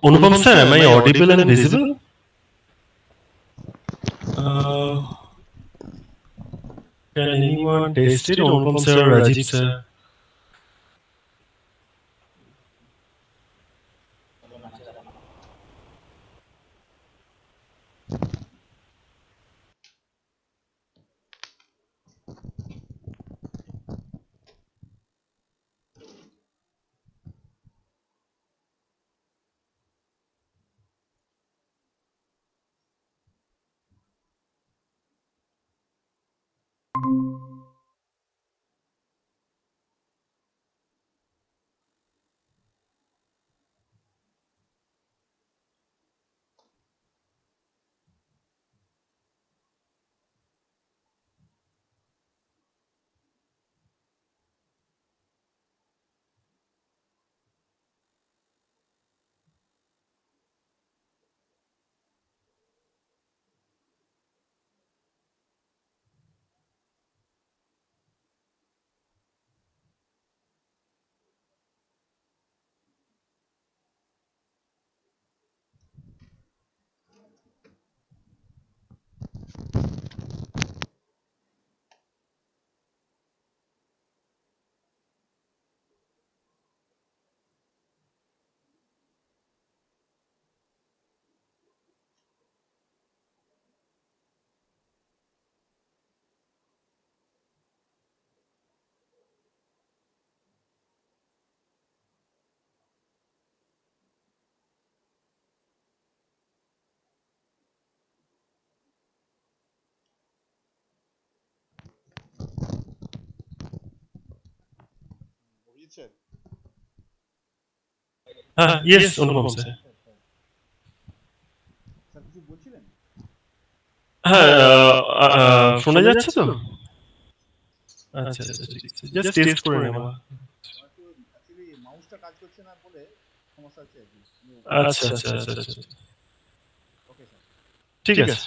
Anupam sir, am I audible and visible? Can anyone test it? Anupam sir, Rajiv sir? Yes, Anupam sir. শোনা যাচ্ছে তো? আচ্ছা আচ্ছা ঠিক আছে, জাস্ট টেস্ট করে নেওয়া। আচ্ছা আচ্ছা আচ্ছা আচ্ছা ঠিক আছে।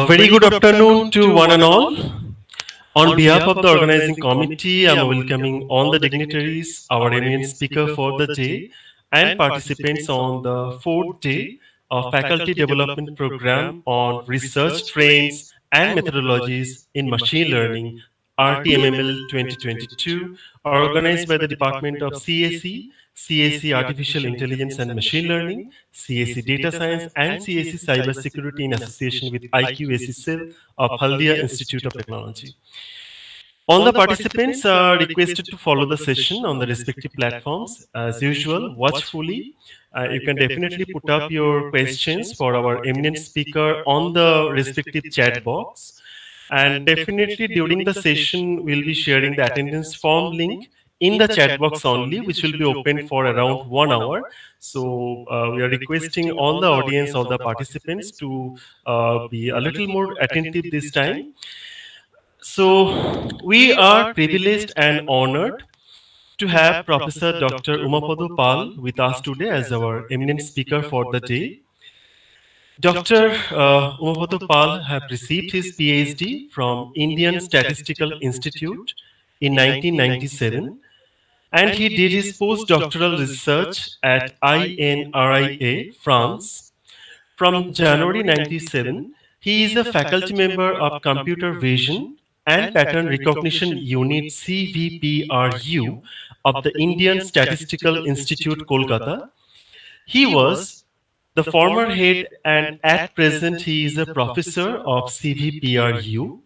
Very good afternoon to one and all. On behalf of the organizing committee, I am welcoming all the dignitaries, our eminent speaker for the day, and participants on the fourth day of Faculty Development Program on Research Trends and Methodologies in Machine Learning, RTMML 2022, organized by the Department of CAC, CAC Artificial Intelligence and Machine Learning, CAC Data Science, and CAC Cybersecurity in association with IQAC Cell of Haldia Institute of Technology. All the participants are requested to follow the session on the respective platforms. As usual, watchfully. You can definitely put up your questions for our eminent speaker on the respective chat box. And definitely during the session, we'll be sharing the attendance form link in the chat box only, which will be open for around 1 hour. So we are requesting all the audience, all the participants to be a little more attentive this time. So, we are privileged and honored to have Professor Dr. Umapada Pal with us today as our eminent speaker for the day. Dr. Umapada Pal have received his PhD from Indian Statistical Institute in 1997, and he did his postdoctoral research at INRIA, France. From January 97, he is a faculty member of Computer Vision and Pattern Recognition Unit CVPRU of the Indian Statistical Institute, Kolkata. He was the former head and at present he is a professor of CVPRU.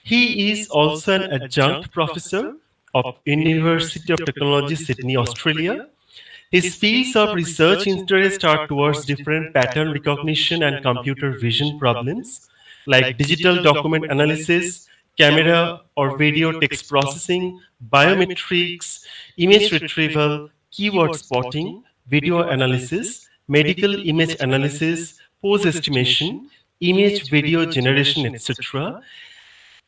He is also an adjunct professor of University of Technology, Sydney, Australia. His fields of research interest are towards different pattern recognition and computer vision problems like digital document analysis, camera or video text processing, biometrics, image retrieval, keyword spotting, video analysis, medical image analysis, pose estimation, image video generation, etc.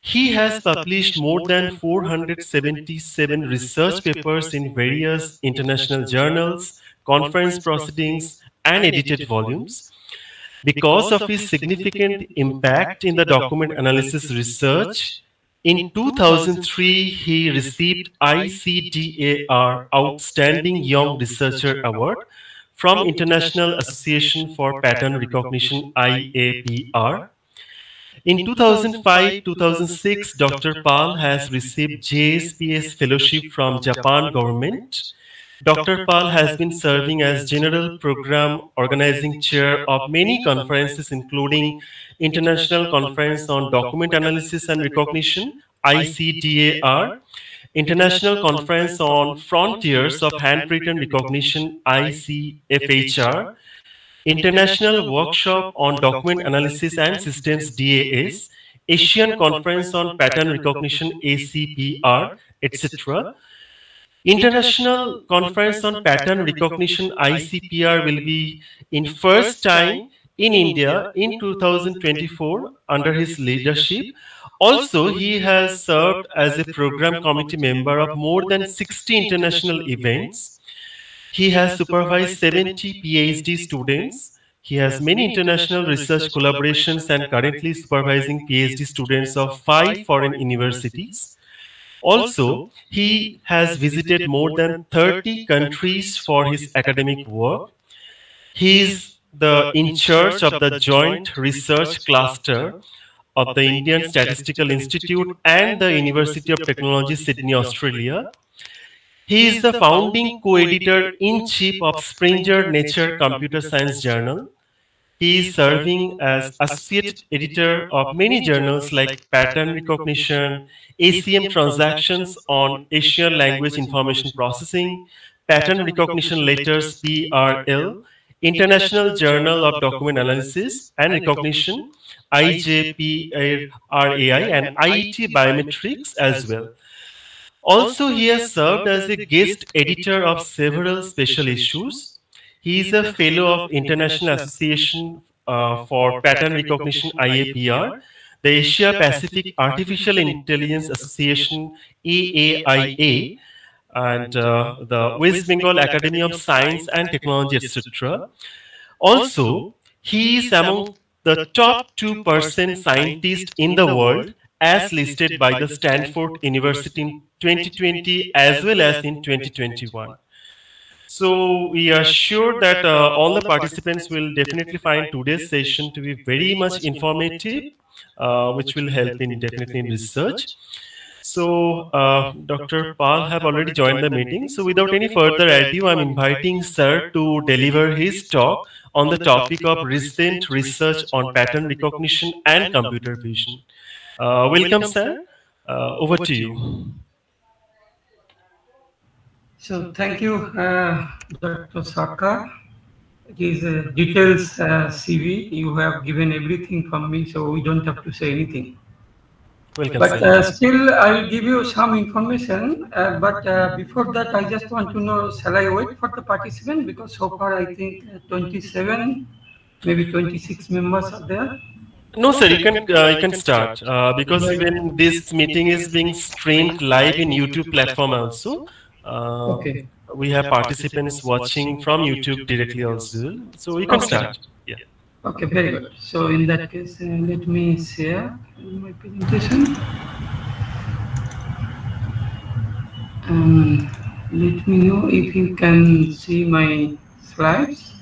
He has published more than 477 research papers in various international journals, conference proceedings, and edited volumes. Because of his significant impact in the document analysis research, in 2003 he received ICDAR Outstanding Young Researcher Award from International Association for Pattern Recognition IAPR. In 2005-2006, Dr. Pal has received JSPS Fellowship from Japan government. Dr. Pal has been serving as General Program Organizing Chair of many conferences including International Conference on Document Analysis and Recognition, ICDAR, International Conference on Frontiers of Handwritten Recognition, ICFHR, International Workshop on Document Analysis and Systems, DAS, Asian Conference on Pattern Recognition ACPR, etc. International Conference on Pattern Recognition ICPR will be in first time in India in 2024 under his leadership. Also, he has served as a program committee member of more than 60 international events. He has supervised 70 PhD students. He has many international research collaborations and currently supervising PhD students of 5 foreign universities. Also, he has visited more than 30 countries for his academic work. He is the in charge of the Joint Research Cluster of the Indian Statistical Institute and the University of Technology, Sydney, Australia. He is the founding co-editor-in-chief of Springer Nature Computer Science Journal. He is serving as associate editor of many journals like Pattern Recognition, ACM Transactions on Asian Language Information Processing, Pattern Recognition Letters PRL, International Journal of Document Analysis and Recognition, IJPRAI, and IET Biometrics as well. Also, he has served as a guest editor of several special issues. He is a fellow of International Association for Pattern Recognition IAPR, the Asia Pacific Artificial Intelligence Association AAIA, and the West Bengal Academy of Science and Technology, etc. Also, he is among the top 2% scientists in the world as listed by the Stanford University in 2020 as well as in 2021. So we are sure that all the participants will definitely find today's session to be very much informative, which will help in definitely in research. So Dr. Pal have already joined the meeting. So without any further ado, I'm inviting Sir to deliver his talk on the topic of recent research on pattern recognition and computer vision. Welcome, Sir. Over to you. So thank you, Dr. Sarkar. It is a details CV. You have given everything from me, so we don't have to say anything. Welcome, but still, I will give you some information. But before that, I just want to know, shall I wait for the participant? Because so far, I think 27, maybe 26 members are there. No, sir, you can start because even this meeting is being streamed live in YouTube platform also. Okay. We have participants watching from YouTube directly also, so you can start. Yeah. Okay, very good. So in that case, let me share my presentation. Let me know if you can see my slides.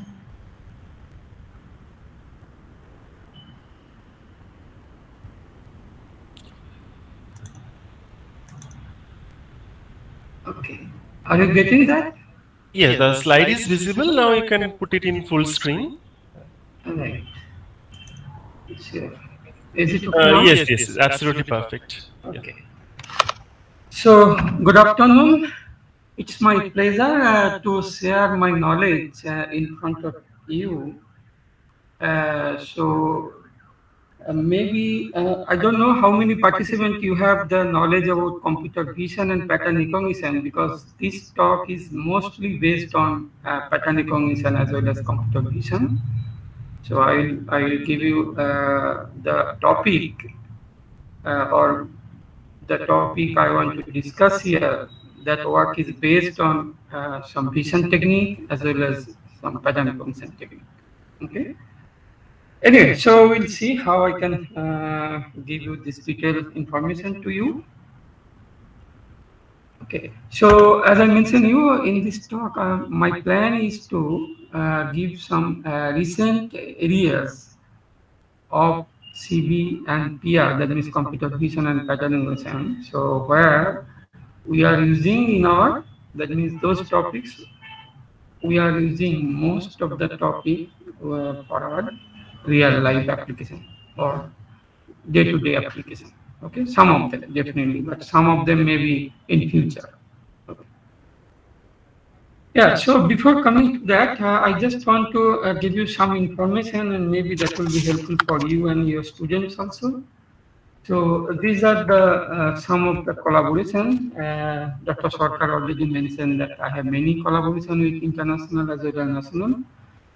Okay. Are you getting that? Yes, the slide is visible. Now you can put it in full screen. Right. Sure. Is it okay now? Yes, yes, absolutely perfect. Okay. So, good afternoon. It's my pleasure to share my knowledge in front of you. Maybe, I don't know how many participants you have the knowledge about computer vision and pattern recognition, because this talk is mostly based on pattern recognition as well as computer vision. So I will give you the topic or the topic I want to discuss here. That work is based on some vision technique as well as some pattern recognition technique. Okay. Anyway, so we'll see how I can give you this detailed information to you. Okay, so as I mentioned you in this talk, my plan is to give some recent areas of CB and PR, that means computer vision and pattern recognition. So where we are using in our, that means those topics, we are using most of the topic for our real life application or day-to-day application. Okay, some of them definitely, but some of them may be in future. Okay. Yeah, so before coming to that, I just want to give you some information, and maybe that will be helpful for you and your students also. So these are the some of the collaboration. Dr. Sarkar already mentioned that I have many collaboration with international as well as national.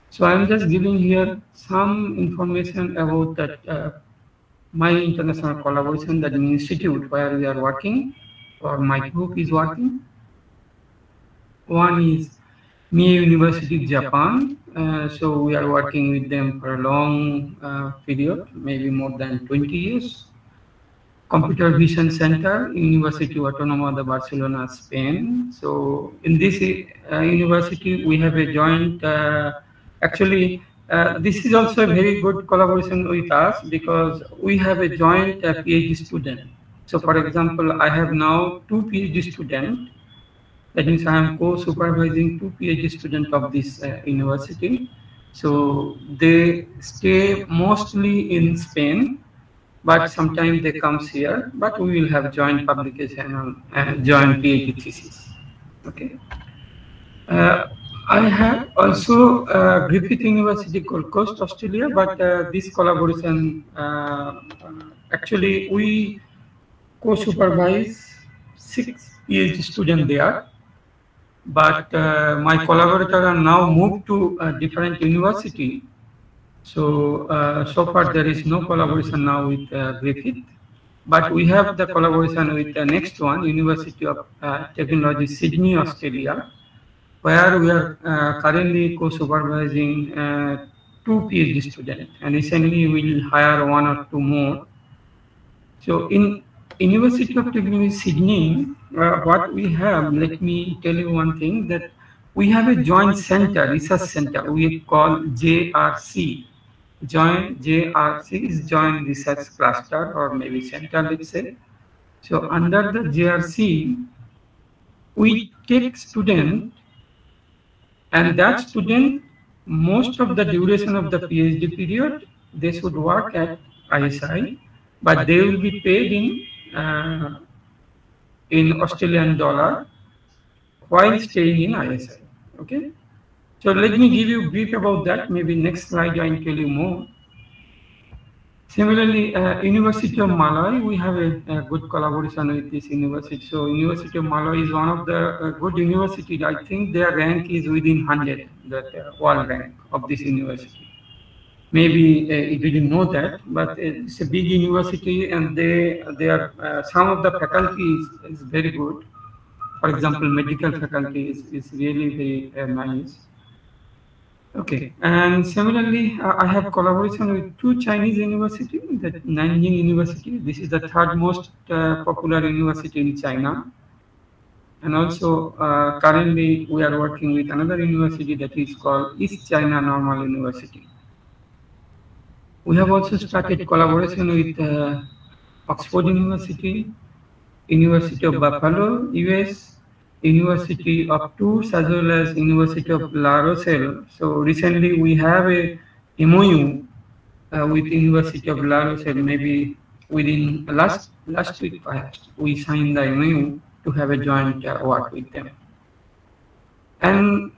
So I'm just giving here some information about that my international collaboration, that institute where we are working or my group is working. One is Mie University, Japan. So we are working with them for a long period, maybe more than 20 years. Computer Vision Center, University Autónoma de Barcelona, Spain. So in this university, we have a joint, actually, this is also a very good collaboration with us because we have a joint PhD student. So for example, I have now two PhD students. That means I am co-supervising two PhD students of this university. So they stay mostly in Spain, but sometimes they comes here, but we will have joint publication on joint PhD thesis. Okay. Uh, I have also Griffith University, Gold Coast, Australia, but this collaboration, actually we co-supervise 6 PhD students there, but my collaborator are now moved to a different university. So, so far there is no collaboration now with Griffith, but we have the collaboration with the next one, University of Technology, Sydney, Australia, where we are currently co-supervising two PhD students, and recently we will hire one or two more. So in University of Technology, Sydney, what we have, let me tell you one thing, that we have a joint center, research center, we call JRC. Joint JRC is Joint Research Cluster or maybe center, let's say. So under the JRC, we take student, and that student, most of the duration of the PhD period, they should work at ISI, but they will be paid in Australian dollar while staying in ISI. Okay. So let me give you a brief about that. Maybe next slide I will tell you more. Similarly, University of Malawi, we have a good collaboration with this university. So University of Malawi is one of the good universities. I think their rank is within 100, that world rank of this university. Maybe you didn't know that, but it's a big university, and they are some of the faculty is very good. For example, medical faculty is really very nice. Okay, and similarly, I have collaboration with two Chinese universities, the Nanjing University. This is the third most popular university in China. And also, currently, we are working with another university that is called East China Normal University. We have also started collaboration with Oxford University, University of Buffalo, US, University of Tours, as well as University of La Rochelle. So recently we have a MOU with University of La Rochelle. Maybe within last week, perhaps we signed the MOU to have a joint work with them. And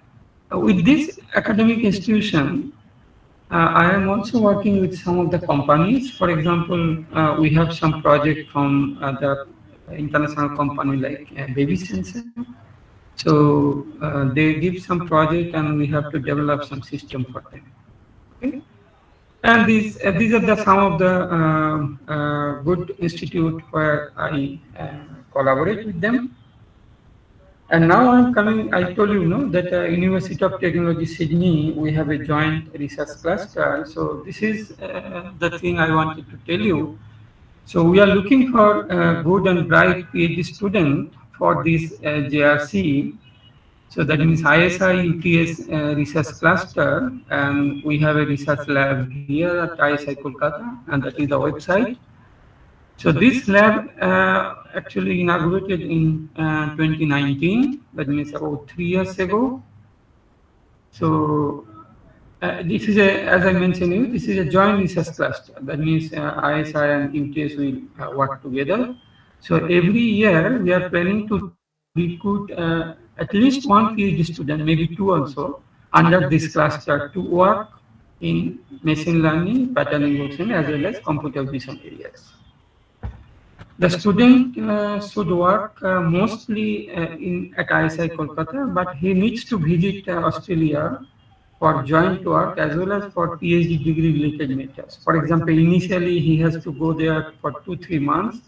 with this academic institution, I am also working with some of the companies. For example, we have some project from the international company like Baby Sensor. So they give some project, and we have to develop some system for them. Okay? And these are the some of the good institute where I collaborate with them. And now I'm coming, I told you, that University of Technology, Sydney, we have a joint research cluster. So this is the thing I wanted to tell you. So we are looking for a good and bright PhD student for this JRC. So that means ISI UTS research cluster, and we have a research lab here at ISI Kolkata, and that is the website. So this lab actually inaugurated in 2019, that means about 3 years ago. So this is as I mentioned, this is a joint research cluster. That means ISI and UTS will work together. So every year we are planning to recruit at least one PhD student, maybe two also, under this cluster to work in machine learning, pattern recognition, as well as computer vision areas. The student should work mostly at ISI Kolkata, but he needs to visit Australia for joint work as well as for PhD degree related matters. For example, initially he has to go there for 2-3 months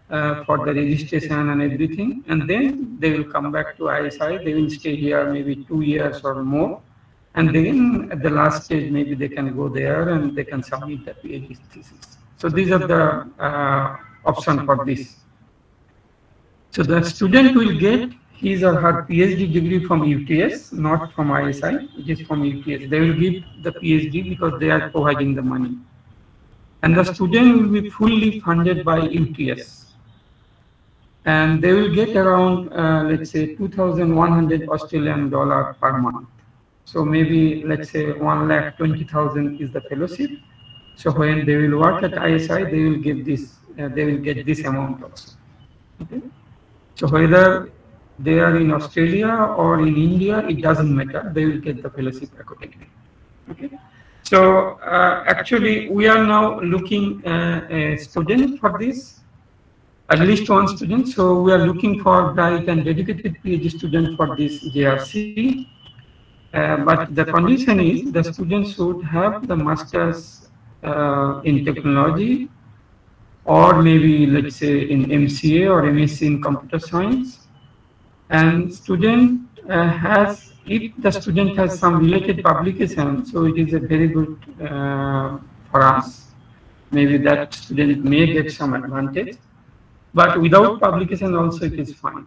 for the registration and everything, and then they will come back to ISI. They will stay here maybe 2 years or more, and then at the last stage maybe they can go there and they can submit the PhD thesis. So these are the option for this. So the student will get his or her PhD degree from UTS, not from ISI. It is from UTS. They will give the PhD because they are providing the money, and the student will be fully funded by UTS, and they will get around let's say 2,100 Australian dollar per month. So maybe let's say 1,20,000 is the fellowship. So when they will work at ISI, they will get this. They will get this amount also. Okay. So whether they are in Australia or in India, it doesn't matter. They will get the fellowship accordingly. Okay. So actually, we are now looking a student for this, at least one student. So we are looking for bright and dedicated PhD student for this JRC. But the condition is the student should have the master's in technology, or maybe let's say in MCA or MSc in computer science. And student has, if the student has some related publication, so it is a very good for us. Maybe that student may get some advantage, but without publication also it is fine.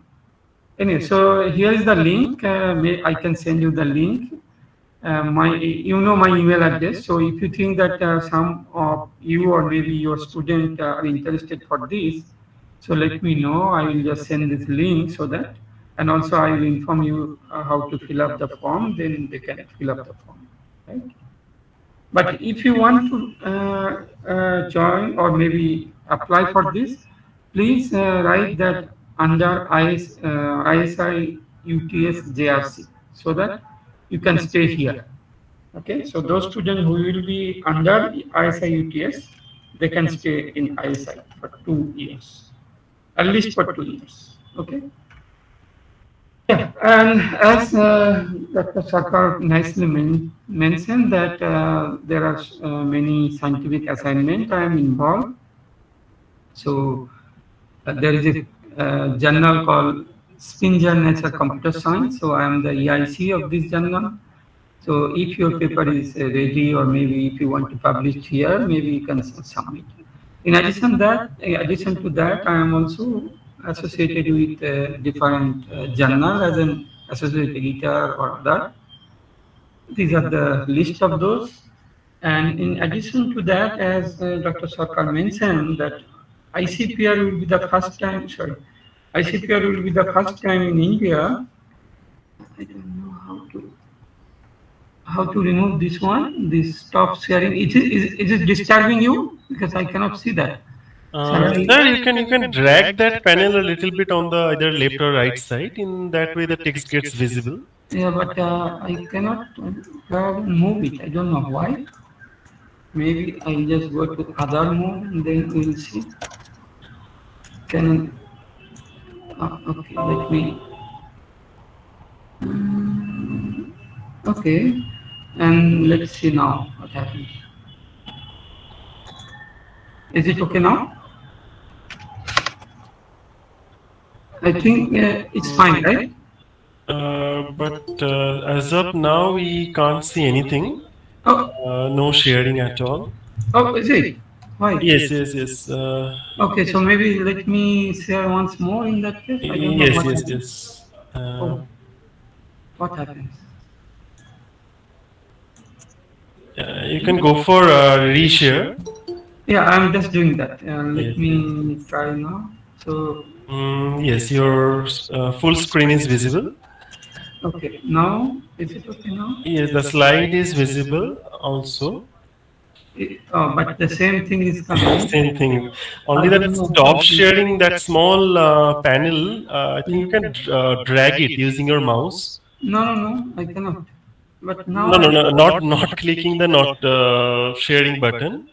Anyway, so here is the link. I can send you the link. You know my email address. So if you think that some of you or maybe your student are interested for this, so let me know. I will just send this link so that, and also I will inform you how to fill up the form. Then they can fill up the form. Right? But if you want to join or maybe apply for this, please write that under ISI UTS JRC so that you can stay here. Okay, so those students who will be under ISI UTS, they can stay in ISI for 2 years, at least for 2 years. Okay. Yeah, and as Dr. Sarkar nicely mentioned that there are many scientific assignments I am involved. So there is a journal called Spinger Nature Computer Science. So I am the EIC of this journal. So if your paper is ready, or maybe if you want to publish here, maybe you can submit. In addition to that, I am also associated with different journal as an associate editor or other. These are the list of those. And in addition to that, as Dr. Sarkar mentioned, that ICPR will be the first time, ICPR will be the first time in India. I don't know how to remove this one, this stop sharing. Is it disturbing you? Because I cannot see that. Sir, you can drag that panel a little bit on the either left or right side. In that way, the text gets visible. Yeah, but I cannot move it. I don't know why. Maybe I'll just go to other mode and then we'll see. Can okay, let me. Okay, and let's see now what happens. Is it okay now? I think it's fine, right? But as of now, we can't see anything. Oh, No sharing at all. oh, is it? Why? Yes. Okay, so maybe let me share once more in that case. I don't know what happens. Yes. Oh, what happens? You can go for reshare. Yeah, I'm just doing that. Let me try now. So. Yes, your full screen is visible. Okay, now is it okay now? Yes, the slide is visible also. But the same thing is coming. Same thing. Only that stop sharing that small panel. I think you can drag it using your mouse. No, I cannot. But now. No, not clicking the not sharing button.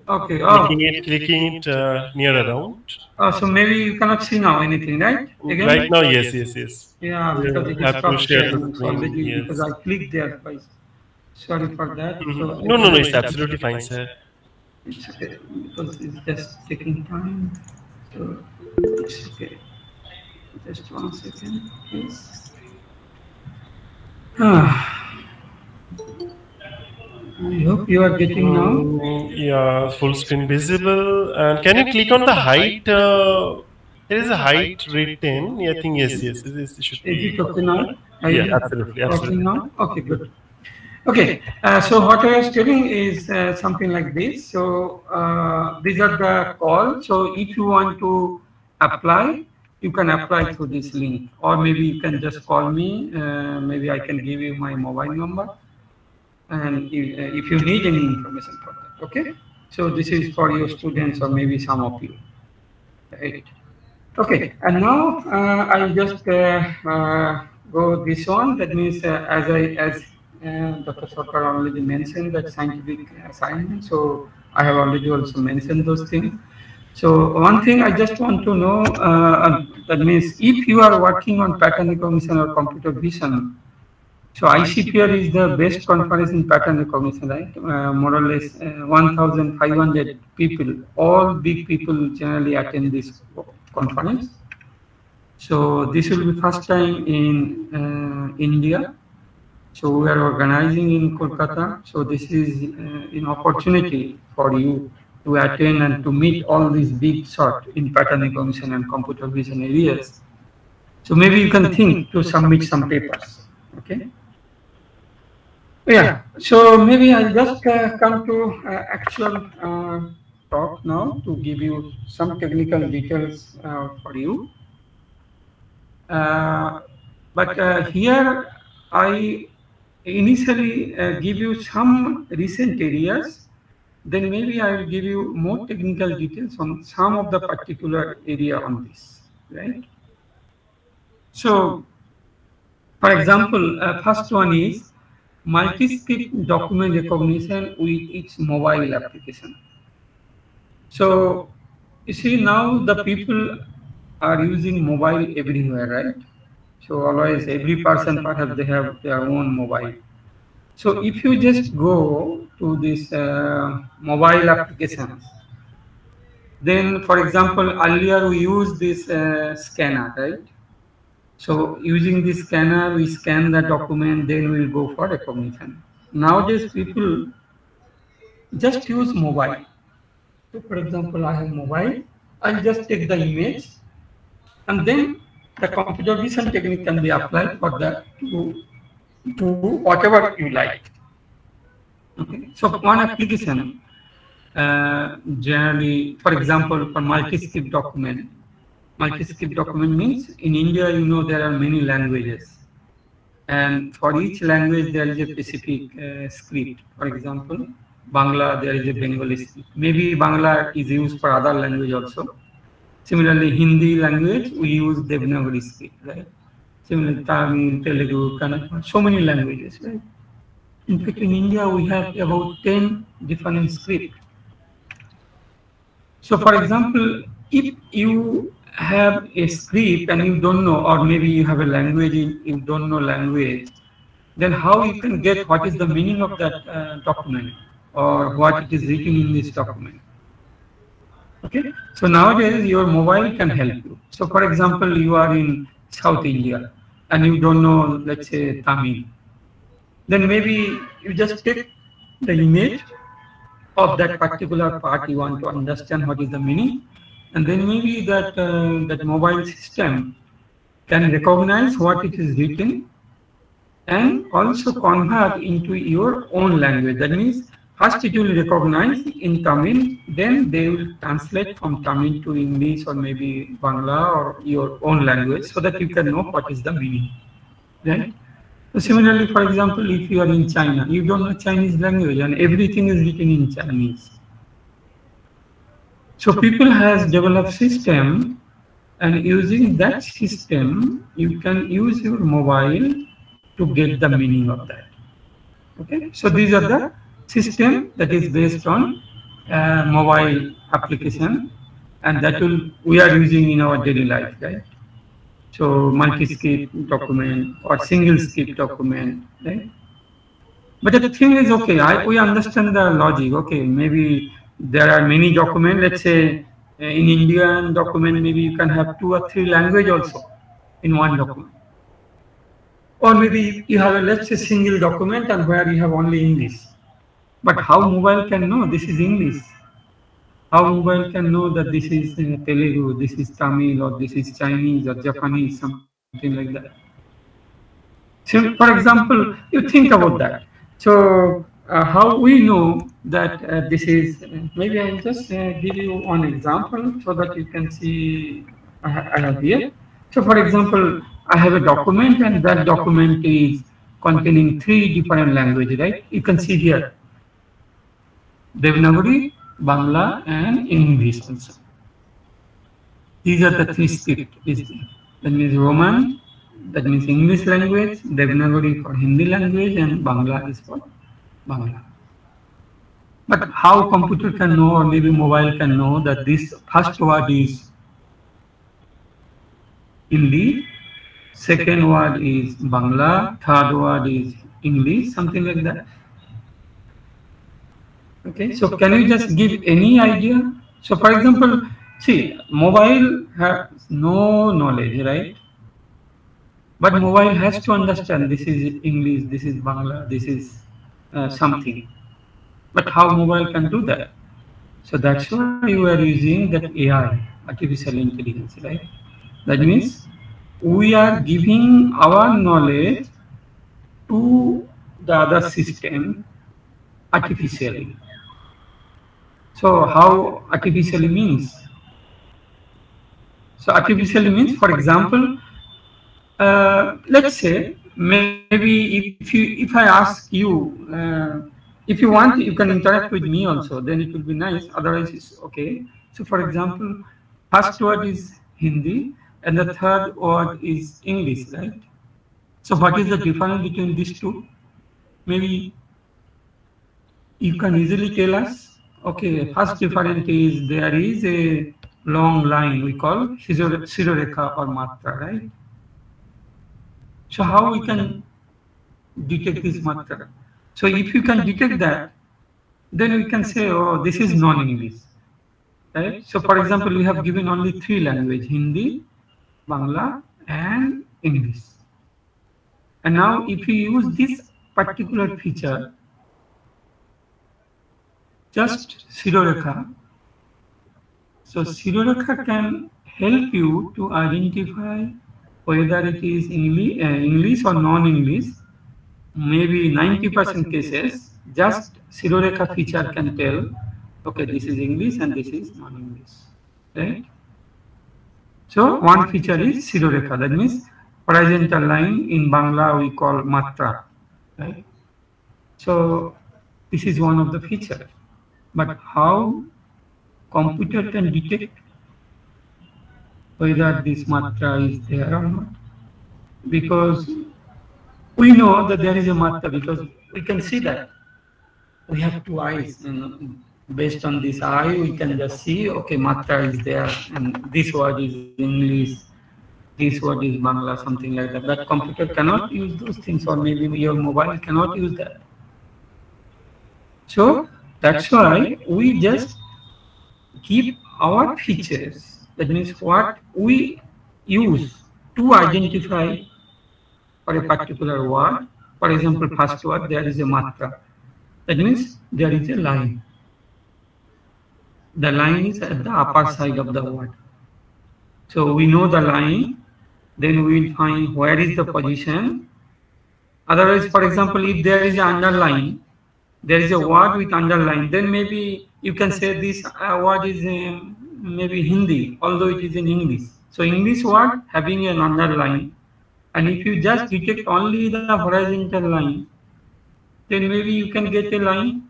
Okay. Oh. clicking it near around. So maybe you cannot see now anything, right? Again? Right now, yes, yes, yes. Yeah, because it You is have to stopped share the sharing. It's screen. already because Yes. I clicked there twice. Sorry for that. So No, no, no. again, It's absolutely fine, sir. it's okay because it's just taking time. So it's okay. Just 1 second, please. Ah, I hope you are getting now. Yeah, full screen visible. And can you click on the height? There is a height written. Yeah, I think yes, yes. It should Is be. it okay now? Are Yeah, you absolutely, talking absolutely. now? Okay, good. Okay, so what I was telling is something like this. So these are the calls. So if you want to apply, you can apply through this link, or maybe you can just call me. Maybe I can give you my mobile number, and if you need any information for that. Okay. So this is for your students or maybe some of you. Right. Okay, and now I'll just go this one. That means as Dr. Sarkar already mentioned that scientific assignment. So I have already also mentioned those things. So one thing I just want to know that means if you are working on pattern recognition or computer vision. So ICPR is the best conference in pattern recognition, right? More or less 1,500 people, all big people generally attend this conference. So this will be first time in India. So we are organizing in Kolkata. So this is an opportunity for you to attend and to meet all these big shot in pattern recognition and computer vision areas. So maybe you can think to submit some papers. Okay. Yeah, so maybe I'll just come to actual talk now to give you some technical details for you. Uh, but here I initially give you some recent areas, then maybe I will give you more technical details on some of the particular area on this, right? So, for example, first one is multi-script document recognition with its mobile application. So you see now the people are using mobile everywhere, right? So always every person perhaps they have their own mobile. So if you just go to this mobile applications, then for example earlier we use this scanner, right? So using this scanner, we scan the document, then we'll go for recognition. Nowadays, people just use mobile. So for example, I have mobile, I'll just take the image, and then the computer vision technique can be applied for that to do whatever you like. Okay. So one application, generally, for example, for multi-script document. Multi-script document means in India, you know, there are many languages. And for each language, there is a specific script. For example, Bangla, there is a Bengali script. Maybe Bangla is used for other language also. Similarly, Hindi language, we use Devanagari script, right? Similarly, Tamil, Telugu, Kannada, so many languages, right? In fact, in India, we have about 10 different scripts. So, for example, if you have a script and you don't know, or maybe you have a language, you don't know language, then how you can get what is the meaning of that document or what it is written in this document. Okay, so nowadays your mobile can help you. So for example, you are in South India and you don't know, let's say Tamil, then maybe you just take the image of that particular part you want to understand what is the meaning, and then maybe that mobile system can recognize what it is written and also convert into your own language. That means first it will recognize in Tamil, then they will translate from Tamil to English or maybe Bangla or your own language so that you can know what is the meaning. Right? So similarly, for example, if you are in China, you don't know Chinese language and everything is written in Chinese. So people has developed system, and using that system, you can use your mobile to get the meaning of that. Okay, so these are the system that is based on mobile application, and that will we are using in our daily life, right? So multi-skip document or single-skip document, right? But the thing is, okay, we understand the logic. Okay, maybe there are many documents. Let's say in Indian document, maybe you can have two or three language also in one document. Or maybe you have a, let's say, single document and where you have only English. But how mobile can know this is English? How mobile can know that this is Telugu, this is Tamil, or this is Chinese or Japanese, something like that? So, for example, you think about that. So, how we know that this is, maybe I'll just give you one example so that you can see I have here. So, for example, I have a document and that document is containing three different languages, right? You can see here Devanagari, Bangla, and English also. These are the three scripts. That means Roman, that means English language, Devanagari for Hindi language, and Bangla is for Bangla. But how computer can know or maybe mobile can know that this first word is Hindi, second word is Bangla, third word is English, something like that. Okay, so can you just give any idea? So for example, see, mobile has no knowledge, right? But mobile has to understand this is English, this is Bangla, this is something. But how mobile can do that? So that's why you are using that AI, artificial intelligence, right? That means we are giving our knowledge to the other system artificially. So how artificially means? So artificially means, for example, let's say maybe if I ask you, if you want, you can interact with me also. Then it will be nice. Otherwise, it's okay. So, for example, first word is Hindi, and the third word is English, right? So, what is the difference between these two? Maybe you can easily tell us. Okay, first difference is there is a long line we call Shirorekha or Matra, right? So how we can detect this matra? So if you can detect that, then we can say, oh, this is non-English, right? So for example, we have given only three languages, Hindi, Bangla, and English. And now if you use this particular feature, just Shirorekha, so Shirorekha can help you to identify whether it is English or non-English. Maybe 90% cases, just Shirorekha feature can tell, okay, this is English and this is non-English, right? So one feature is Shirorekha, that means horizontal line in Bangla we call Matra, right? So this is one of the features. But how computer can detect whether this Matra is there or not? Because we know that there is a Matra because we can see that. We have two eyes, and based on this eye we can just see, okay, matra is there and this word is English, this word is Bangla, something like that. But computer cannot use those things, or maybe your mobile cannot use that. So that's why we just keep our features, that means what we use to identify for a particular word. For example, first word there is a matra, that means there is a line. The line is at the upper side of the word. So we know the line, then we will find where is the position. Otherwise, for example, if there is an underline, there is a word with underline, then maybe you can say this word is maybe Hindi, although it is in English. So English word having an underline, and if you just detect only the horizontal line, then maybe you can get a line,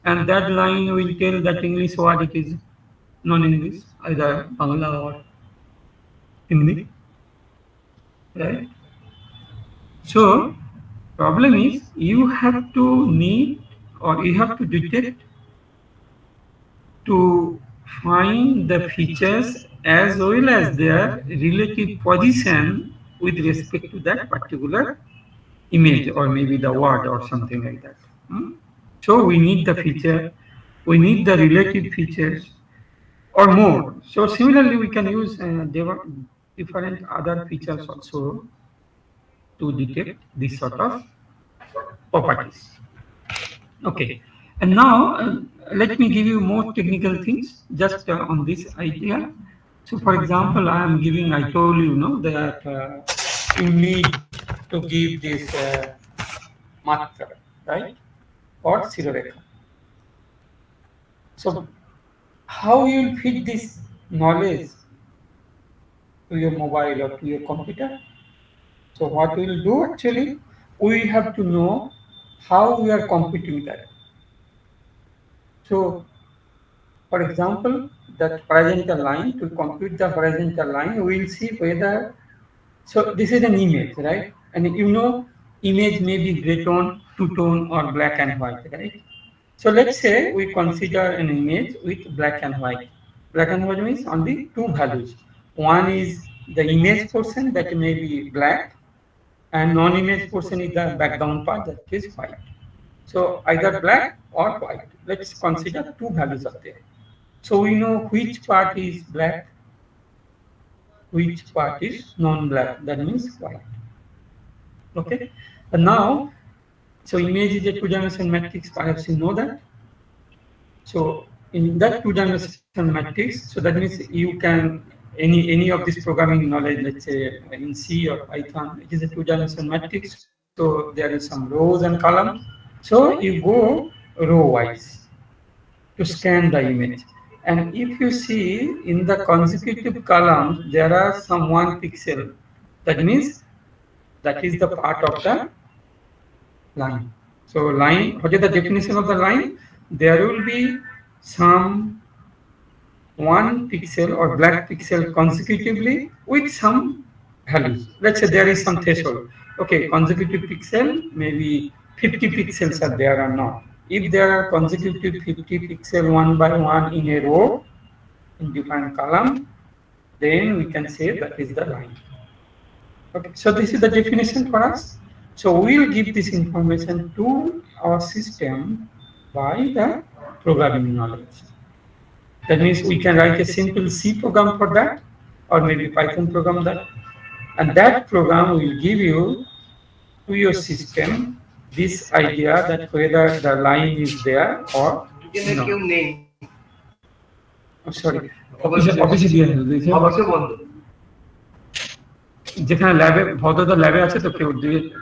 and that line will tell that English word it is non-English, either Bangla or Hindi, right? So problem is you have to need or you have to detect to find the features as well as their relative position with respect to that particular image or maybe the word or something like that. So we need the feature, we need the relative features or more. So similarly, we can use different other features also to detect this sort of properties. Okay, and now let me give you more technical things just on this idea. So, for example, I am giving. I told you, no, that you need to give this matra, right, or sirorekha. So, how you will fit this knowledge to your mobile or to your computer? So, what we will do actually, we have to know how we are computing that. So, for example, that horizontal line, to compute the horizontal line, we will see whether, so this is an image, right? And you know, image may be gray tone, two-tone, or black and white, right? So let's say we consider an image with black and white. Black and white means only two values. One is the image portion that may be black, and non-image portion is the background part that is white. So either black or white. Let's consider two values are there. So we know which part is black, which part is non-black, that means white. Okay, and now, so image is a two-dimensional matrix, perhaps you know that. So in that two-dimensional matrix, so that means you can, any of this programming knowledge, let's say in C or Python, it is a two-dimensional matrix, so there is some rows and columns. So you go row-wise to scan the image. And if you see in the consecutive columns, there are some 1 pixel. That means that is the part of the line. So line, what is the definition of the line? There will be some 1 pixel or black pixel consecutively with some values. Let's say there is some threshold. Okay, consecutive pixel, maybe 50 pixels are there or not. If there are consecutive 50 pixel one by one in a row in different column, then we can say that is the line. Okay, so this is the definition for us. So we will give this information to our system by the programming knowledge. That means we can write a simple C program for that, or maybe Python program that, and that program will give you to your system this idea that whether the line is there or no. Oh, sorry. অফিসে দিয়ে যেখানে ল্যাবে ভদ্রতা ল্যাবে আছে তো কেউ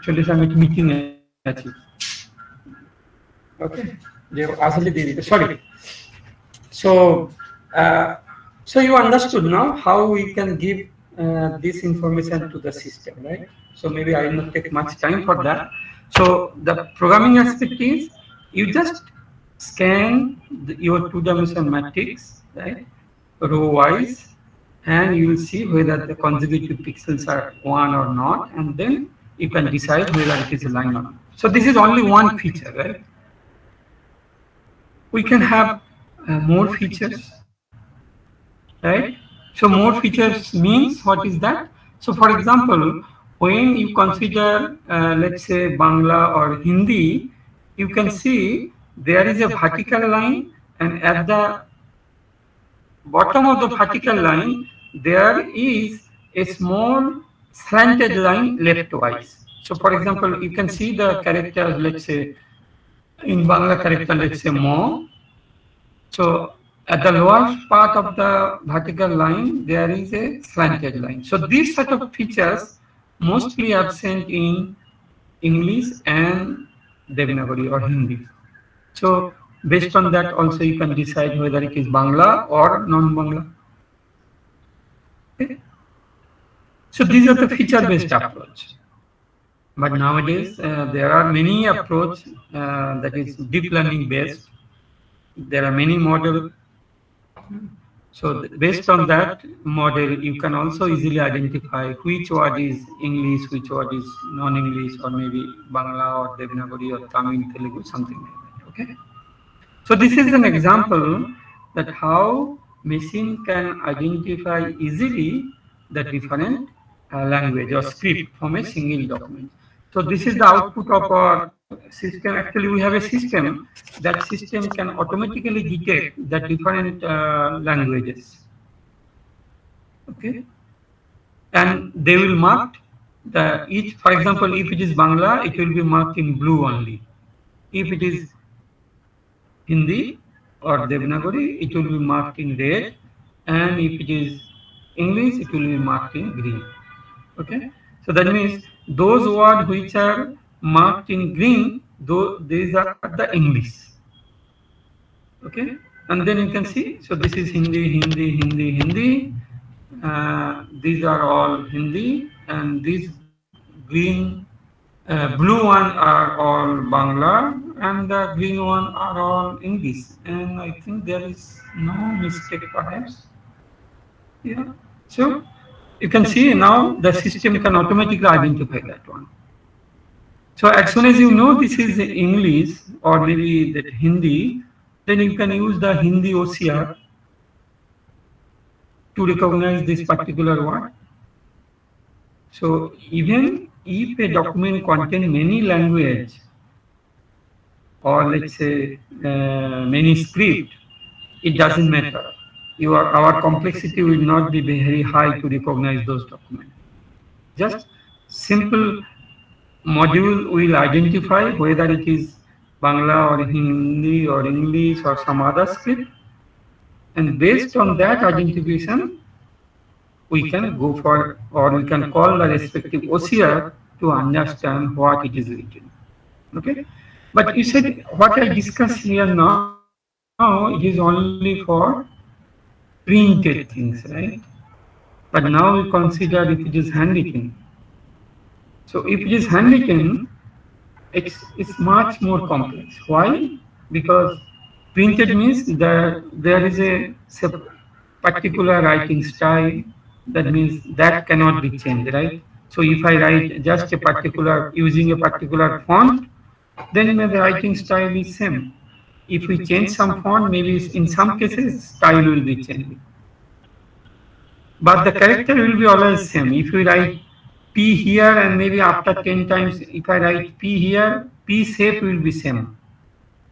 চল্লিশ আমি মিটিং আছি ওকে যে আসলে দিয়ে দিতে sorry so you understood now how we can give this information to the system, right? So maybe I will not take much time for that. So the programming aspect is you just scan your two-dimensional matrix, right, row wise, and you will see whether the consecutive pixels are 1 or not, and then you can decide whether it is a line or not. So this is only one feature, right? We can have more features, right? So more features means what is that? So for example, when you consider let's say Bangla or Hindi, you can see there is a vertical line, and at the bottom of the vertical line there is a small slanted line leftwise. So for example, you can see the characters, let's say in Bangla character, let's say mo. So at the lower part of the vertical line, there is a slanted line. So these sort of features mostly absent in English and Devanagari or Hindi. So based on that also you can decide whether it is Bangla or non-Bangla. Okay. So these are the feature-based approach. But nowadays there are many approach that is deep learning based. There are many models. So based on that model, you can also easily identify which word is English, which word is non-English, or maybe Bangla or Devanagari or Tamil, Telugu, something like that. Okay. So this is an example that how machine can identify easily the different language or script from a single document. So this is the output of our system. Actually, we have a system. That system can automatically detect the different languages. Okay, and they will mark the each. For example, if it is Bangla, it will be marked in blue only. If it is Hindi or Devanagari, it will be marked in red, and if it is English, it will be marked in green. Okay, so that means those words which are marked in green, these are the English. Okay, and then you can see. So this is Hindi, Hindi, Hindi, Hindi. These are all Hindi, and these green, blue one are all Bangla, and the green one are all English. And I think there is no mistake perhaps. Yeah. So you can see now the system can automatically identify that one. So as soon as you know this is English or maybe that Hindi, then you can use the Hindi OCR to recognize this particular word. So even if a document contains many language or let's say many script, it doesn't matter. Our complexity will not be very high to recognize those documents. Just simple module will identify whether it is Bangla or Hindi or English or some other script, and based on that identification, we can go for or we can call the respective OCR to understand what it is written. Okay, but you said what I discuss here now, it is only for printed things, right? But now we consider if it is handwritten. So if it is handwritten, it's much more complex. Why? Because printed means there is a particular writing style. That means that cannot be changed, right? So if I write just a particular using a particular font, then the writing style is same. If we change some font, maybe in some cases style will be changed. But the character will be always same. If we write P here and maybe after 10 times, if I write P here, P shape will be same.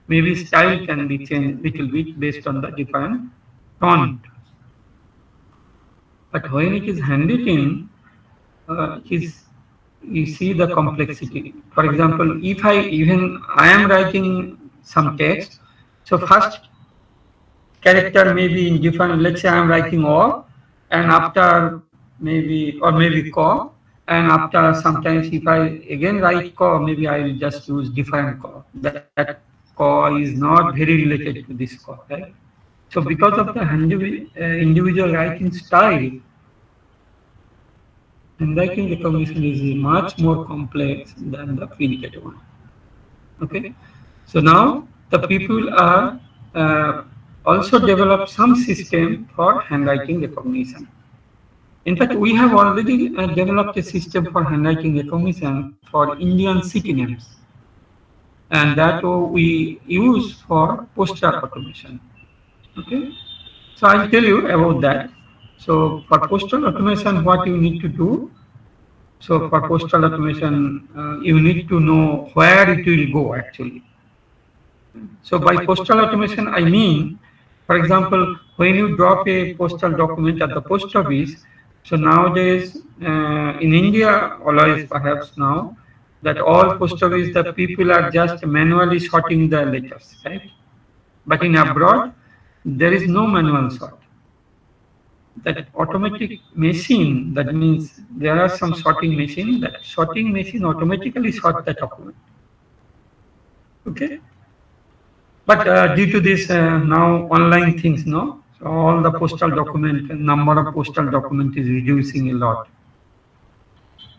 Maybe style can be changed little bit based on the different font. But when it is handwritten, you see the complexity. For example, if I am writing some text, so first character may be in different. Let's say I am writing O, and after maybe ko, and after sometimes if I again write ko, maybe I will just use different ko. That ko is not very related to this ko, right? So because of the individual writing style, handwriting recognition is much more complex than the printed one. Okay, so now the people are also developed some system for handwriting recognition. In fact, we have already developed a system for handwriting recognition for Indian city names, and that we use for postal automation. Okay, so I'll tell you about that. So for postal automation, what you need to do? So for postal automation, you need to know where it will go actually. So by postal automation, I mean, for example, when you drop a postal document at the post office, so nowadays in India, always perhaps now, that all post office, the people are just manually sorting the letters, right? But in abroad, there is no manual sort. That automatic machine, that means there are some sorting machine, that sorting machine automatically sort the document. Okay? But due to this now online things, no? So all the postal document, number of postal document is reducing a lot.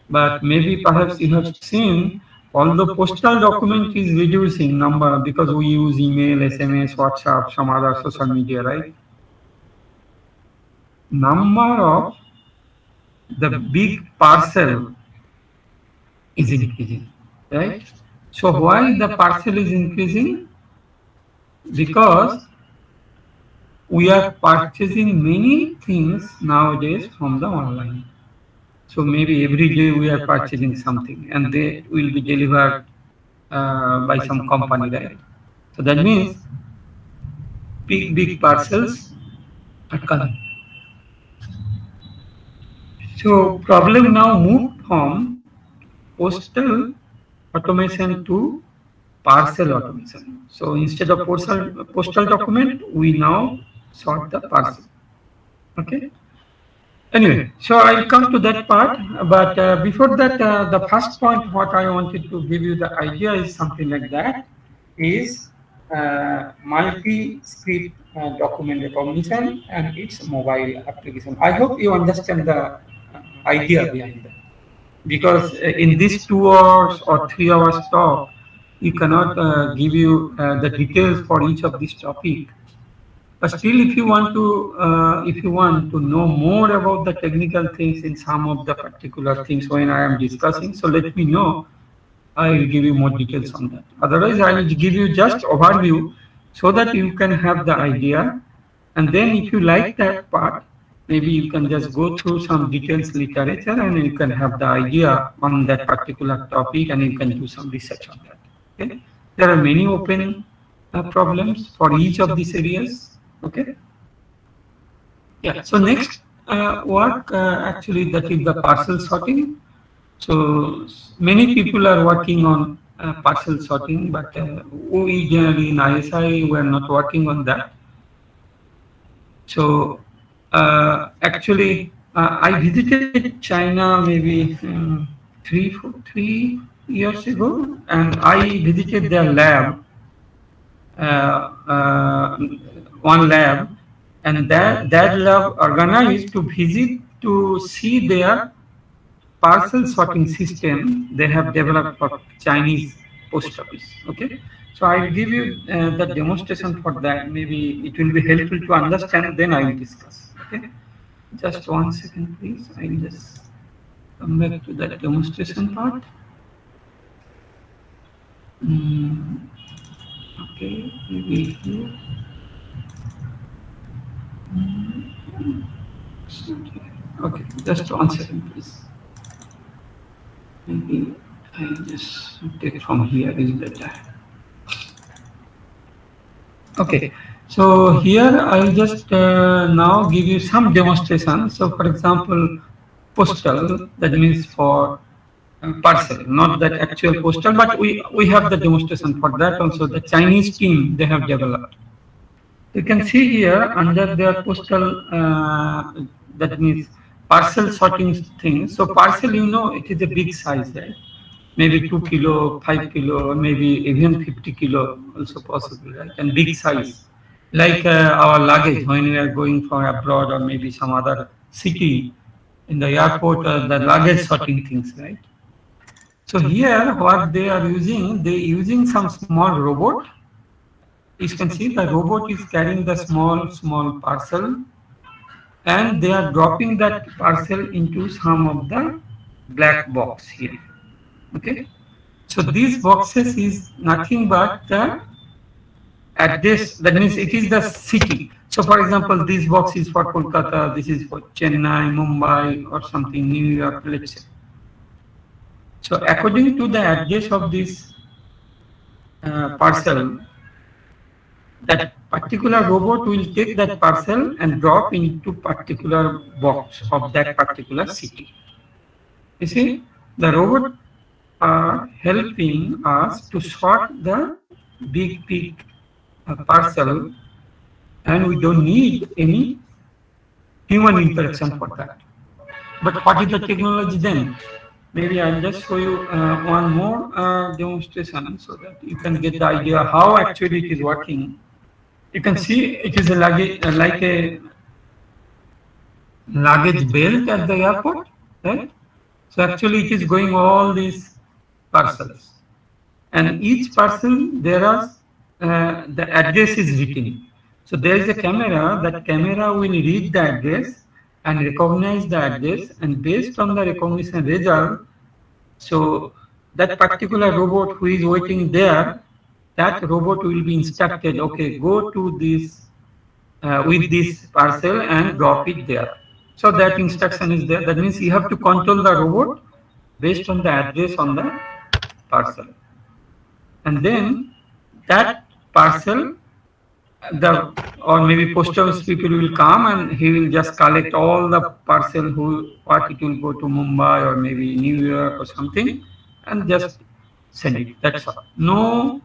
But maybe perhaps you have seen, although postal document is reducing number because we use email, SMS, WhatsApp, some other social media, right? Number of the big parcel is increasing, right? So why the parcel is increasing? Because we are purchasing many things nowadays from the online. So maybe every day we are purchasing something and they will be delivered by some company, right? So that means big parcels are coming. So problem now moved from postal automation to parcel automation. So instead of postal document, we now sort the parcel. Okay. Anyway, so I'll come to that part. But before that, the first point, what I wanted to give you the idea is something like that, is multi-script document recognition and its mobile application. I hope you understand the idea behind that. Because in this 2 hours or 3 hours talk, you cannot give you the details for each of these topic. But still, if you want to know more about the technical things in some of the particular things when I am discussing, so let me know. I will give you more details on that. Otherwise, I will give you just overview so that you can have the idea. And then if you like that part, maybe you can just go through some details literature and you can have the idea on that particular topic and you can do some research on that. Okay? There are many open problems for each of these areas. Okay. Yeah. So next work actually that is the parcel sorting. So many people are working on parcel sorting, but we generally in ISI we are not working on that. So actually, I visited China maybe 3 years ago, and I visited their lab, uh, uh, one lab, and that lab organized to visit to see their parcel sorting system they have developed for Chinese post office. Okay, so I will give you the demonstration for that. Maybe it will be helpful to understand. Then I will discuss. Okay, just 1 second, please. I will just come back to that demonstration part. Mm, okay, maybe here. Okay, just 1 second, please. Maybe I just take from here is better. Okay, so here I'll just now give you some demonstration. So for example, postal, that means for parcel, not that actual postal, but we have the demonstration for that also. The Chinese team, they have developed. You can see here under their postal, that means parcel sorting thing. So parcel, it is a big size, right? Maybe 2 kilo, 5 kilo, or maybe even 50 kilo also possible, right? And big size. Like our luggage when we are going for abroad or maybe some other city in the airport, the luggage sorting things, right? So here what they are using, they using some small robot. You can see the robot is carrying the small parcel and they are dropping that parcel into some of the black box here. Okay. So these boxes is nothing but the address, that means it is the city. So for example, this box is for Kolkata, this is for Chennai, Mumbai or something, New York, let's say. So according to the address of this parcel, that particular robot will take that parcel and drop into particular box of that particular city. You see, the robot are helping us to sort the big parcel, and we don't need any human interaction for that. But what is the technology then? Maybe I'll just show you one more demonstration so that you can get the idea how actually it is working. You can see it is a luggage, like a luggage belt at the airport, right? So actually it is going all these parcels. And each parcel there are the address is written. So there is a camera, that camera will read the address and recognize the address, and based on the recognition result, so that particular robot who is waiting there, that robot will be instructed, okay, go to this with this parcel and drop it there. So that instruction is there. That means you have to control the robot based on the address on the parcel. And then that parcel, the or maybe post office people will come and he will just collect all the parcel what it will go to Mumbai or maybe New York or something and just send it. That's all. No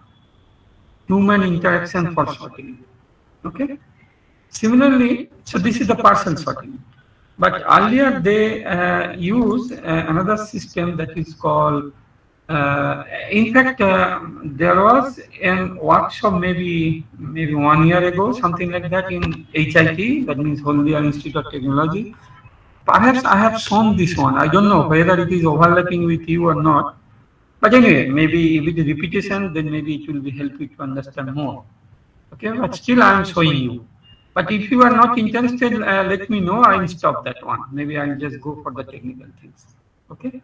human interaction for sorting. Okay. Similarly, so this is the parcel sorting. But earlier they used another system that is called. In fact, there was a workshop maybe 1 year ago, something like that in HIT, that means Haldia Institute of Technology. Perhaps I have shown this one. I don't know whether it is overlapping with you or not. But anyway, maybe with the repetition, then maybe it will be help you to understand more. Okay, but still I am showing you. But if you are not interested, let me know. I will stop that one. Maybe I will just go for the technical things. Okay.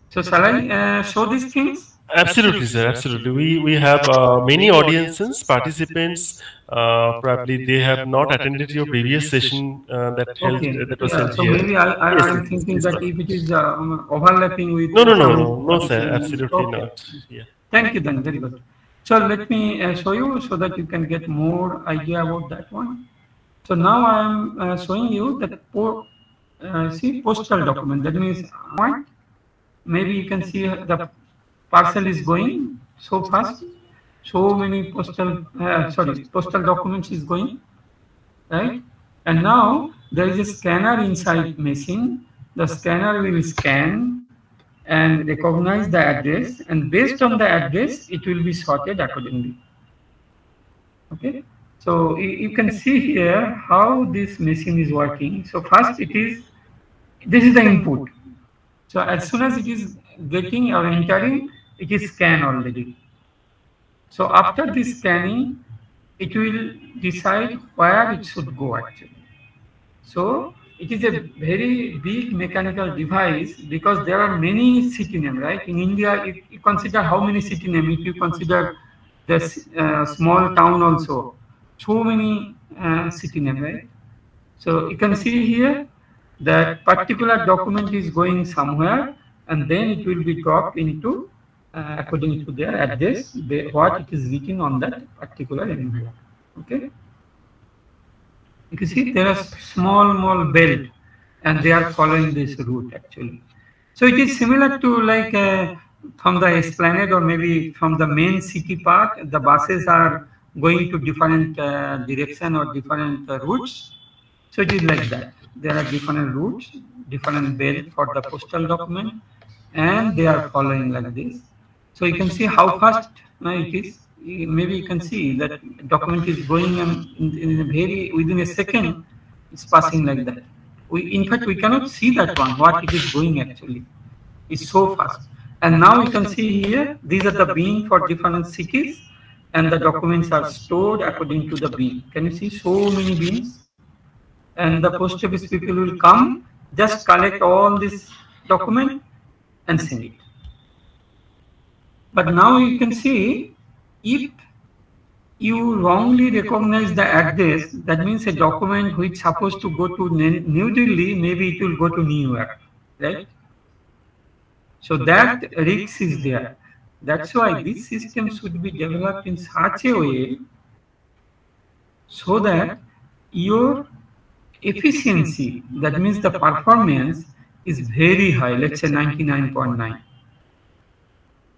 So shall I show these things? Absolutely, sir. Absolutely. We have many audiences, participants. Probably they have not attended your previous session Okay. that was Yeah. held So here. maybe Yes, I'm yes, yes. thinking Please that go. if it is overlapping with No, no, no, some no, no, sir. participant, Absolutely okay. not. Yeah. Thank you then. Very good. So let me show you so that you can get more idea about that one. So now I am showing you that see postal document. That means what? Maybe you can see the parcel is going so fast. So many postal documents is going, right? And now there is a scanner inside machine. The scanner will scan and recognize the address, and based on the address, it will be sorted accordingly. Okay. So you can see here how this machine is working. So first this is the input. So as soon as it is getting or entering, it is scanned already. So after this scanning, it will decide where it should go actually. So it is a very big mechanical device because there are many city names, right? In India, you consider how many city names. If you consider the small town also, so many city names, right? So you can see here that particular document is going somewhere and then it will be dropped into according to their address, what it is written on that particular envelope. Okay. You can see there are small belt and they are following this route actually. So it is similar to like from the esplanade or maybe from the main city part, the buses are going to different direction or different routes. So it is like that. There are different routes, different belt for the postal document, and they are following like this. So you can see how fast it is. Maybe you can see that document is going in a very within a second. It's passing like that. In fact, we cannot see that one. What it is going actually. It's so fast. And now you can see here. These are the bin for different cities, and the documents are stored according to the bin. Can you see so many bins? And the post office people will come, just collect all this document and send it. But now you can see, if you wrongly recognize the address, that means a document which is supposed to go to New Delhi, maybe it will go to New York, right? So that risk is there. That's why this system should be developed in such a way so that your efficiency, that means the performance, is very high, let's say 99.9.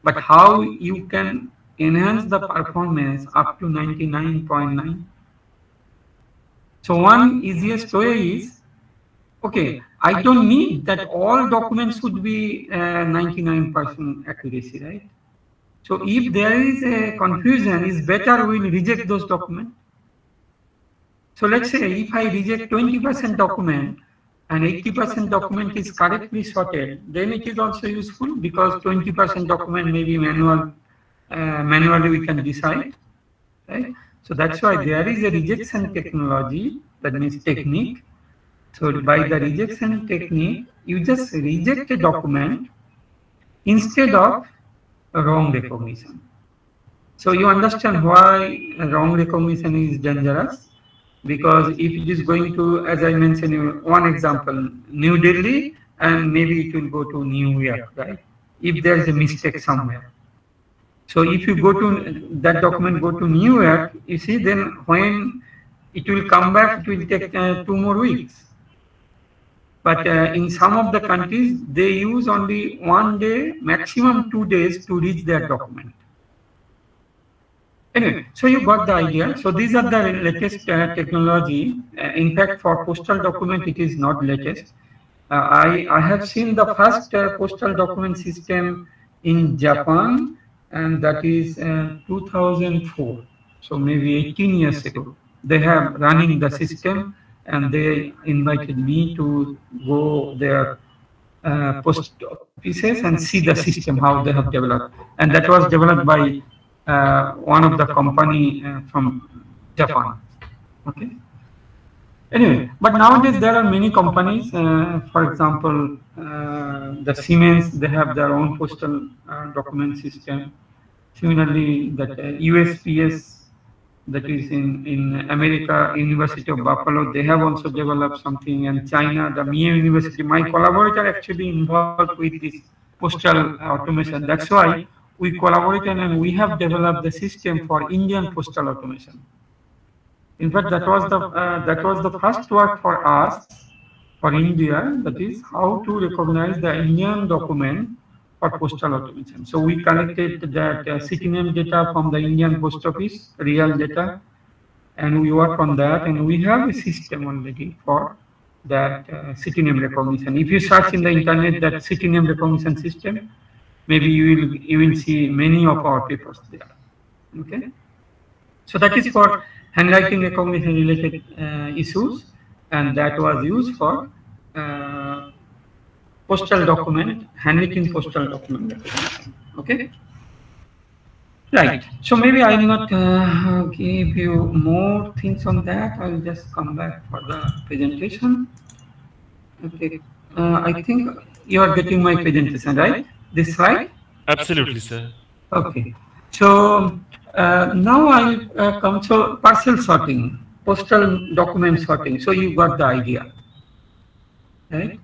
But how you can enhance the performance up to 99.9? So one easiest way is, okay, I don't need that all documents should be 99% accuracy, right? So if there is a confusion, it's better we'll reject those documents. So let's say if I reject 20% document and 80% document is correctly sorted, then it is also useful because 20% document may be manually we can decide, right? So that's why there is a rejection technology, that means technique. So by the rejection technique, you just reject a document instead of wrong recognition. So you understand why wrong recognition is dangerous? because if it is going to, as I mentioned, one example, New Delhi, and maybe it will go to New York, right? If there is a mistake somewhere. So if you go to that document, go to New York, you see, then when it will come back, it will take 2 more weeks. But in some of the countries, they use only 1 day, maximum 2 days to reach their document. Anyway, so you got the idea. So these are the latest technology. In fact, for postal document, it is not latest. I have seen the first postal document system in Japan, and that is 2004. So maybe 18 years ago. They have running the system, and they invited me to go there post offices and see the system how they have developed, and that was developed by one of the company from Japan. Okay. Anyway, but nowadays there are many companies. For example, the Siemens, they have their own postal document system. Similarly, that USPS, that is in America, University of Buffalo, they have also developed something. And China, the Mie University, my collaborator actually involved with this postal automation. That's why we collaborated and we have developed the system for Indian postal automation. In fact, that was the first work for us, for India, that is how to recognize the Indian document for postal automation. So we collected that city name data from the Indian post office, real data, and we work on that, and we have a system already for that city name recognition. If you search in the internet that city name recognition system, maybe you will see many of our papers there. Okay, so that is for handwriting recognition related issues, and that was used for postal document, handwritten postal document recognition. Okay. Right. So maybe I will not give you more things on that. I will just come back for the presentation. Okay. I think you are getting my presentation, right? This slide? Absolutely, sir. Okay. So now I'll come to parcel sorting, postal document sorting. So you got the idea, right?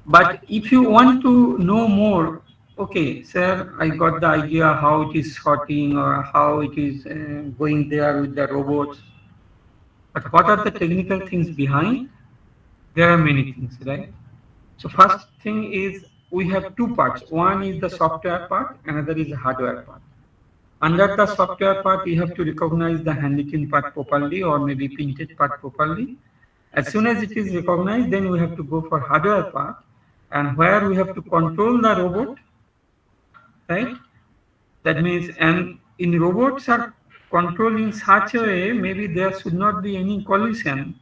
But if you want to know more, okay, sir, I got the idea how it is sorting or how it is going there with the robots. But what are the technical things behind? There are many things, right? So first thing is we have two parts. One is the software part, another is the hardware part. Under the software part, you have to recognize the handwritten part properly or maybe printed part properly. As soon as it is recognized, then we have to go for hardware part, and where we have to control the robot, right? That means, and in robots are controlled in such a way, maybe there should not be any collision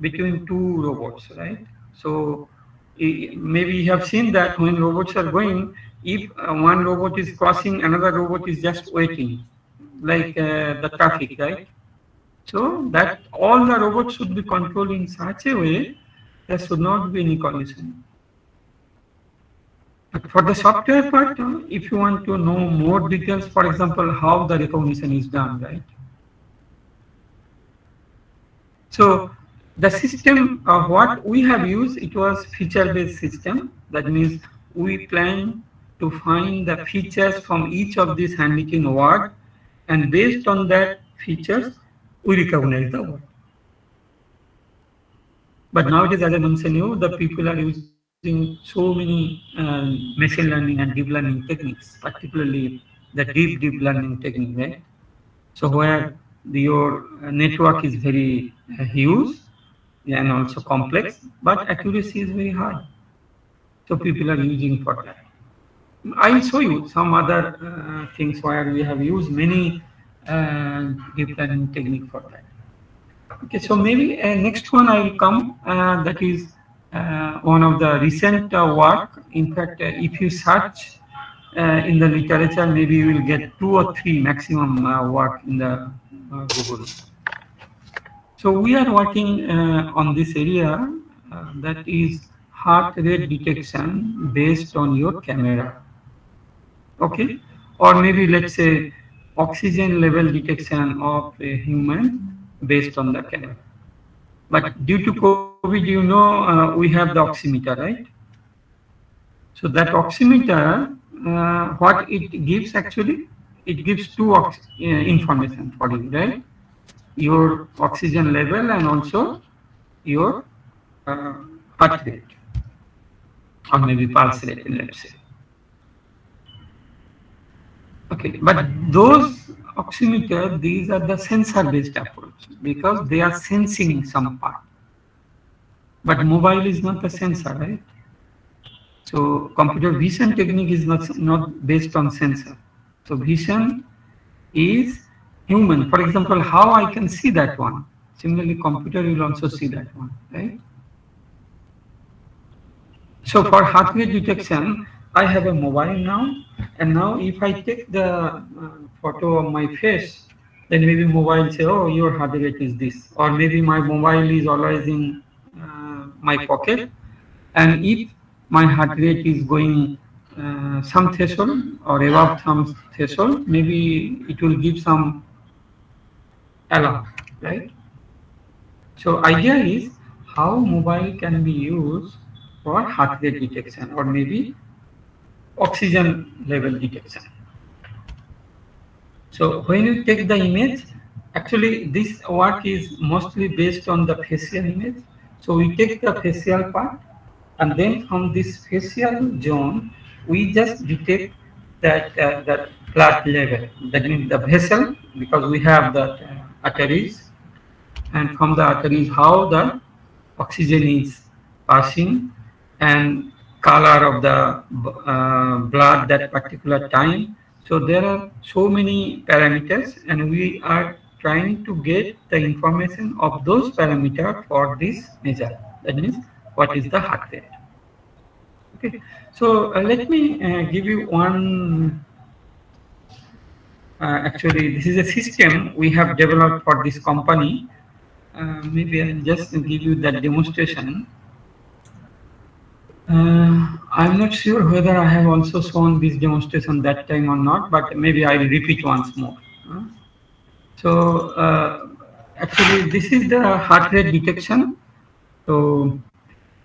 between two robots, right? So maybe you have seen that when robots are going, if one robot is crossing, another robot is just waiting, like the traffic, right? So that all the robots should be controlled in such a way there should not be any collision. But for the software part, if you want to know more details, for example, how the recognition is done, right? So the system of what we have used, it was feature-based system. That means we plan to find the features from each of these handwritten words, and based on that features, we recognize the word. But nowadays, as I mentioned you, the people are using so many machine learning and deep learning techniques, particularly the deep learning technique, right? So where your network is very huge and also complex, but accuracy is very high. So people are using for that. I'll show you some other things where we have used many deep learning technique for that. Okay, so maybe next one I will come. That is one of the recent work. In fact, if you search in the literature, maybe you will get 2 or 3 maximum work in the Google. So we are working on this area that is heart rate detection based on your camera. Okay, or maybe let's say oxygen level detection of a human based on the camera. But due to COVID, we have the oximeter, right? So that oximeter, what it gives actually, it gives two information for you, right? Your oxygen level and also your uh, heart rate, or maybe pulse rate, let's say. Okay, but those oximeter, these are the sensor-based approach because they are sensing some part. But mobile is not a sensor, right? So computer vision technique is not based on sensor. So vision is human. For example, how I can see that one. Similarly, computer will also see that one, right? So for heart rate detection, I have a mobile now, and now if I take the photo of my face, then maybe mobile say, oh, your heart rate is this, or maybe my mobile is always in my pocket, and if my heart rate is going some threshold or above some threshold, maybe it will give some alarm, right? So idea is how mobile can be used for heart rate detection or maybe oxygen level detection. So when you take the image, actually this work is mostly based on the facial image. So we take the facial part, and then from this facial zone, we just detect that blood level. That means the vessel, because we have the arteries, and from the arteries how the oxygen is passing and color of the blood that particular time. So there are so many parameters, and we are trying to get the information of those parameters for this measure. That means what is the heart rate. Okay, so let me give you one. Actually, this is a system we have developed for this company. Maybe I'll just give you that demonstration. I'm not sure whether I have also shown this demonstration that time or not, but maybe I'll repeat once more. So actually, this is the heart rate detection. So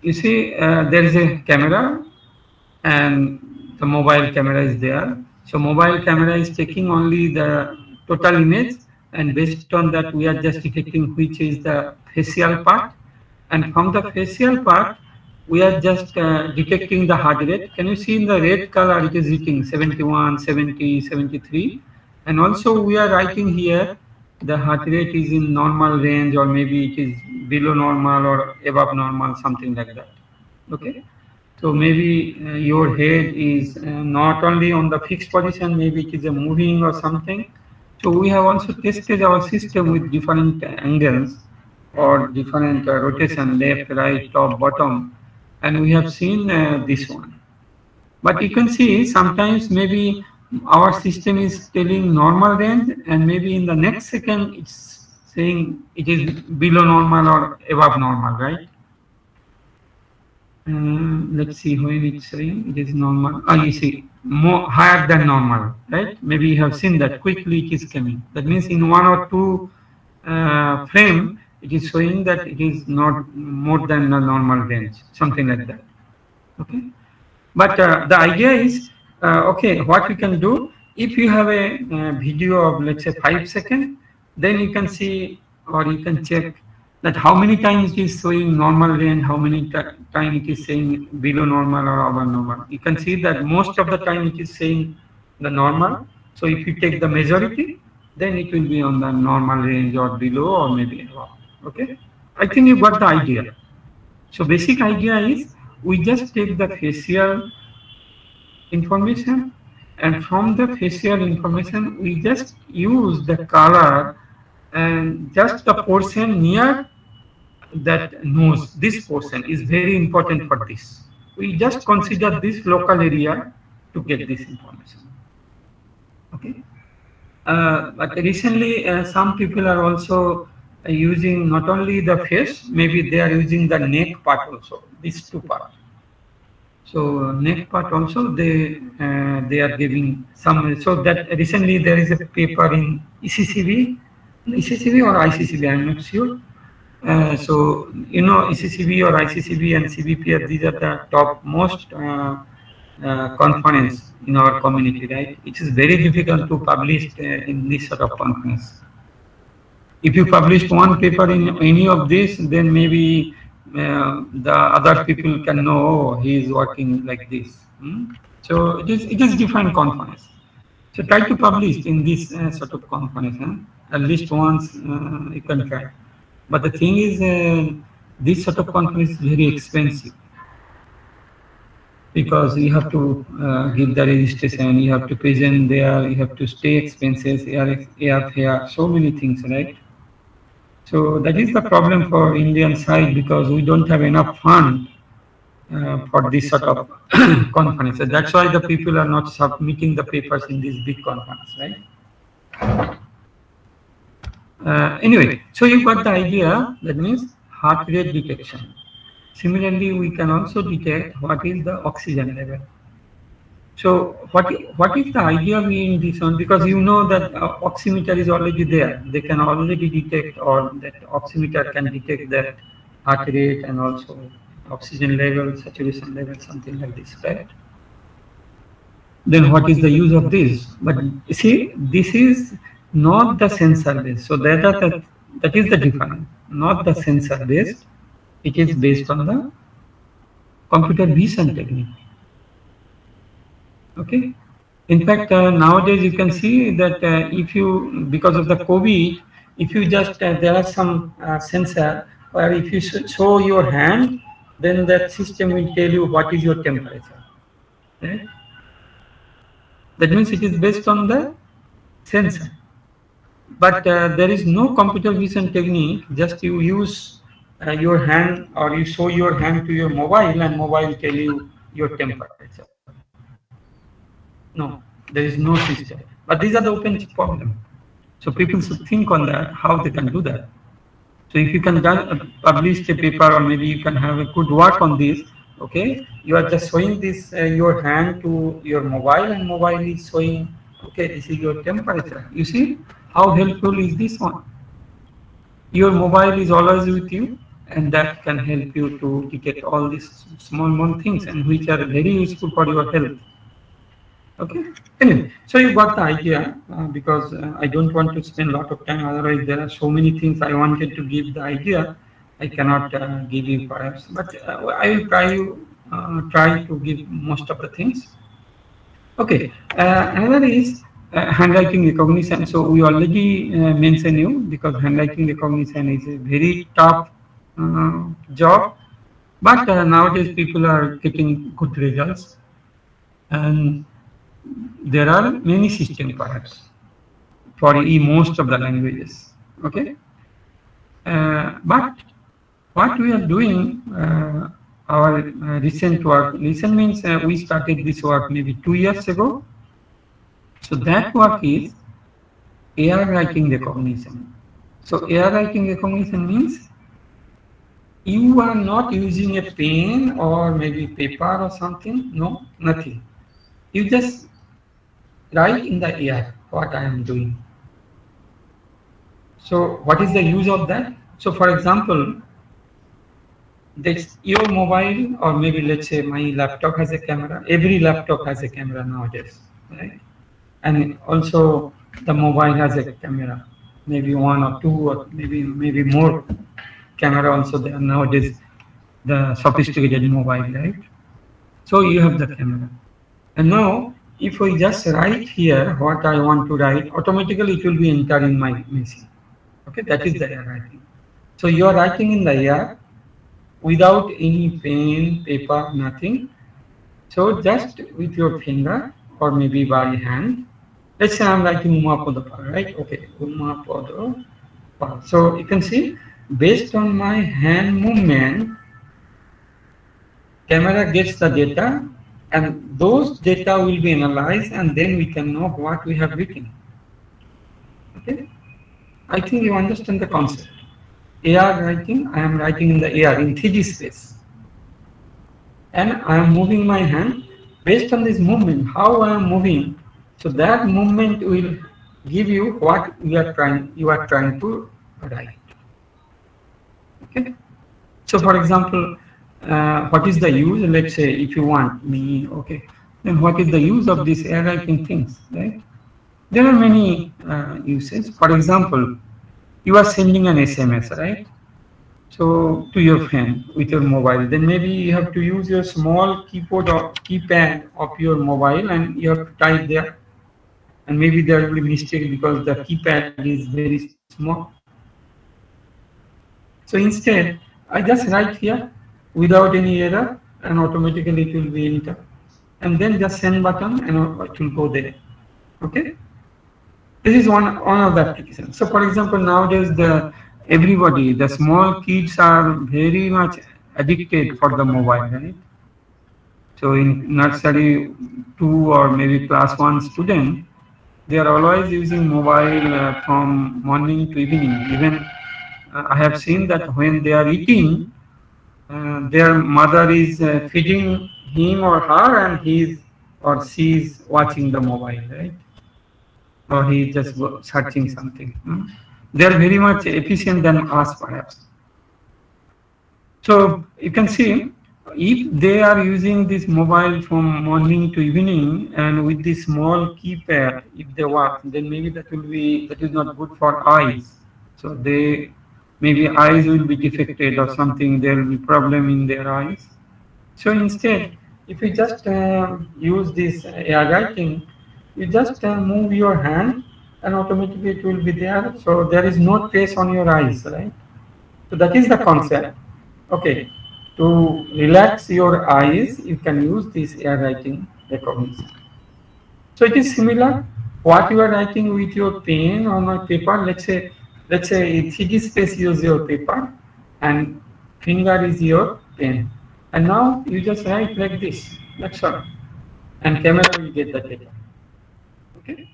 you see, there is a camera, and the mobile camera is there. So mobile camera is taking only the total image, and based on that, we are just detecting which is the facial part, and from the facial part, we are just detecting the heart rate. Can you see in the red color it is reading 71, 70, 73, and also we are writing here the heart rate is in normal range, or maybe it is below normal or above normal, something like that. Okay, so maybe your head is not only on the fixed position, maybe it is a moving or something. So we have also tested our system with different angles or different rotation, left, right, top, bottom, and we have seen this one. But you can see sometimes maybe our system is telling normal range, and maybe in the next second it's saying it is below normal or above normal, right? Let's see when it's saying it is normal. You see, more higher than normal, right? Maybe you have seen that quickly it is coming. That means in one or two frame, it is showing that it is not more than the normal range, something like that. Okay, but the idea is, okay, what we can do, if you have a video of let's say 5 seconds, then you can see or you can check that how many times it is showing normal range, how many time it is saying below normal or above normal. You can see that most of the time it is saying the normal. So if you take the majority, then it will be on the normal range or below or maybe above. Okay, I think you got the idea. So basic idea is we just take the facial information, and from the facial information we just use the color and just the portion near that nose. This portion is very important for this. We just consider this local area to get this information. Okay. But recently some people are also using not only the face, maybe they are using the neck part also, these two parts. So next part also they are giving some. So that recently there is a paper in ECCV or ICCV, I'm not sure. So you know ECCV or ICCV and CBPR, these are the top most conference in our community, right? It is very difficult to publish in this sort of conference. If you published one paper in any of this, then maybe the other people can know, oh, he is working like this. So it is different conference. So try to publish in this sort of conference. At least once you can try. But the thing is, this sort of conference is very expensive because you have to give the registration, you have to present there, you have to stay expenses, airfare, so many things, right? So that is the problem for Indian side because we don't have enough fund for this sort of conferences. That's why the people are not submitting the papers in this big conference, right? Anyway, so you got the idea. That means heart rate detection. Similarly, we can also detect what is the oxygen level. So what is the idea behind this one? Because you know that oximeter is already there. They can already detect, or that oximeter can detect that heart rate and also oxygen level, saturation level, something like this, right? Then what is the use of this? But you see, this is not the sensor based. So that is the difference. Not the sensor based. It is based on the computer vision technique. Okay. In fact, nowadays you can see that if you, because of the COVID, if you just, there are some sensor where if you show your hand, then that system will tell you what is your temperature. Right? That means it is based on the sensor. But there is no computer vision technique, just you use your hand or you show your hand to your mobile and mobile tell you your temperature. No, there is no system. But these are the open problem. So people should think on that, how they can do that. So if you can publish a paper or maybe you can have a good work on this, okay, you are just showing this your hand to your mobile and mobile is showing, okay, this is your temperature. You see how helpful is this one? Your mobile is always with you and that can help you to detect all these small things and which are very useful for your health. Okay. Anyway, so you got the idea because I don't want to spend a lot of time. Otherwise, there are so many things I wanted to give the idea. I cannot give you perhaps, but I will try to give most of the things. Okay. Another is handwriting recognition. So we already mentioned you because handwriting recognition is a very tough job, but nowadays people are getting good results and there are many systems perhaps for most of the languages. Okay, but what we are doing, our recent work. Recent means we started this work maybe 2 years ago. So that work is AI writing recognition. So AI writing recognition means you are not using a pen or maybe paper or something. No, nothing. You just write in the air what I am doing. So what is the use of that? So for example, this your mobile or maybe let's say my laptop has a camera. Every laptop has a camera nowadays, right? And also the mobile has a camera, maybe one or two or maybe more camera also there nowadays, the sophisticated mobile, right? So you have the camera. And now if I just write here what I want to write, automatically it will be entered in my machine. Okay, that is the air writing. So you are writing in the air without any pen, paper, nothing. So just with your finger or maybe by hand. Let's say I'm writing Umapada, right? Okay, Umapada. So you can see based on my hand movement, camera gets the data and those data will be analyzed and then we can know what we have written. Okay, I think you understand the concept. AR writing, I am writing in the AR in 3D space. and I am moving my hand based on this movement, how I am moving. So that movement will give you what you are trying to write. Okay. So for example, what is the use? Let's say if you want me, okay, then what is the use of this air writing things, right? There are many uses. For example, you are sending an SMS, right? So to your friend with your mobile, then maybe you have to use your small keyboard or keypad of your mobile, and you have to type there. And maybe there will be mistake because the keypad is very small. So instead, I just write here without any error, and automatically it will be enter. And then just send button, and it will go there. Okay. This is one of the applications. So for example, nowadays the small kids are very much addicted for the mobile, right? So in nursery 2 or maybe class 1 student, they are always using mobile from morning to evening. Even I have seen that when they are eating, their mother is feeding him or her, and he is or she is watching the mobile, right? Or he is just searching something. They are very much efficient than us, perhaps. So you can see, if they are using this mobile from morning to evening and with this small keypad, if they work, then maybe that is not good for eyes. So they maybe eyes will be defected or something. There will be problem in their eyes. So instead, if you just use this AI writing, you just move your hand, and automatically it will be there. So there is no trace on your eyes, right? So that is the concept. Okay, to relax your eyes, you can use this AI writing recognition. So it is similar. What you are writing with your pen on a paper, let's say 3D space use your paper, and finger is your pen. And now you just write like this. That's all. And camera will get the data. Okay.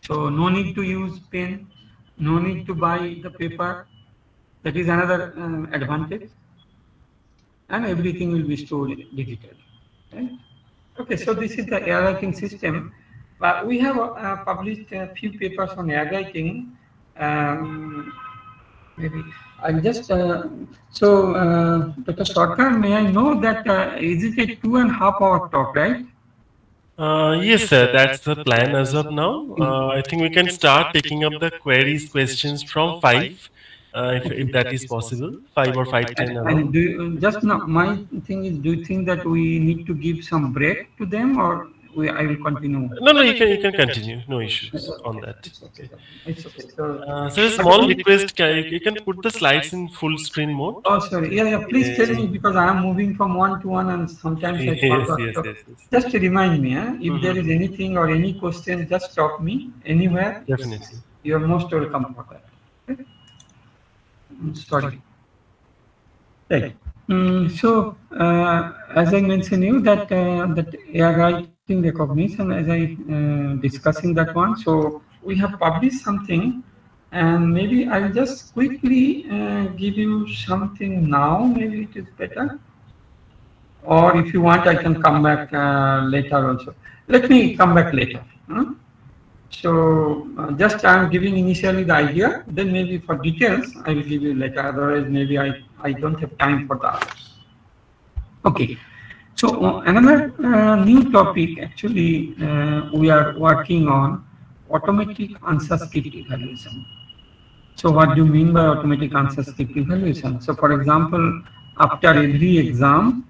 So no need to use pen, no need to buy the paper. That is another advantage. And everything will be stored digitally. Right? Okay, so this is the air writing system. But we have published a few papers on air writing. Maybe I'll just Dr. Sarkar, may I know that is it a 2.5 hour talk, right? Yes, sir, that's the plan as of now. I think we can start taking up the queries, questions from five, if that is possible, 5 or 5:10 And around. do you, just now, my thing is, do you think that we need to give some break to them, or I will continue? No, no, you can continue. No issues on Okay, that. it's okay. Okay. It's okay. So, So a small request, you can put the slides in full screen mode. oh, sorry. Yeah, yeah. Please tell me, because I am moving from one to one, and sometimes I Yes, forgot. yes, So yes, yes. just to remind me, if there Mhm. is anything or any question, just stop me anywhere. Definitely. You are most welcome for that. Okay? Sorry. Right. As I mentioned you that AI writing recognition, as I discussing that one. So we have published something, and maybe I'll just quickly give you something now. Maybe it is better. Or if you want, I can come back later also. Let me come back later. So just I'm giving initially the idea, then maybe for details I will give you later. Otherwise, maybe I don't have time for the others. Okay. So another new topic actually we are working on automatic answer script evaluation. So what do you mean by automatic answer script evaluation? So for example, after every exam,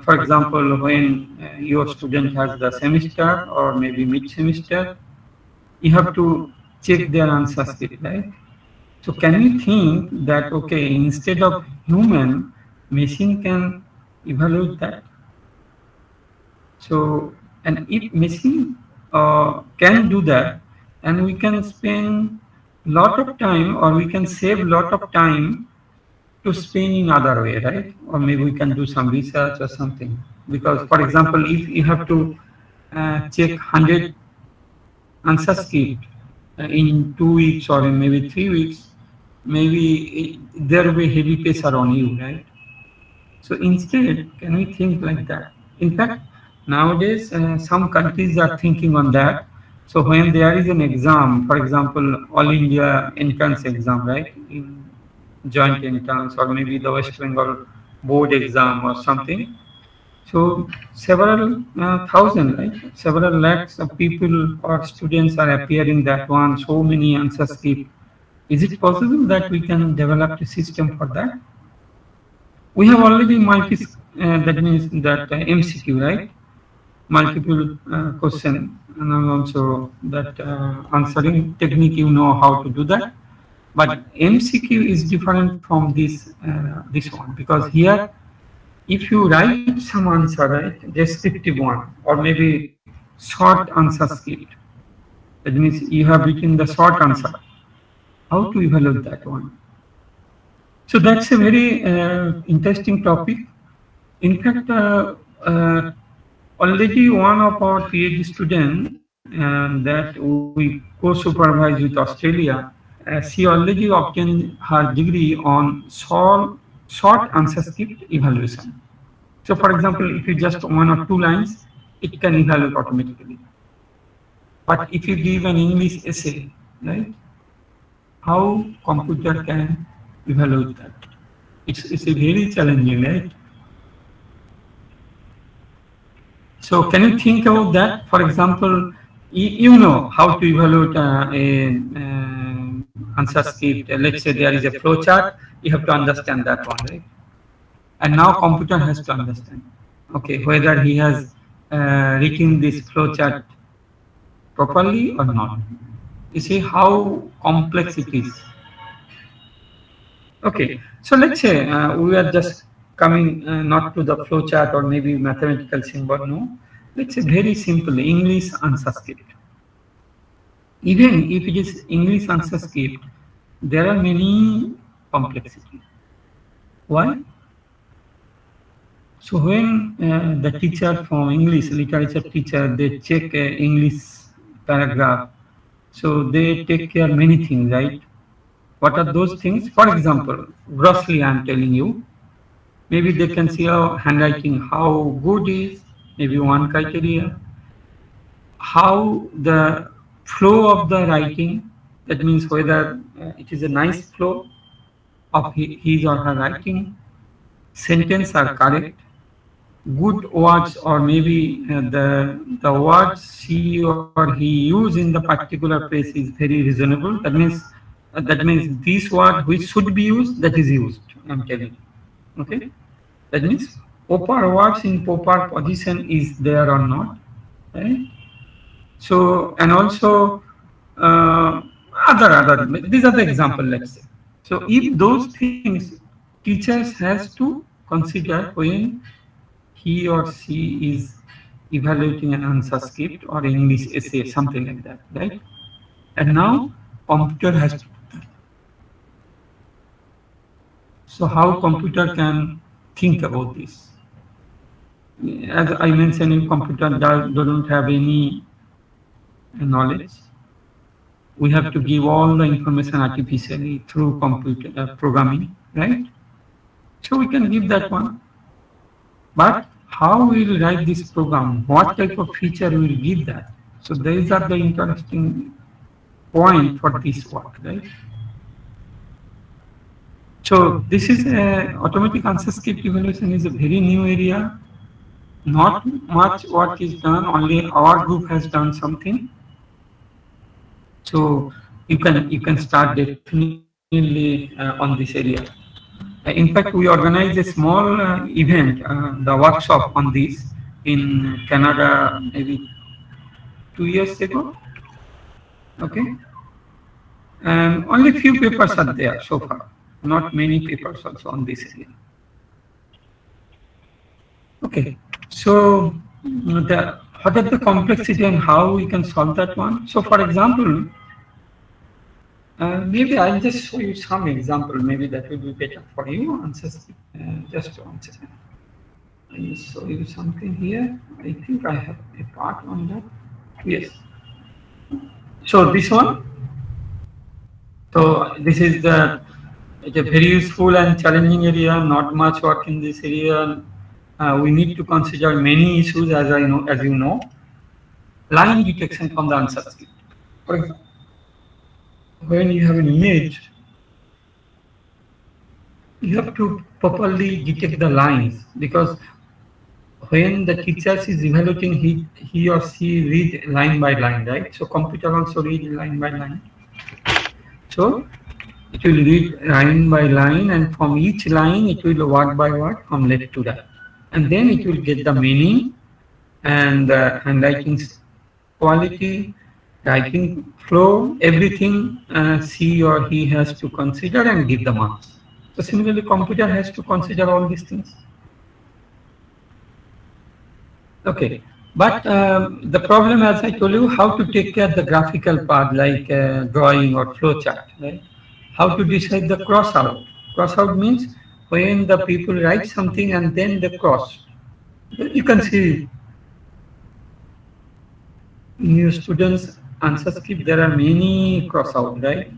for example, when your student has the semester or maybe mid-semester, you have to check their answer script, right? So can you think that, okay, instead of human, machine can evaluate that? So, and if machine can do that, and we can spend lot of time, or we can save lot of time to spend in other way, right? Or maybe we can do some research or something. Because, for example, if you have to check 100 answer script in 2 weeks or in maybe 3 weeks, maybe there will be heavy pressure on you, right? So instead, can we think like that? In fact, nowadays some countries are thinking on that. So when there is an exam, for example, All India entrance exam, right? In joint entrance or maybe the West Bengal board exam or something. So several thousand, right? Several lakhs of people or students are appearing that one. So many answers keep. Is it possible that we can develop a system for that? We have already that means that MCQ, right? Multiple question, and also that answering technique. You know how to do that, but MCQ is different from this one because here, if you write some answer, right, descriptive one, or maybe short answer script, that means you have written the short answer. How to evaluate that one? So that's a very interesting topic. In fact, already one of our PhD students that we co-supervise with Australia, she already obtained her degree on short answer script evaluation. So for example, if you just one or two lines, it can evaluate automatically. But if you give an English essay, right, how computer can evaluate that? It's a very challenging, right? So can you think about that? For example, you know how to evaluate answer script. Let's say there is a flow chart. You have to understand that one, right? And now computer has to understand, okay, whether he has written this flow chart properly or not. You see how complex it is. Okay, so let's say we are just coming not to the flow chart or maybe mathematical symbol, no. Let's say very simple English answer script. Even if it is English answer script, there are many complexity. Why? So when the teacher from English, literature teacher, they check English paragraph, so they take care many things, right? What are those things? For example, grossly I am telling you, maybe they can see our handwriting, how good is, maybe one criteria, how the flow of the writing, that means whether it is a nice flow of his or her writing, sentence are correct, good words or maybe the words she or he use in the particular place is very reasonable. That means this word which should be used, that is used. I'm telling you. Okay. That means proper words in proper position is there or not. Right? So and also other these are the example. Let's say. So if those things teachers has to consider when he or she is evaluating an answer script or English essay, something like that, right? And now computer has to. So how computer can think about this? As I mentioned, computer doesn't have any knowledge. We have to give all the information artificially through computer programming, right? So we can give that one. But how we will write this program? What type of feature we will give that? So these are the interesting point for this work, right? So this is automatic answer script evaluation is a very new area. Not much work is done. Only our group has done something. So you can start definitely on this area. In fact, we organized a small event, the workshop on this in Canada maybe 2 years ago. Okay, and only few papers are there so far. Not many papers also on this area. Okay, so what are the complexity and how we can solve that one? So, for example, maybe I'll just show you some example. Maybe that will be better for you. Just one second. I'll show you something here. I think I have a part on that. Yes. So this one. So this is the it's a very useful and challenging area. Not much work in this area. We need to consider many issues, as you know. Line detection from the answer script. For example, when you have an image, you have to properly detect the lines, because when the teacher is evaluating, he or she read line by line, right? So computer also read line by line. So it will read line by line, and from each line it will word by word from left to right, and then it will get the meaning and handwriting quality, writing flow, everything she or he has to consider and give the marks. So similarly, computer has to consider all these things. Okay, but the problem, as I told you, how to take care of the graphical part like drawing or flowchart, right? How to decide the cross out. Cross out means when the people write something and then they cross. You can see in your students' answer script there are many cross out, right?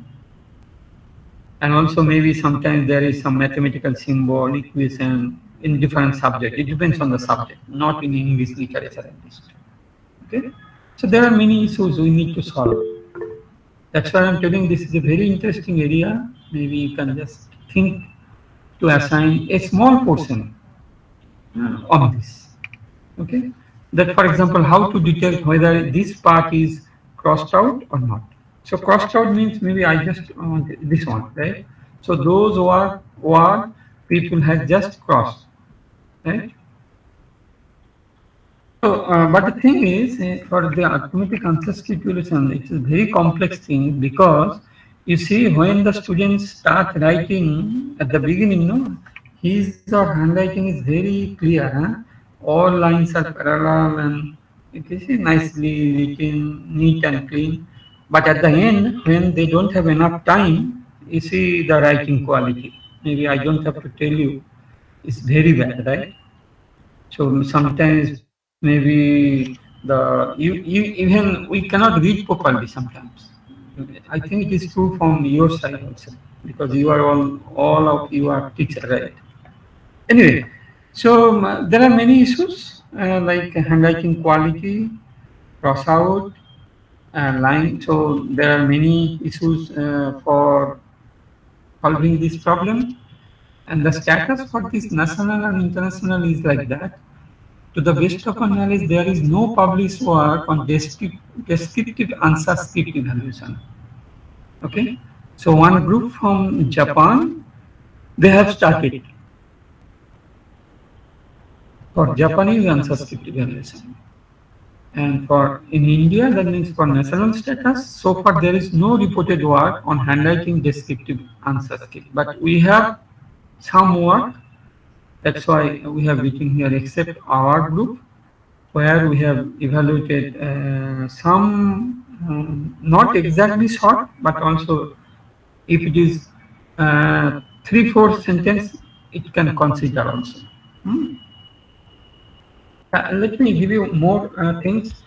And also maybe sometimes there is some mathematical symbol, equation in different subject. It depends on the subject, not in English literature at least. Okay? So there are many issues we need to solve. That's why I'm telling this is a very interesting area. Maybe you can just think to assign a small portion of this. Okay? That, for example, how to detect whether this part is crossed out or not. So crossed out means maybe I just want this one, right? So those who are people have just crossed, right? So, but the thing is, for the arithmetic ancestry calculation, it is a very complex thing, because you see, when the students start writing at the beginning, no, his or handwriting is very clear. Huh? All lines are parallel and it is nicely written, neat and clean. But at the end, when they don't have enough time, you see the writing quality. Maybe I don't have to tell you, it's very bad, right? So sometimes maybe even we cannot read properly sometimes. I think it is true from your side also, because you are all of you are teacher, right? Anyway, so there are many issues like handwriting quality, cross out, line. So there are many issues for solving this problem, and the status for this national and international is like that. To the best of our knowledge, there is no published work on descriptive answer script evaluation. Okay, so one group from Japan, they have started for Japanese answer script evaluation. And for in India, that means for national status, so far there is no reported work on handwriting descriptive answer script. But we have some work, that's why we have written here, except our group, where we have evaluated some, not exactly short, but also if it is 3/4 sentence, it can consider also. Hmm? Let me give you more things.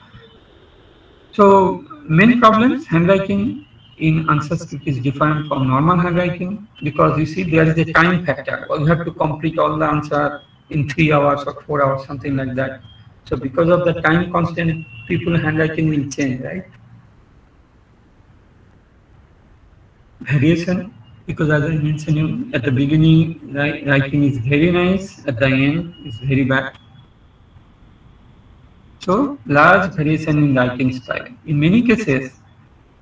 So many problems, handwriting in answer script is different from normal handwriting, because you see there is a time factor. You have to complete all the answer in 3 hours or 4 hours, something like that. So because of the time constant, people handwriting will change, right? Variation, because as I mentioned you at the beginning, writing is very nice, at the end is very bad. So large variation in writing style. In many cases,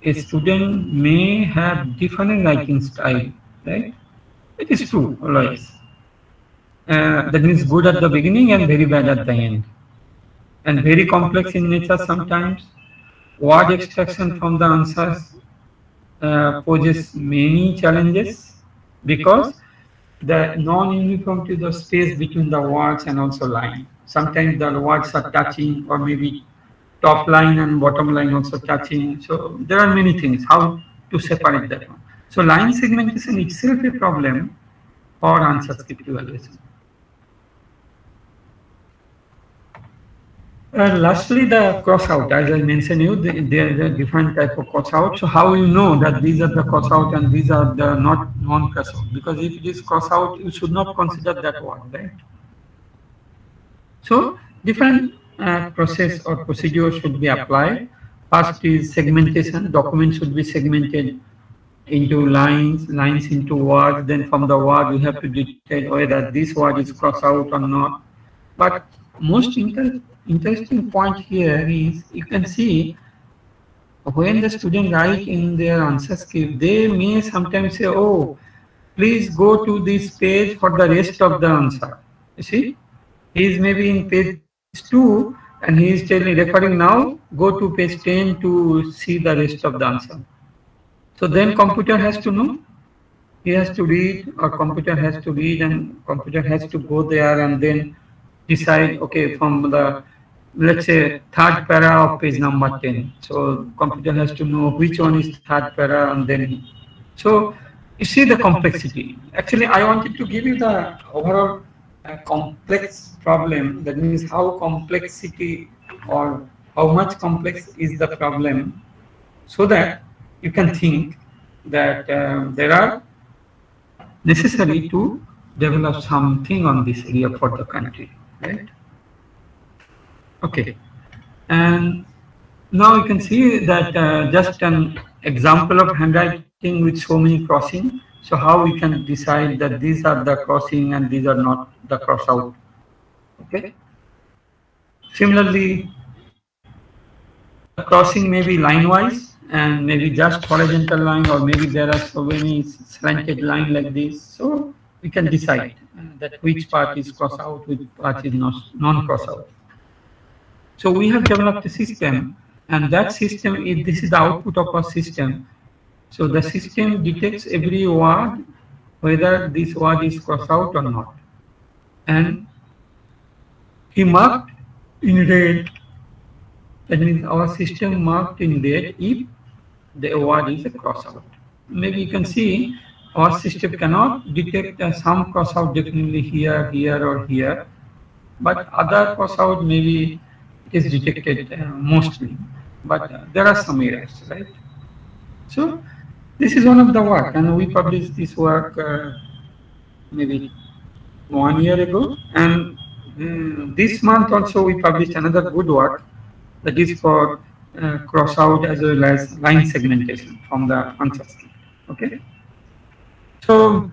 a student may have different writing style, right? It is true always. That means good at the beginning and very bad at the end, and very complex in nature sometimes. Word extraction from the answers poses many challenges, because the non-uniformity of the space between the words and also line. Sometimes the words are touching, or maybe top line and bottom line also touching. So there are many things how to separate that one. So line segmentation itself a problem for answer script evaluation. Lastly, the cross out. As I mentioned you, there are different type of cross out. So how you know that these are the cross out and these are the not non-cross out? Because if it is cross out, you should not consider that word, right? So different process or procedure should be applied. First is segmentation. Document should be segmented into lines, lines into words. Then from the word, we have to decide whether this word is cross out or not. But most interesting point here is you can see when the student write in their answer script, they may sometimes say, "Oh, please go to this page for the rest of the answer." You see, he is maybe in page 2 and he is telling, referring now, go to page 10 to see the rest of the answer. So then computer has to know, he has to read or computer has to read and computer has to go there and then decide, okay, from the, let's say, third para of page number 10. So computer has to know which one is third para and then, so you see the complexity. Actually, I wanted to give you the overall complex problem. That means how complexity or how much complex is the problem, so that you can think that there are necessary to develop something on this area for the country, right? Okay, and now you can see that just an example of handwriting with so many crossing. So how we can decide that these are the crossing and these are not the cross out. Okay. Similarly, the crossing may be line wise and maybe just horizontal line, or maybe there are so many slanted line like this. So we can decide that which part is cross out, which part is not non-cross out. So we have developed a system, and that system is, this is the output of our system. So the system detects every word, whether this word is cross out or not. And he marked in red, that means our system marked in red if the word is a cross out. Maybe you can see our system cannot detect some cross out definitely here, here or here, but other cross out maybe it is detected mostly, but there are some errors, right? So this is one of the work, and we published this work maybe 1 year ago, and this month also we published another good work that is for cross out as well as line segmentation from the Ancestry. Okay, so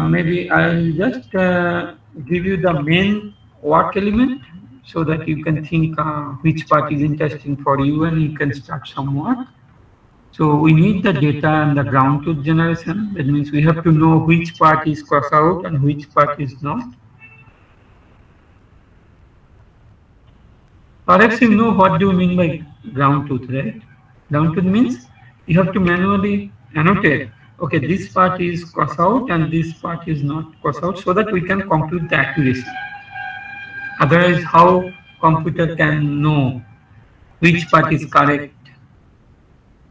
maybe I'll just give you the main work element so that you can think which part is interesting for you and you can start some work. So we need the data and the ground truth generation. That means we have to know which part is cross out and which part is not. Perhaps you know what do you mean by ground truth, right? Ground truth means you have to manually annotate, okay, this part is cross out and this part is not cross out, so that we can compute the accuracy. Otherwise, how computer can know which part is correct,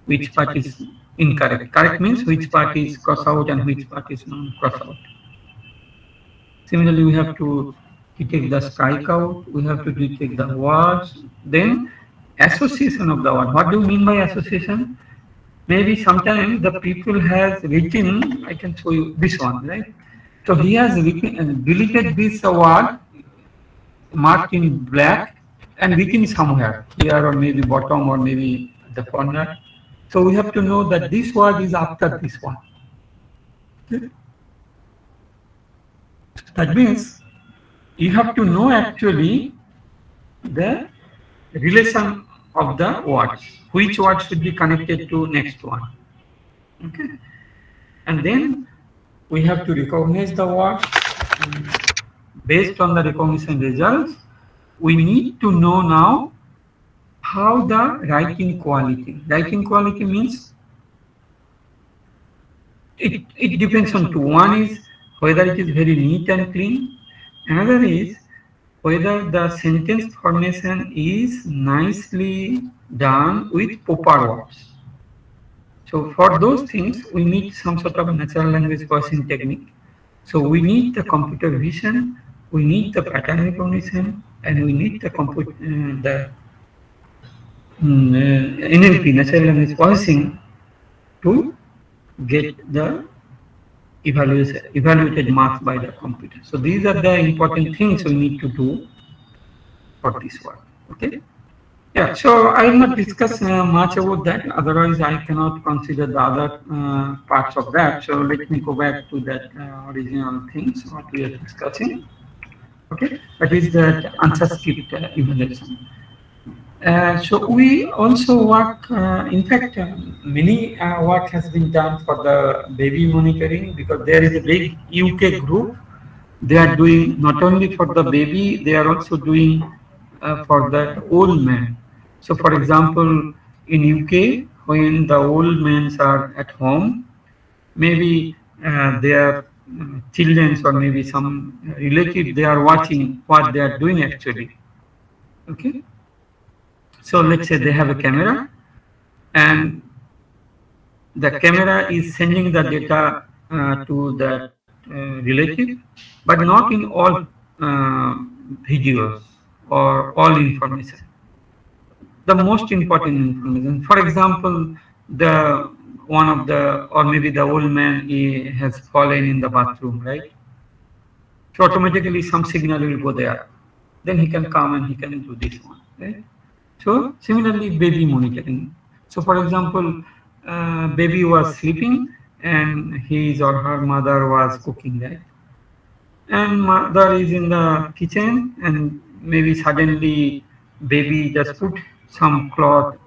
which part is incorrect? Correct means which part is cross out and which part is non-cross out. Similarly, we have to detect the strike out, we have to detect the words, then association of the word. What do you mean by association? Maybe sometimes the people has written, I can show you this one, right? So he has written, deleted this word marked in black and written somewhere here or maybe bottom or maybe the corner. So we have to know that this word is after this one. Okay. That means you have to know actually the relation of the words, which word should be connected to next one. Okay, and then we have to recognize the words. Based on the recognition results, we need to know now how the writing quality. Writing quality means it depends on two. One is whether it is very neat and clean. Another is whether the sentence formation is nicely done with proper words. So for those things, we need some sort of natural language processing technique. So we need the computer vision, we need the pattern recognition, and we need the NLP, natural language processing, to get the evaluated marks by the computer. So these are the important things we need to do for this work. Okay. Yeah. So I will not discuss much about that. Otherwise, I cannot consider the other parts of that. So let me go back to that original things what we are discussing. Okay. That is the answer script evaluation. So we also work, in fact, many work has been done for the baby monitoring, because there is a big UK group. They are doing not only for the baby, they are also doing for the old man. So for example, in UK, when the old men are at home, maybe their children or maybe some relative, they are watching what they are doing actually. Okay. So let's say they have a camera, and the camera is sending the data to that relative, but not in all videos or all information. The most important information. For example, the one of the, or maybe the old man, he has fallen in the bathroom, right? So automatically some signal will go there. Then he can come and he can do this one, right? So similarly, baby monitoring. So for example, baby was sleeping and his or her mother was cooking, right? And mother is in the kitchen, and maybe suddenly baby just put some cloth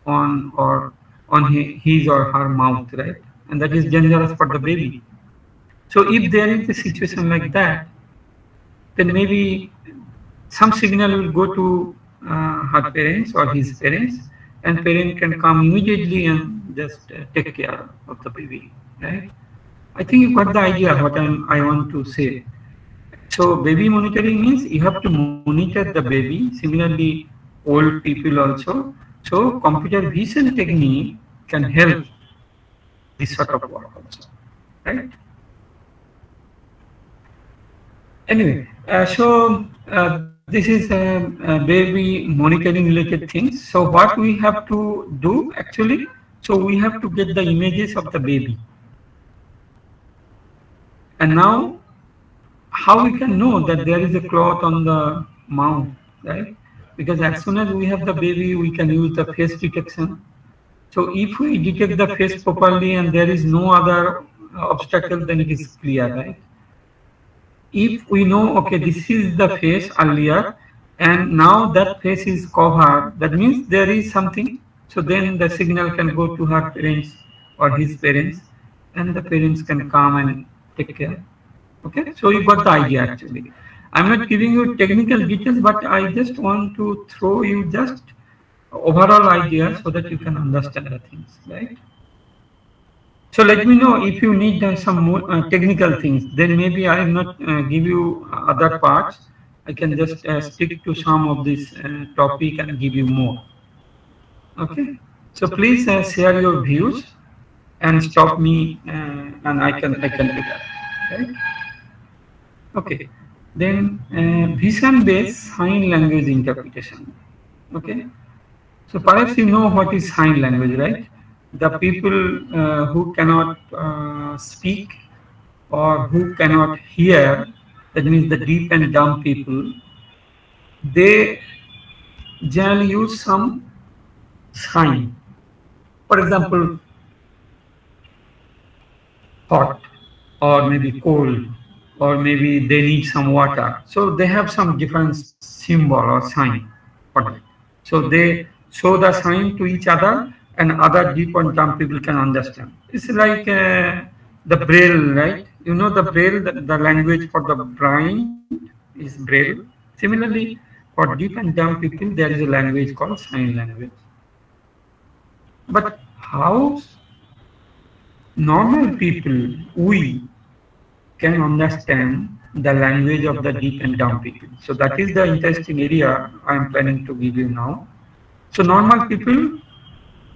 on, or on his or her mouth, right? And that is dangerous for the baby. So if there is a situation like that, then maybe some signal will go to her parents or his parents, and parent can come immediately and just take care of the baby, right? I think you got the idea what I want to say. So baby monitoring means you have to monitor the baby. Similarly, old people also. So computer vision technique can help this sort of work also, right? Anyway, this is baby monitoring related things. So what we have to do actually, so we have to get the images of the baby. And now, how we can know that there is a cloth on the mouth, right? Because as soon as we have the baby, we can use the face detection. So if we detect the face properly and there is no other obstacle, then it is clear, right? If we know, okay, this is the face earlier, and now that face is covered, that means there is something. So then the signal can go to her parents or his parents, and the parents can come and take care. Okay, so you got the idea actually. I'm not giving you technical details, but I just want to throw you just overall idea so that you can understand the things, right? So let me know if you need some more technical things. Then maybe I will not give you other parts. I can just stick to some of this topic and give you more. Okay. So please share your views and stop me, and I can do that. Right? Okay. Then vision-based sign language interpretation. Okay. So perhaps you know what is sign language, right? The people who cannot speak or who cannot hear, that means the deaf and dumb people, they generally use some sign. For example, hot, or maybe cold, or maybe they need some water. So they have some different symbol or sign for that. So they show the sign to each other, and other deep and dumb people can understand. It's like the braille, right? You know the braille, the language for the blind is braille. Similarly, for deep and dumb people, there is a language called sign language. But how normal people, we can understand the language of the deep and dumb people. So that is the interesting area I am planning to give you now. So normal people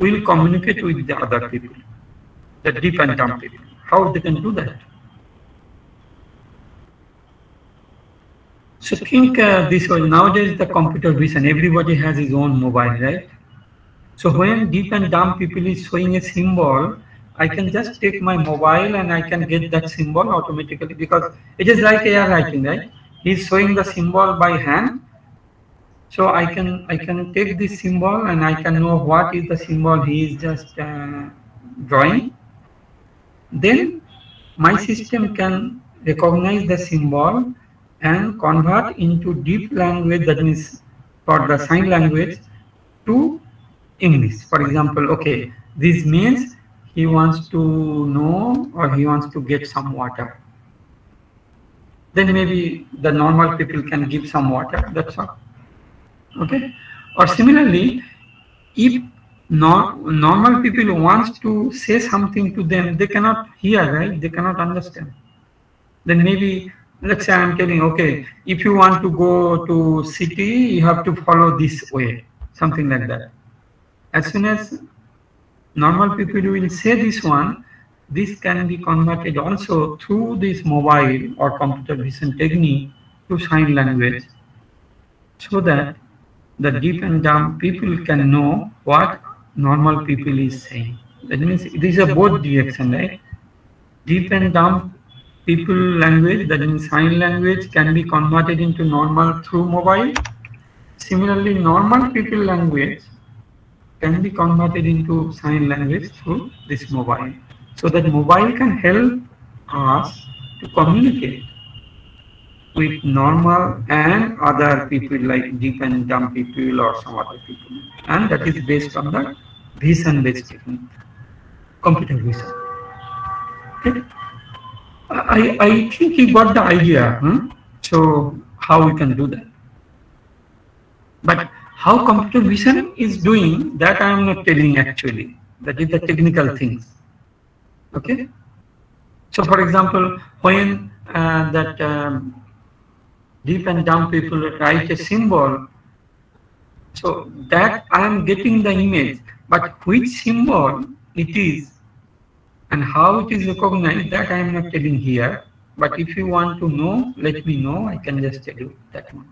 will communicate with the other people, the deep and dumb people. How they can do that? So think this way, nowadays the computer vision, everybody has his own mobile, right? So when deep and dumb people is showing a symbol, I can just take my mobile and I can get that symbol automatically because it is like AI writing, right? He's showing the symbol by hand. So I can take this symbol and I can know what is the symbol he is just drawing. Then my system can recognize the symbol and convert into deep language, that means for the sign language, to English. For example, okay, this means he wants to know or he wants to get some water. Then maybe the normal people can give some water, that's all. Okay. Or similarly, if normal people wants to say something to them, they cannot hear, right? They cannot understand. Then maybe, let's say I'm telling, okay, if you want to go to city, you have to follow this way, something like that. As soon as normal people will say this one, this can be converted also through this mobile or computer vision technique to sign language, so that the deep and dumb people can know what normal people is saying. That means it is a both direction, right? Deep and dumb people language, that means sign language, can be converted into normal through mobile. Similarly, normal people language can be converted into sign language through this mobile. So that mobile can help us to communicate with normal and other people like deep and dumb people or some other people. And that is based on the vision based technique, computer vision. Okay. I think you got the idea. So how we can do that? But how computer vision is doing that I am not telling actually. That is the technical things. Okay. So for example, when that deep and dumb people write a symbol, so that I am getting the image, but which symbol it is and how it is recognized, that I am not telling here. But if you want to know, let me know, I can just tell you that one.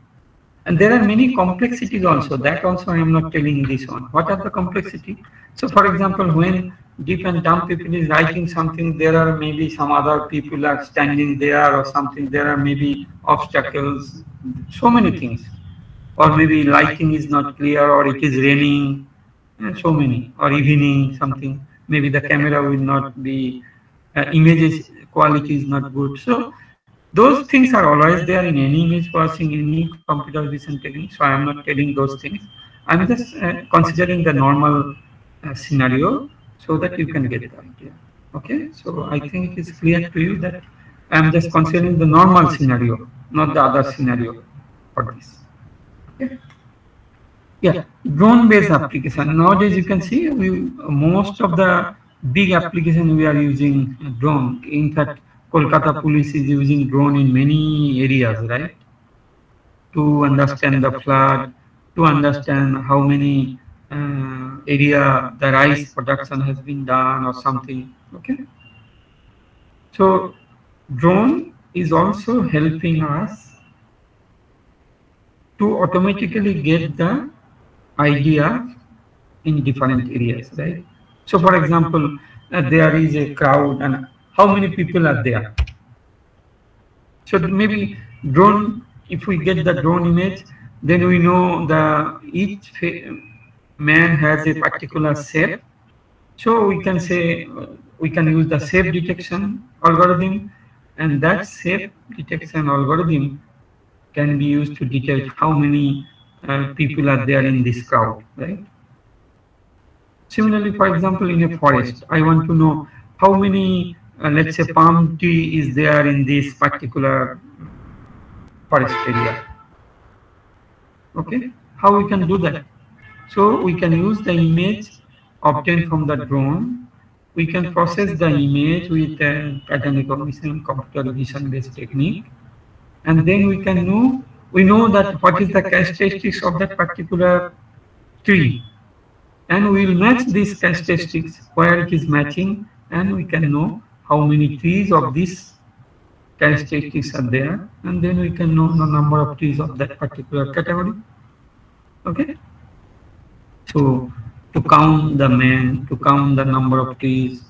And there are many complexities also, that also I am not telling this one. What are the complexity? So for example, when deep and dumb people is writing something, there are maybe some other people are standing there or something, there are maybe obstacles, so many things. Or maybe lighting is not clear, or it is raining, so many, or evening something, maybe the camera will not be, images quality is not good. So those things are always there in any image processing, any computer vision technique. So I am not telling those things. I'm just considering the normal scenario so that you can get the idea. Okay, so I think it is clear to you that I am just considering the normal scenario, not the other scenario for this. Okay. Yeah, drone-based application. Nowadays, you can see most of the big application we are using drone. In fact, Kolkata police is using drone in many areas, right? To understand the flood, to understand how many area the rice production has been done or something. Okay. So drone is also helping us to automatically get the idea in different areas, right? So for example, there is a crowd and how many people are there? So maybe drone, if we get the drone image, then we know the each man has a particular shape. So we can say, we can use the shape detection algorithm, and that shape detection algorithm can be used to detect how many people are there in this crowd, right? Similarly, for example, in a forest, I want to know how many, let's say, palm tree is there in this particular forest area. Okay, how we can do that? So we can use the image obtained from the drone. We can process the image with pattern recognition, computer vision based technique, and then we know that what is the characteristics of that particular tree, and we will match these characteristics where it is matching, and we can know how many trees of this characteristics are there, and then we can know the number of trees of that particular category. Okay, so to count the men, to count the number of trees,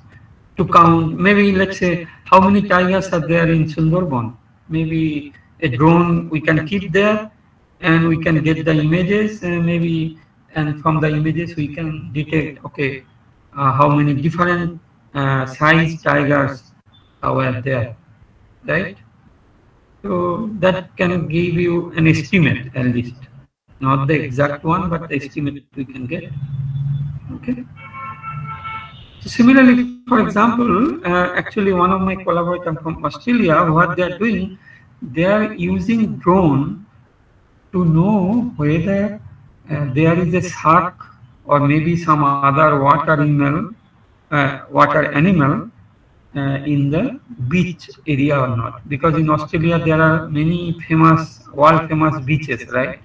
to count maybe let's say how many tigers are there in Sundarban. Maybe a drone we can keep there, and we can get the images, maybe, and from the images we can detect okay how many different size tigers were there, right? So that can give you an estimate at least, not the exact one, but the estimate we can get. Okay. So similarly, for example, actually one of my collaborators from Australia, what they are doing, they are using drone to know whether there is a shark or maybe some other water animal in the beach area or not. Because in Australia there are many famous, world famous beaches, right?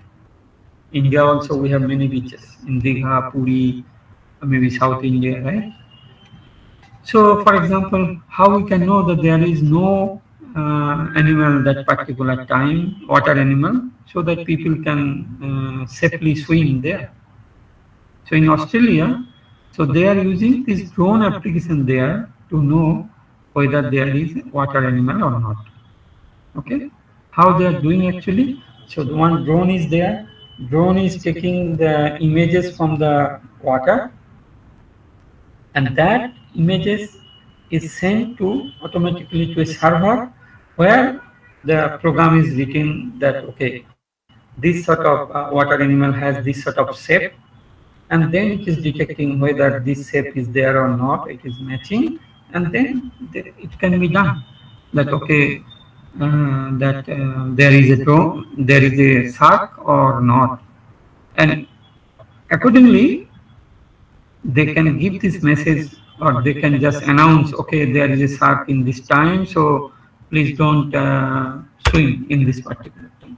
India also we have many beaches in Digha, Puri, maybe South India, right? So, for example, how we can know that there is no animal that particular time, water animal, so that people can safely swim there. So in Australia, so they are using this drone application there to know whether there is water animal or not. Okay, how they are doing actually? So the one drone is there. Drone is taking the images from the water, and that images is sent to automatically to a server where the program is written that okay this sort of water animal has this sort of shape, and then it is detecting whether this shape is there or not, it is matching, and then it can be done that okay there is a there is a shark or not, and accordingly they can give this message, or they can just announce okay there is a shark in this time, so please don't swim in this particular time.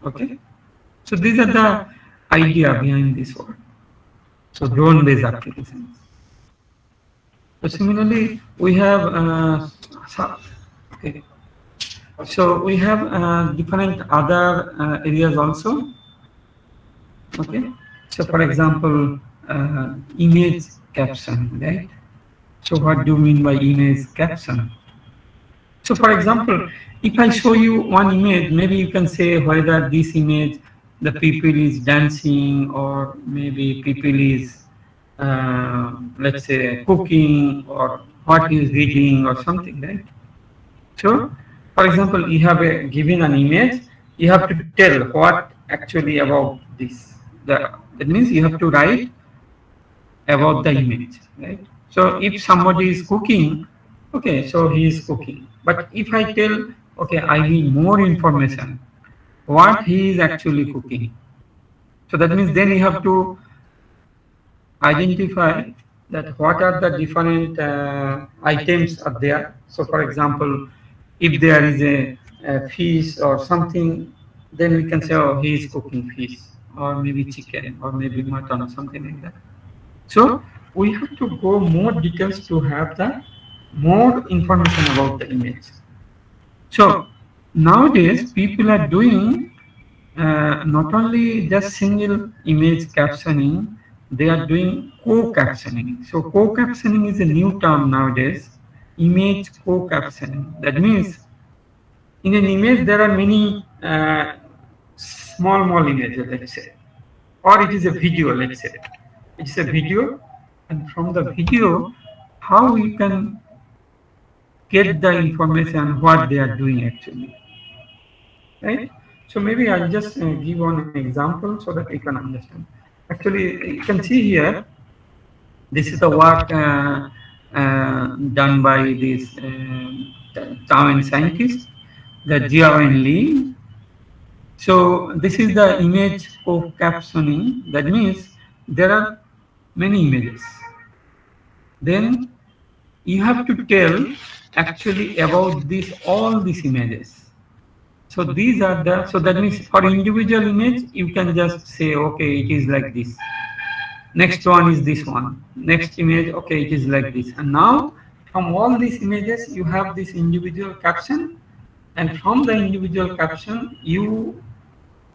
Okay, so these are the idea behind this work. So drone based applications. So similarly we have okay, so we have different other areas also. Okay, so for example image caption, right? So what do you mean by image caption? So for example, if I show you one image, maybe you can say whether this image the people is dancing, or maybe people is let's say cooking, or what he is reading or something, right? So for example, you have given an image, you have to tell what actually about this. That means you have to write about the image, right? So if somebody is cooking, okay, so he is cooking. But if I tell, okay, I need more information, what he is actually cooking. So that means then you have to identify that what are the different items are there. So for example, if there is a fish or something, then we can say, oh, he is cooking fish, or maybe chicken, or maybe mutton, or something like that. So we have to go more details to have the more information about the image. So nowadays people are doing not only just single image captioning, they are doing co-captioning. So co-captioning is a new term nowadays, image co-captioning. That means in an image there are many small images, let's say, or it is a video, let's say. It's a video, and from the video, how we can get the information what they are doing actually, right? So maybe I'll just give one example so that you can understand. Actually, you can see here, this is the work done by this Taiwan scientist, the Jiawen Li. So this is the image of captioning. That means there are many images. Then you have to tell actually about all these images. So these are the, so that means for individual image, you can just say, okay, it is like this. Next one is this one. Next image, okay, it is like this. And now from all these images, you have this individual caption. And from the individual caption, you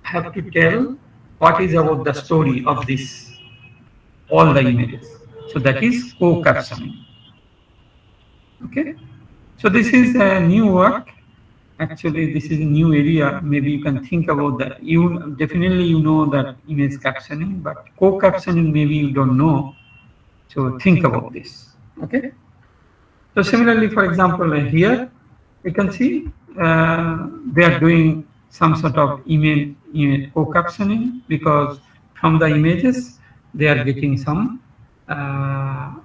have to tell what is about the story of this, all the images. So that is co-captioning. Okay. So this is a new work. Actually, this is a new area. Maybe you can think about that. You definitely you know that image captioning, but co-captioning maybe you don't know. So think about this. Okay. So similarly, for example, here you can see they are doing some sort of image co-captioning because from the images they are getting some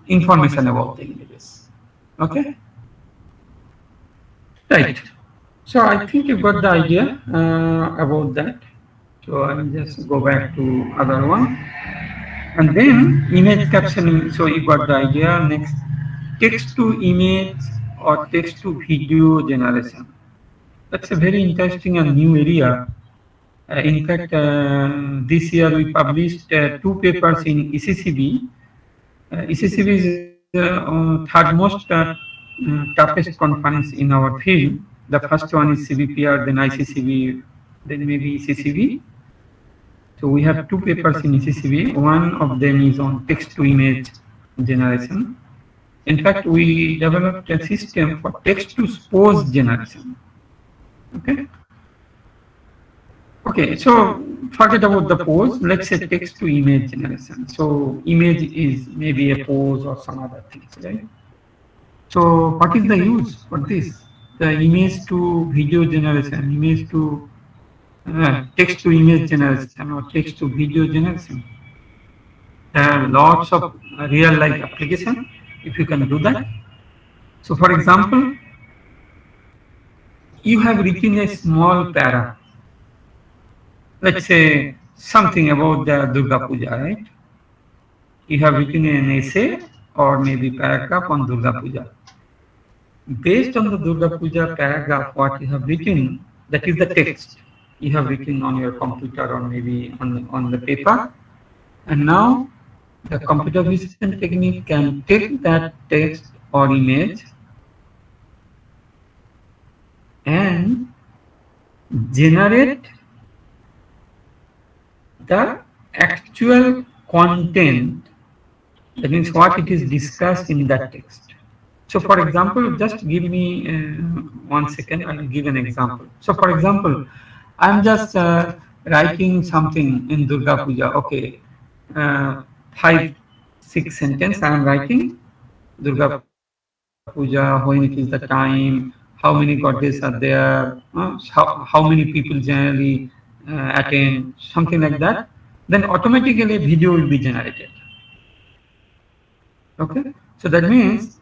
information about the images. Okay. Right. So I think you got the idea about that. So I will just go back to other one. And then image captioning. So you got the idea. Next, text to image or text to video generation. That's a very interesting and new area. In fact, this year we published two papers in ECCB. ECCB is third most toughest conference in our field. The first one is CBPR, then ICCB, then maybe ECCB. So we have two papers in ECCB. One of them is on text to image generation. In fact, we developed a system for text to pose generation. Okay. Okay, so forget about the pose. Let's say text to image generation. So image is maybe a pose or some other things, right? So what is the use for this? The image to video generation, image to text to image generation, or text to video generation. There are lots of real life application if you can do that. So for example, you have written a small para. Let's say something about the Durga Puja, right? You have written an essay or maybe paragraph on Durga Puja. Based on the Durga Puja paragraph, what you have written, that is the text you have written on your computer or maybe on the paper. And now the computer vision technique can take that text or image and generate the actual content, that means what it is discussed in that text. So for example, just give me 1 second, I will give an example. So for example, I am just writing something in Durga Puja, okay, 5-6 sentences I am writing, Durga Puja, when it is the time, how many goddesses are there, how many people generally attend, something like that, then automatically a video will be generated. Okay, so that means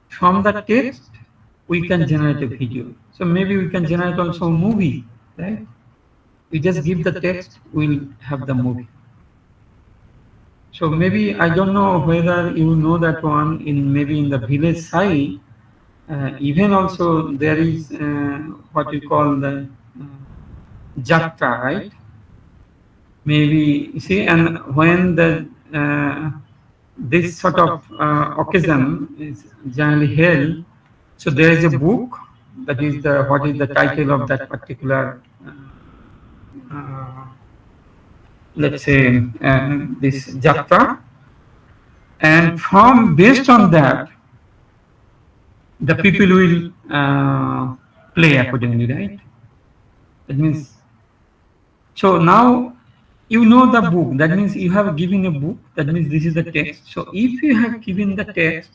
from the text we can generate a video. So maybe we can generate also a movie, right? We just give the text, we'll have the movie. So maybe I don't know whether you know that one in maybe in the village side. Even also there is what we call the jatra, right? Maybe you see, and when the this sort of occasion is generally held, so there is a book that is the what is the title of that particular let's say this jatra, and from based on that the people will play accordingly, right? That means, so now you know the book, that means you have given a book, that means this is the text. So if you have given the text,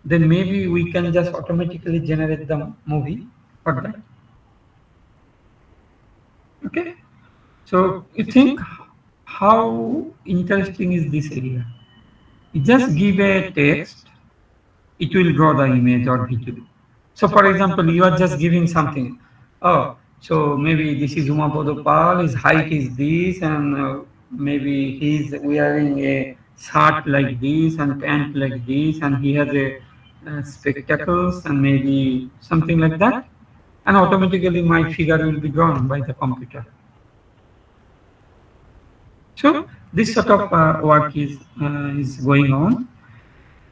then maybe we can just automatically generate the movie for that. Okay, so you think how interesting is this area? You just give a text, it will draw the image or video. So for example, you are just giving something. Oh, so maybe this is Umapada, his height is this, and maybe he's wearing a shirt like this and pant like this, and he has a spectacles and maybe something like that, and automatically my figure will be drawn by the computer. So this sort of work is going on.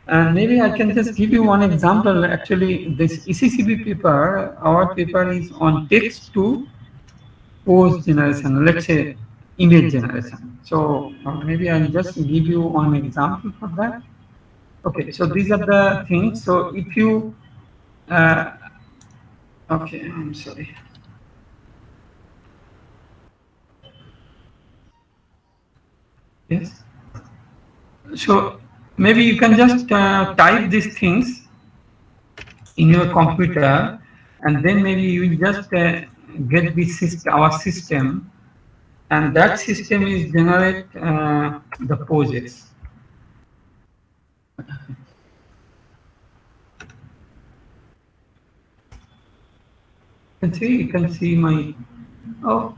And maybe I can just give you one example. Actually, this ECCB paper, our paper is on text to pose generation, let's say image generation. So maybe I'll just give you one example for that. Okay, so these are the things. So if you, uh, okay, I'm sorry. Yes. So maybe you can just type these things in your computer, and then maybe you will just get this system, our system, and that system is generate the poses. You can see my, oh,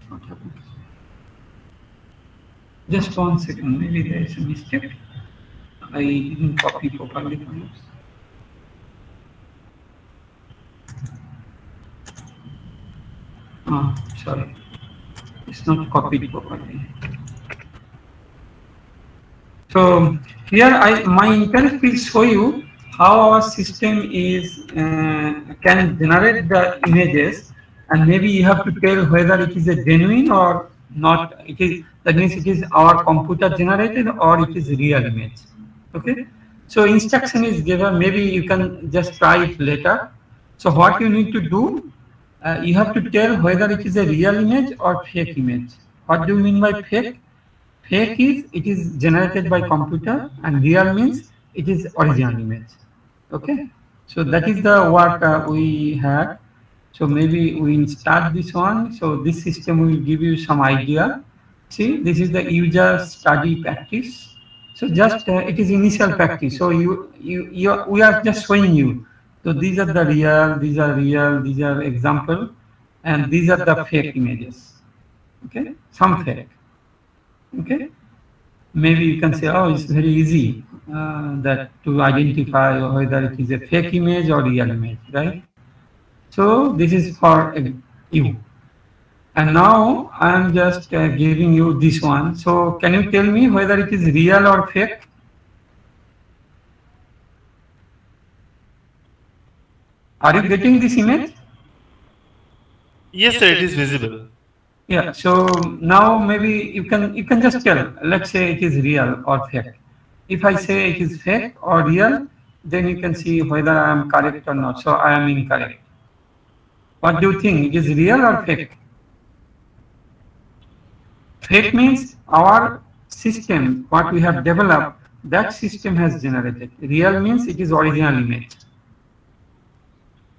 what happened? Just 1 second, maybe there is a mistake. I didn't copy properly. Oh, sorry, it's not copied properly. So here my intent will show you how our system is can generate the images, and maybe you have to tell whether it is a genuine or not. It is, that means it is our computer generated or it is real image. Okay. So instruction is given. Maybe you can just try it later. So what you need to do, you have to tell whether it is a real image or fake image. What do you mean by fake? Fake is it is generated by computer, and real means it is original image. Okay, so that is the work we had. So maybe we start this one. So this system will give you some idea. See, this is the user study practice. So just it is initial practice. So we are just showing you. So these are the real, these are real, these are example, and these are the fake images. Okay, some fake. Okay, maybe you can say, oh, it's very easy that to identify whether it is a fake image or real image, right? So this is for you. And now I am just giving you this one. So can you tell me whether it is real or fake? Are you getting this image? Yes, sir, it is visible. Yeah. So now maybe you can just tell. Let's say it is real or fake. If I say it is fake or real, then you can see whether I am correct or not. So I am incorrect. What do you think? It is real or fake? Fake means our system, what we have developed, that system has generated. Real means it is original image.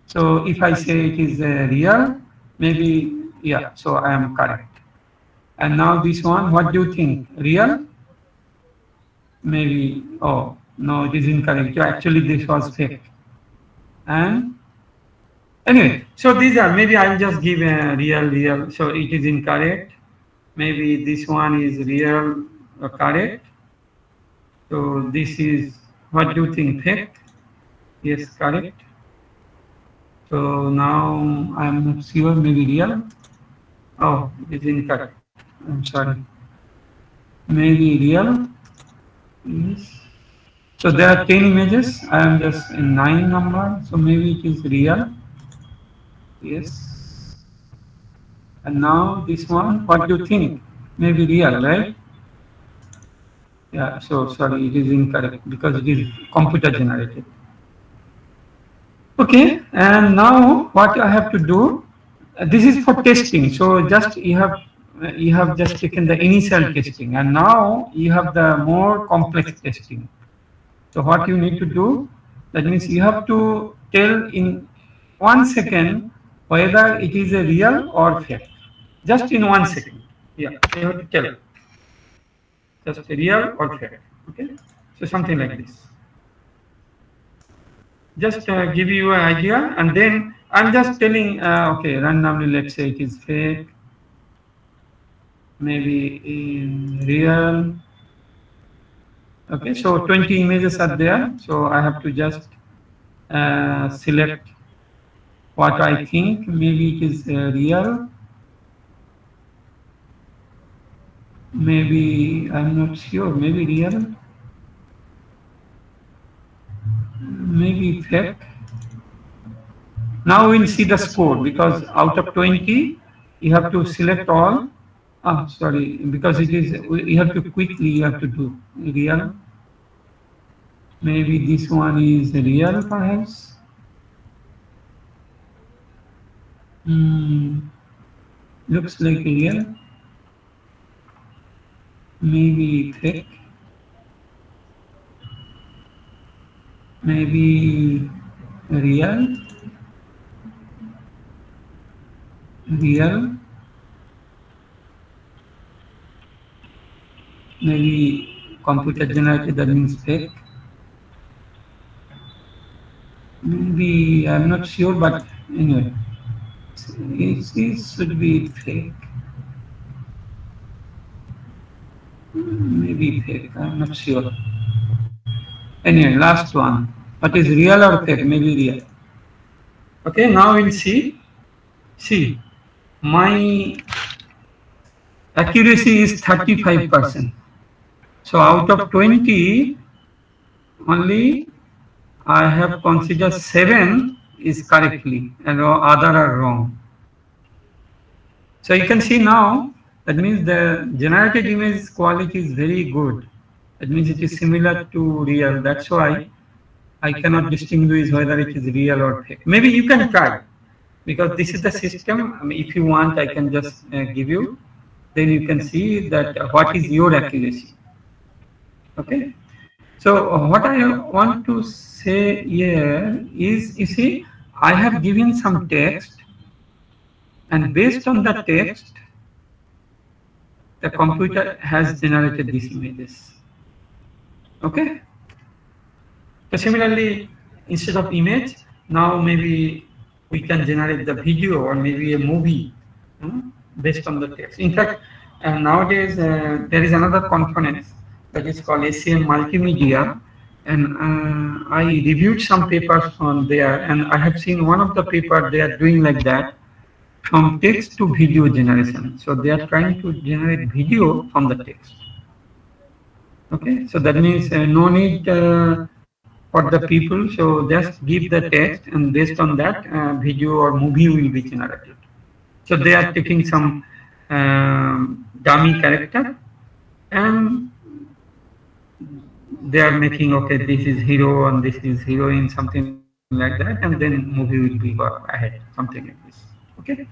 So if I say it is real, maybe, yeah, so I am correct. And now this one, what do you think? Real? Maybe, oh, no, it is incorrect. Actually, this was fake. And anyway, so these are, maybe I'll just give a real, so it is incorrect. Maybe this one is real or correct. So this is, what do you think, fake? Yes, correct. So now I'm not sure, maybe real. Oh, it is incorrect. I'm sorry. Maybe real. Yes. So there are 10 images. I am just in 9 number. So maybe it is real. Yes. And now this one, what do you think? Maybe real, right? Yeah, so sorry, it is incorrect because it is computer generated. Okay, and now what I have to do, this is for testing. So just you have just taken the initial testing, and now you have the more complex testing. So what you need to do, that means you have to tell in 1 second whether it is a real or fake. Just in 1 second. Yeah, you have to tell just real or fake. Okay, so something like this. Just give you an idea, and then I'm just telling, okay, randomly, let's say it is fake, maybe in real. Okay, so 20 images are there, so I have to just select what I think. Maybe it is real, maybe I'm not sure, maybe real. fake. Now we'll see the score, because out of 20, you have to select all. Ah, sorry, because it is, you have to quickly, you have to do real. Maybe this one is real, perhaps. Looks like real. Maybe fake. Maybe real. Real. Maybe computer generated, that means fake. Maybe, I'm not sure, but anyway, it should be fake. Maybe fake, I'm not sure. Anyway, last one. What is real or fake? Maybe real. Okay, now we'll see. See, my accuracy is 35%. So out of 20, only I have considered 7 is correctly and other are wrong. So you can see now, that means the generated image quality is very good. That means it is similar to real. That's why I cannot distinguish whether it is real or fake. Maybe you can try, because this is the system. I mean, if you want, I can just give you. Then you can see that what is your accuracy. Okay. So what I want to say here is, you see, I have given some text, and based on the text, the computer has generated these images. Okay. So similarly, instead of image, now maybe we can generate the video or maybe a movie based on the text. In fact, nowadays there is another component that is called ACM Multimedia, and I reviewed some papers on there, and I have seen one of the papers they are doing like that, from text to video generation. So they are trying to generate video from the text. Okay, so that means no need for the people. So just give the text, and based on that, video or movie will be generated. So they are taking some dummy character, and they are making, okay, this is hero and this is heroine, something like that, and then movie will be ahead, something like this. Okay,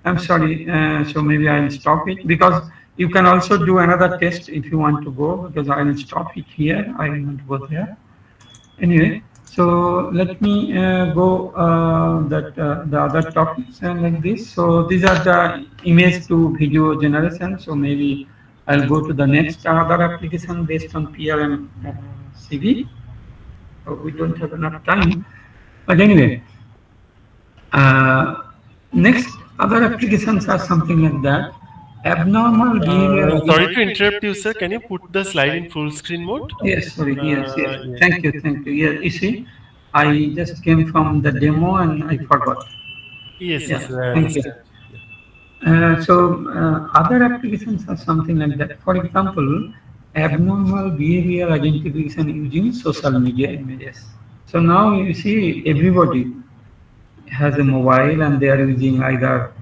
I'm sorry. So maybe I'll stop it, because you can also do another test if you want to go, because I will stop it here. I will not go there. Anyway, so let me go the other topics and like this. So these are the image to video generation. So maybe I'll go to the next other application based on PRM CV. We don't have enough time, but anyway, next other applications are something like that. Abnormal behavior. Sorry to interrupt you, sir. Can you put the slide in full screen mode? Yes, sorry. Yes. Thank you. Yeah, you see, I just came from the demo and I forgot. Yes. Thank you. So other applications are something like that. For example, abnormal behavior identification using social media images. So now you see everybody has a mobile and they are using either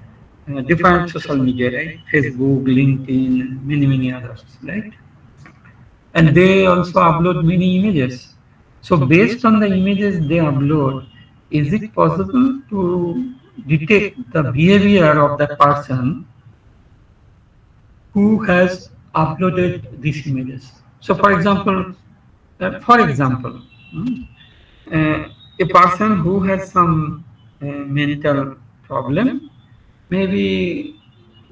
different social media, right? Facebook, LinkedIn, many others, right? And they also upload many images. So based on the images they upload, is it possible to detect the behavior of the person who has uploaded these images? So for example, a person who has some mental problem, maybe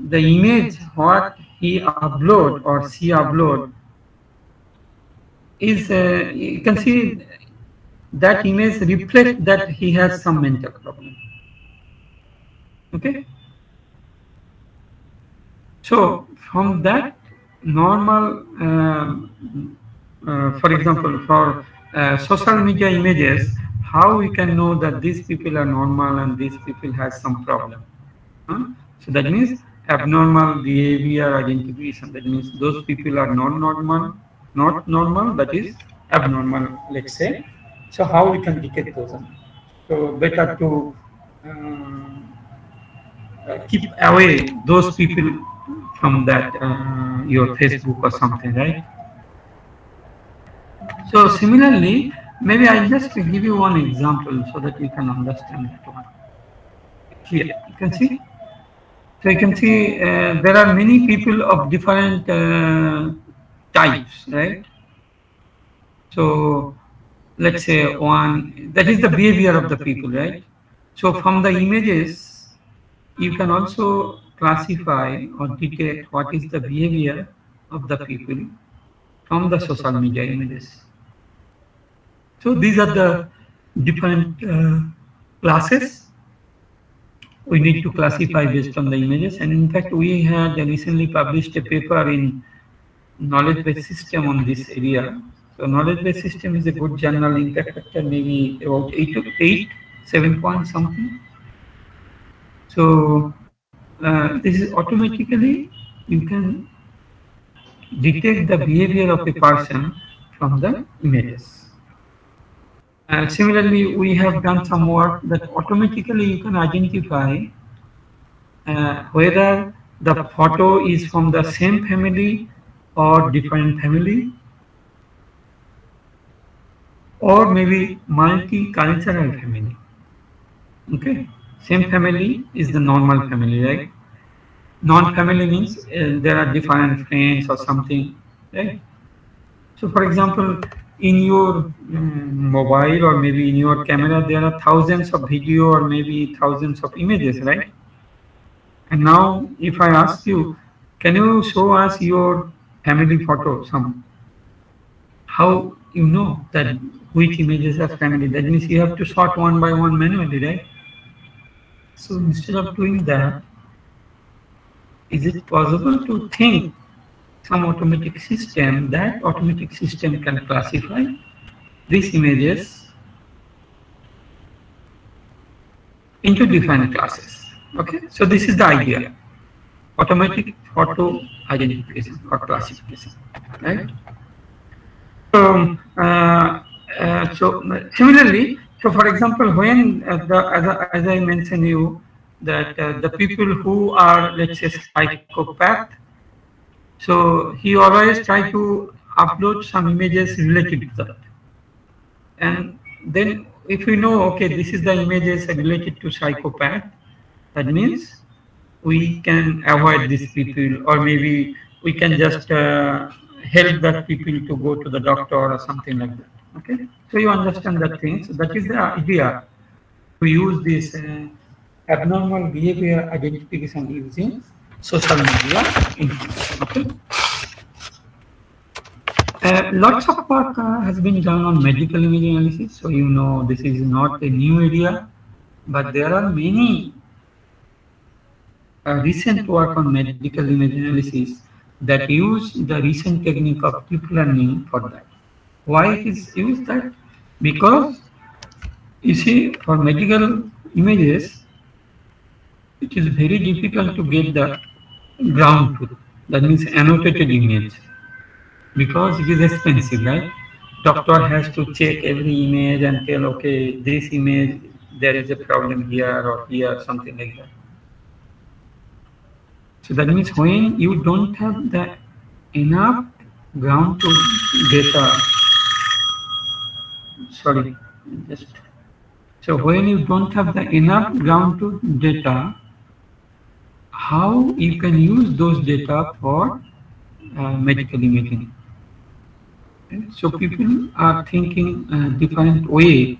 the image what he upload or she upload is, you can see that image reflect that he has some mental problem. Okay. So from that normal, for example, for social media images, how we can know that these people are normal and these people has some problem? So that means abnormal behavior identification. That means those people are not normal, that is abnormal, let's say. So how we can detect those? So better to keep away those people from that your Facebook or something, right? So similarly, maybe I'll just give you one example so that you can understand that one. Here, you can see. So you can see there are many people of different types, right? So let's say one, that is the behavior of the people, right? So from the images, you can also classify or detect what is the behavior of the people from the social media images. So these are the different classes we need to classify based on the images. And in fact, we had recently published a paper in knowledge-based system on this area. So knowledge-based system is a good journal, impact factor maybe about 7 point something. So this is automatically you can detect the behavior of a person from the images. Similarly, we have done some work that automatically you can identify whether the photo is from the same family or different family, or maybe multicultural family. Okay, same family is the normal family, right? Non-family means there are different friends or something, right? So, for example, in your mobile or maybe in your camera, there are thousands of video or maybe thousands of images, right? And now, if I ask you, can you show us your family photo? Some how you know that which images are family? That means you have to sort one by one manually, right? So instead of doing that, is it possible to think some automatic system? That automatic system can classify these images into different classes. Okay, so this is the idea: automatic photo identification or classification, right? So, similarly, so for example, when as I mentioned you that the people who are, let's say, psychopath, so he always try to upload some images related to that, and then if we know, okay, this is the images related to psychopath, that means we can avoid these people, or maybe we can just help that people to go to the doctor or something like that. Okay, so you understand that thing. So that is the idea to use this abnormal behavior identification using social media information. Okay. Lots of work has been done on medical image analysis, so you know this is not a new area, but there are many recent work on medical image analysis that use the recent technique of deep learning for that. Why it is used that? Because you see, for medical images, it is very difficult to get the ground truth. That means annotated image, because it is expensive, right? Doctor has to check every image and tell, okay, this image there is a problem here or here, something like that. So that means when you don't have the enough ground truth data, sorry, just so when you don't have the enough ground truth data, how you can use those data for medical imaging? Okay? So people are thinking different way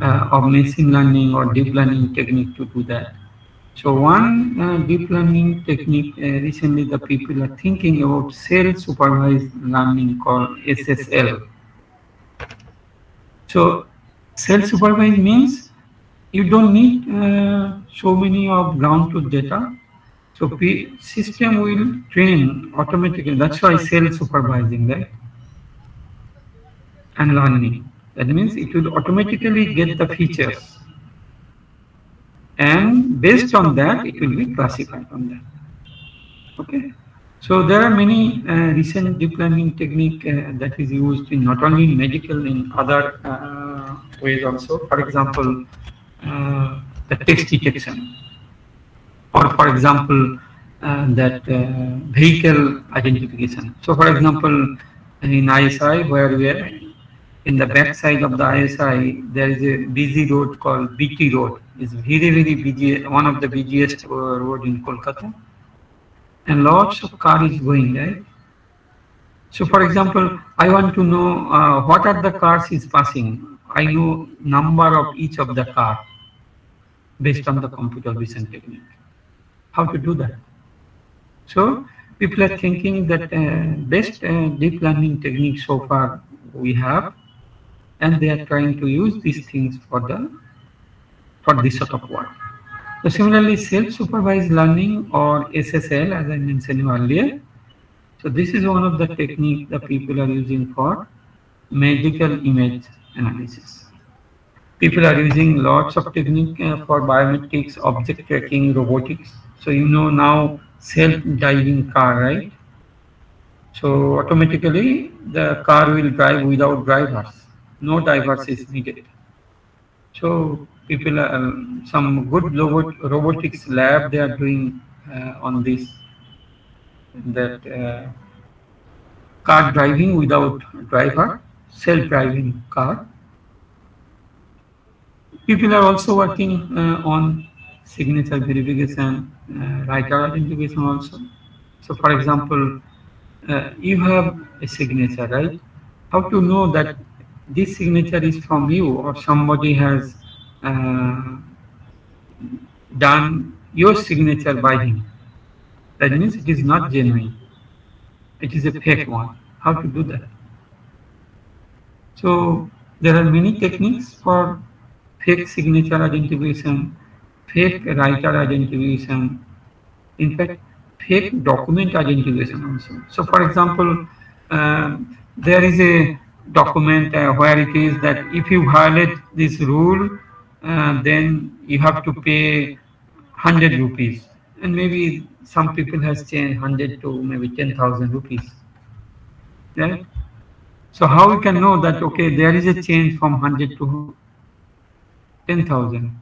of machine learning or deep learning technique to do that. So one deep learning technique recently the people are thinking about self-supervised learning called SSL. So self-supervised means you don't need so many of ground truth data. So system will train automatically. That's why self-supervising, right? And learning. That means it will automatically get the features, and based on that, it will be classified on that. Okay. So there are many recent deep learning technique that is used in not only in medical, in other ways also. For example, the text detection, or for example, that vehicle identification. So for example, in ISI, where we are in the back side of the ISI, there is a busy road called BT Road. It's very busy, one of the busiest road in Kolkata, and lots of car is going, right? So for example, I want to know what are the cars is passing. I know number of each of the car based on the computer vision technique. How to do that? So people are thinking that best deep learning technique so far we have, and they are trying to use these things for this sort of work. So similarly, self-supervised learning, or SSL, as I mentioned earlier. So this is one of the techniques that people are using for medical image analysis. People are using lots of technique for biometrics, object tracking, robotics. So you know now self-driving car, right? So automatically the car will drive without drivers. No drivers is needed. So people are some good robotics lab they are doing on this, that car driving without driver, self-driving car. People are also working on signature verification, writer identification also. So for example, you have a signature, right? How to know that this signature is from you or somebody has uh, done your signature by him? That means it is not genuine. It is a fake one. How to do that? So there are many techniques for fake signature identification, fake writer identification, in fact, fake document identification also. So for example, there is a document where it is that if you violate this rule, then you have to pay 100 rupees. And maybe some people has changed 100 to maybe 10,000 rupees. Right? So how we can know that, okay, there is a change from 100 to 10,000?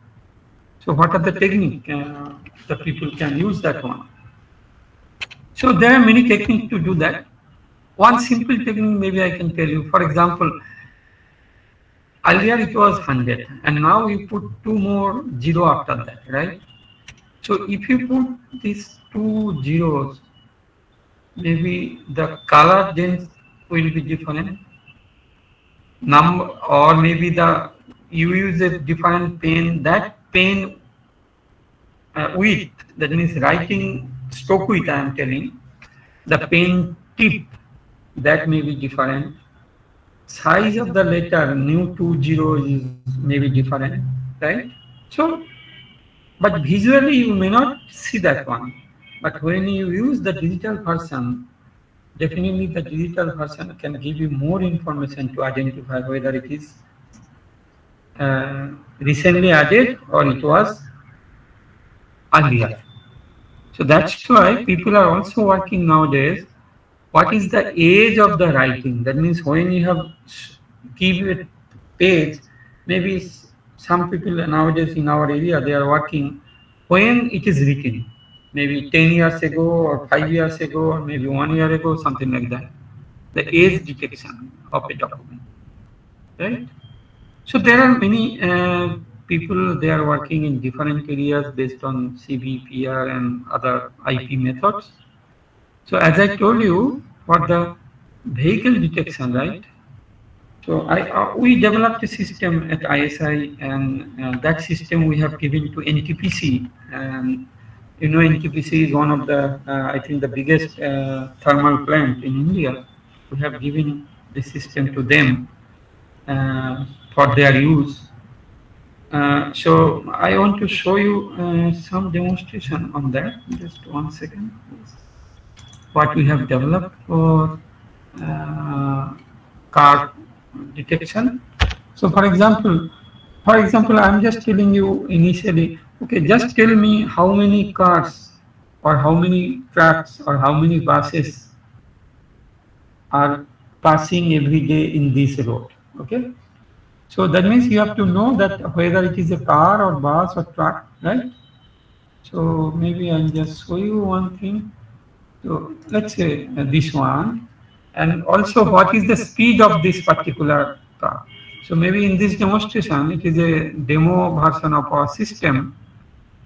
So what are the technique that people can use that one? So there are many techniques to do that. One simple technique maybe I can tell you. For example, earlier it was 100 and now you put two more zero after that, right? So if you put these two zeros, maybe the color then will be different. Number, or maybe the you use a different pen, that pen width, that means writing stroke width I am telling, the pen tip, that may be different. Size of the letter, new two zeros is maybe different, right? So, but visually you may not see that one. But when you use the digital version, definitely the digital version can give you more information to identify whether it is recently added or it was earlier. So that's why people are also working nowadays. What is the age of the writing? That means when you have give a page, maybe some people nowadays in our area they are working when it is written, maybe 10 years ago or 5 years ago or maybe 1 year ago, something like that. The age detection of a document, right? So there are many people they are working in different areas based on CVPR and other IP methods. So as I told you, for the vehicle detection, right? So we developed a system at ISI, and that system we have given to NTPC. And you know, NTPC is one of the I think the biggest thermal plant in India. We have given the system to them for their use. So I want to show you some demonstration on that. Just 1 second, please. What we have developed for car detection. So for example, I'm just telling you initially, okay, just tell me how many cars or how many trucks or how many buses are passing every day in this road. Okay. So that means you have to know that whether it is a car or bus or truck, right? So maybe I'll just show you one thing. So let's say this one, and also what is the speed of this particular car. So maybe in this demonstration, it is a demo version of our system.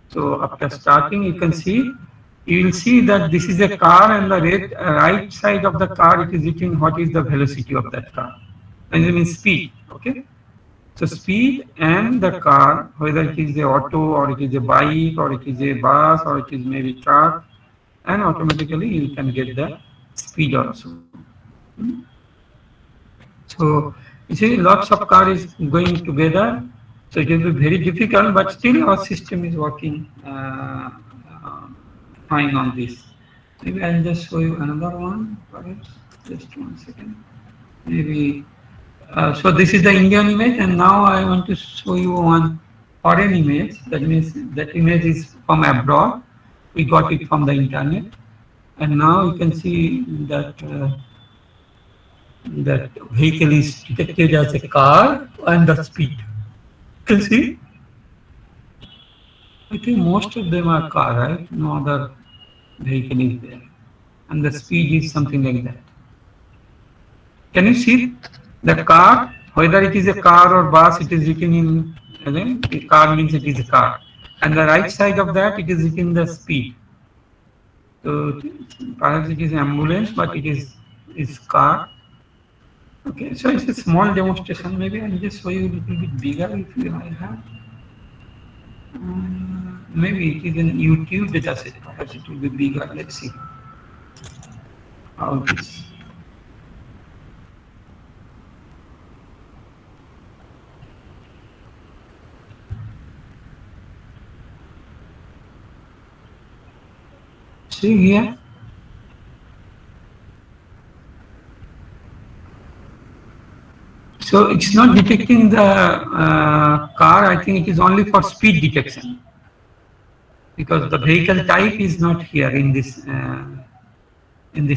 So after starting, you will see that this is a car, and the right side of the car, it is written what is the velocity of that car. And it means speed, okay? So speed and the car, whether it is a auto or it is a bike or it is a bus or it is maybe truck, and automatically you can get the speed also. So you see lots of cars going together, so it will be very difficult, but still our system is working fine on this. Maybe I'll just show you another one, perhaps. Just 1 second. Maybe. So this is the Indian image, and now I want to show you one foreign image. That means that image is from abroad. We got it from the internet, and now you can see that that vehicle is detected as a car and the speed. You can see. I think most of them are car, right? No other vehicle is there, and the speed is something like that. Can you see the car? Whether it is a car or bus, it is written in, again, the car means it is a car. And the right side of that, it is written the speed. So perhaps it is ambulance, but it is car. Okay, so it's a small demonstration. Maybe I'll just show you a little bit bigger if you have. Maybe it is in YouTube dataset. Perhaps it will be bigger. Let's see how it is. See here. So it's not detecting the car. I think it is only for speed detection, because the vehicle type is not here in this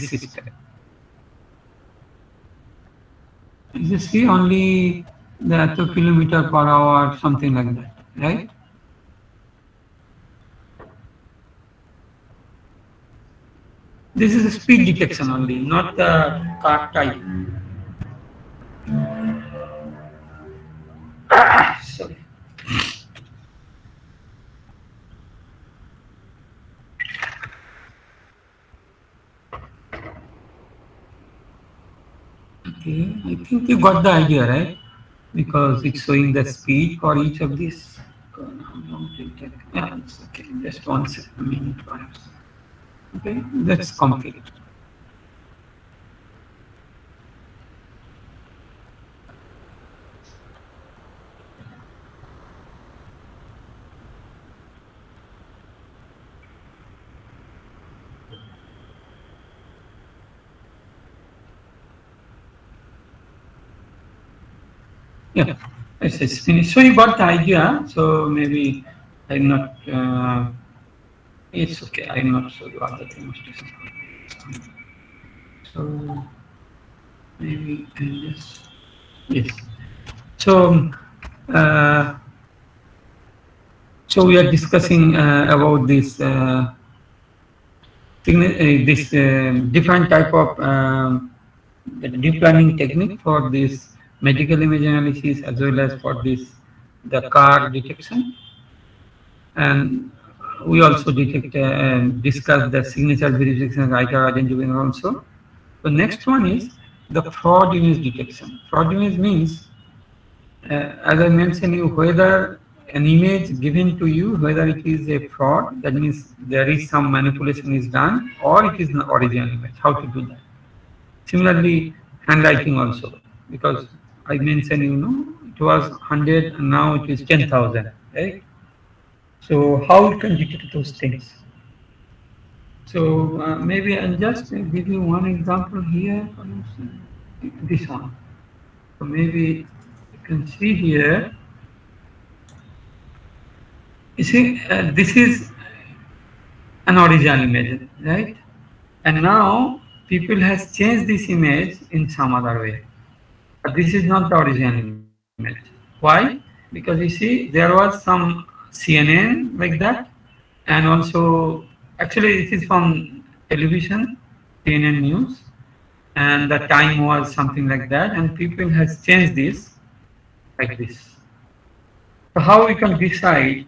system. You see only the 2 km per hour, something like that, right? This is a speed detection only, not the car type. Sorry. Okay, I think you got the idea, right? Because it's showing the speed for each of these. Yeah, it's okay. Just 1 second, a minute perhaps. Okay, let's complete it. Yeah, it's finished. So you got the idea. So maybe I'm not. It's okay. I'm not sure you other things. So maybe I just yes. So so we are discussing about this different type of deep learning technique for this medical image analysis as well as for this the car detection, and we also discuss the signature verification and IQAC identification also. The next one is the fraud image detection. Fraud image means, as I mentioned you, whether an image given to you, whether it is a fraud, that means there is some manipulation is done, or it is an original image. How to do that? Similarly, handwriting also, because I mentioned, it was 100 and now it is 10,000, right? So how you can detect those things? So maybe I'll just give you one example here, for instance, this one. So maybe you can see here. You see, this is an original image, right? And now people has changed this image in some other way. But this is not the original image. Why? Because you see, there was some CNN like that, and also, actually, this is from television, CNN news, and the time was something like that, and people has changed this like this. So how we can decide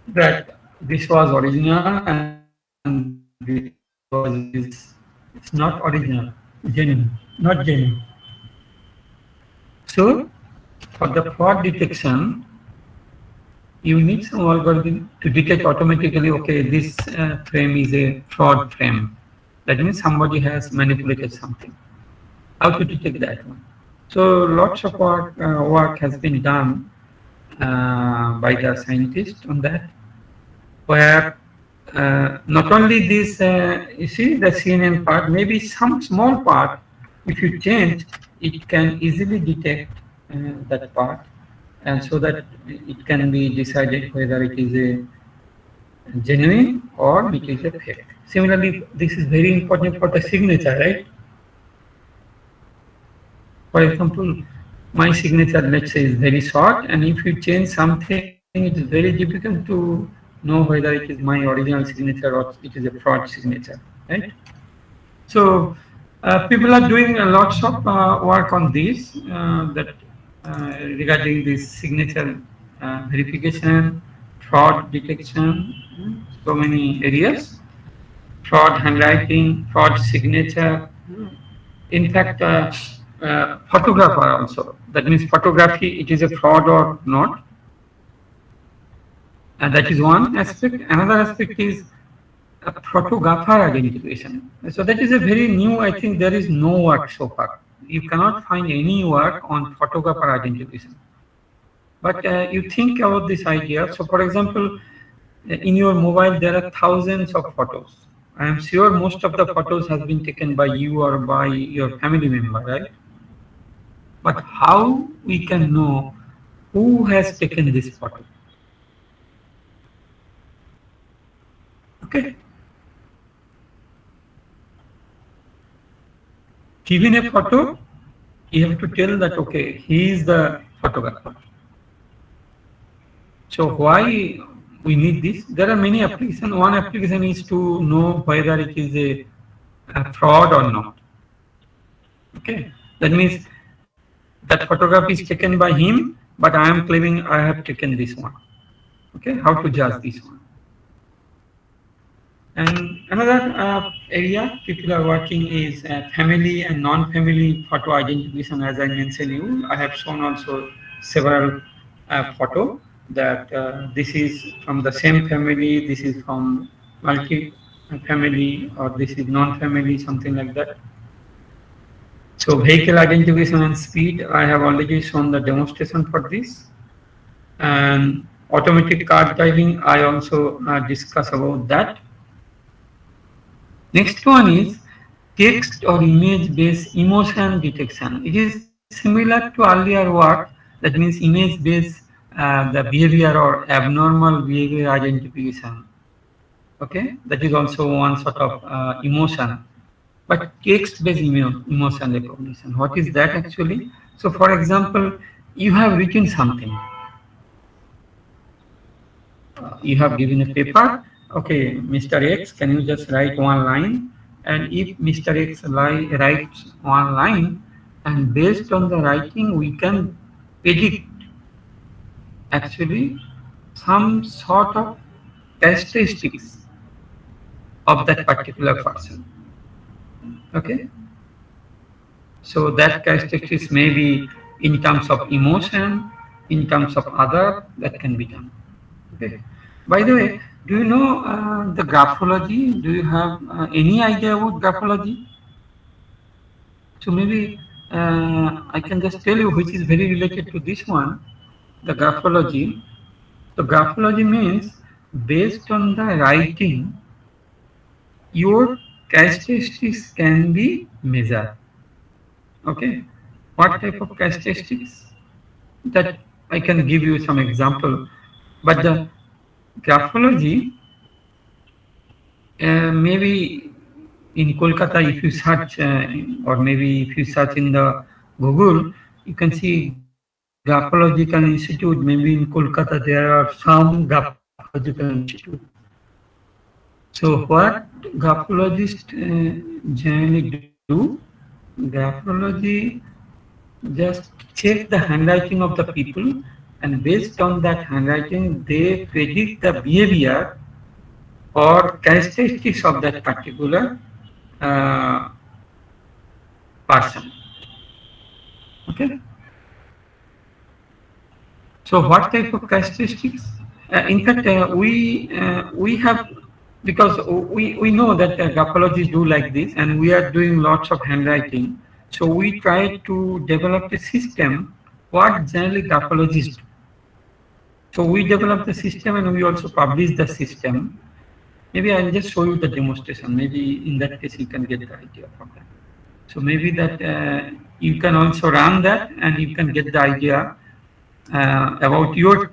that this was original and this it's not original, genuine, not genuine. So for the fraud detection, you need some algorithm to detect automatically, okay, this frame is a fraud frame. That means somebody has manipulated something. How to detect that one? So lots of work has been done by the scientists on that, where not only this, you see the CNN part, maybe some small part, if you change, it can easily detect that part, and so that it can be decided whether it is a genuine or it is a fake. Similarly, this is very important for the signature, right? For example, my signature, let's say, is very short, and if you change something, it is very difficult to know whether it is my original signature or it is a fraud signature, right? So people are doing lots of work on this, that regarding this signature verification, fraud detection, so many areas, fraud handwriting, fraud signature. In fact, photographer also. That means photography, it is a fraud or not. And that is one aspect. Another aspect is photographer identification. So that is a very new, I think there is no work so far. You cannot find any work on photographer identification. But you think about this idea. So for example, in your mobile, there are thousands of photos. I am sure most of the photos has been taken by you or by your family member, right? But how we can know who has taken this photo? Okay. Given a photo, you have to tell that, okay, he is the photographer. So why we need this? There are many applications. One application is to know whether it is a fraud or not. Okay. That means that photograph is taken by him, but I am claiming I have taken this one. Okay. How to judge this one? And another area people are working is family and non-family photo identification. As I mentioned you, I have shown also several photo that this is from the same family, this is from multi-family, or this is non-family, something like that. So vehicle identification and speed, I have already shown the demonstration for this. And automatic card typing, I also discuss about that. Next one is text or image based emotion detection. It is similar to earlier work, that means image based the behavior or abnormal behavior identification. Okay, that is also one sort of emotion. But text based emotion recognition, what is that actually? So for example, you have written something. You have given a paper, okay, Mr. X, can you just write one line? And if Mr. X writes one line, and based on the writing, we can predict actually some sort of characteristics of that particular person. Okay? So that characteristics may be in terms of emotion, in terms of other, that can be done. Okay. By the way, do you know the graphology? Do you have any idea about graphology? So maybe I can just tell you which is very related to this one, the graphology. So graphology means based on the writing, your characteristics can be measured. Okay. What type of characteristics? That I can give you some example. But the graphology Maybe in Kolkata, if you search, or maybe if you search in the Google, you can see Graphological Institute. Maybe in Kolkata, there are some Graphological Institute. So what graphologists generally do, graphology just check the handwriting of the people, and based on that handwriting, they predict the behavior or characteristics of that particular uh, person. Okay. So what type of characteristics? In fact, we have, because we know that graphologists do like this, and we are doing lots of handwriting. So we try to develop a system what generally graphologists do. So we develop the system and we also publish the system. Maybe I'll just show you the demonstration. Maybe in that case you can get the idea from that. So maybe that you can also run that and you can get the idea about your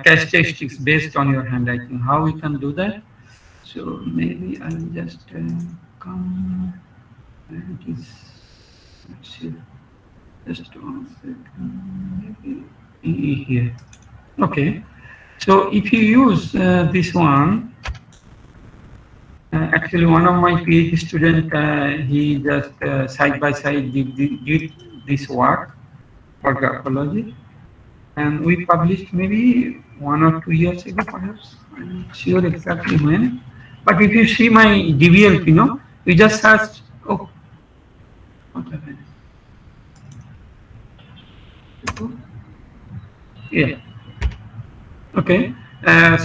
characteristics based on your handwriting. How we can do that? So maybe I'll just come. Where it is? Let's see. Just 1 second. Maybe here. Okay. So if you use this one, actually one of my PhD students, he just side by side did this work for graphology. And we published maybe 1 or 2 years ago, perhaps. I'm not sure exactly when. But if you see my DVLP, you just search. Oh, what happened? Yeah. Okay.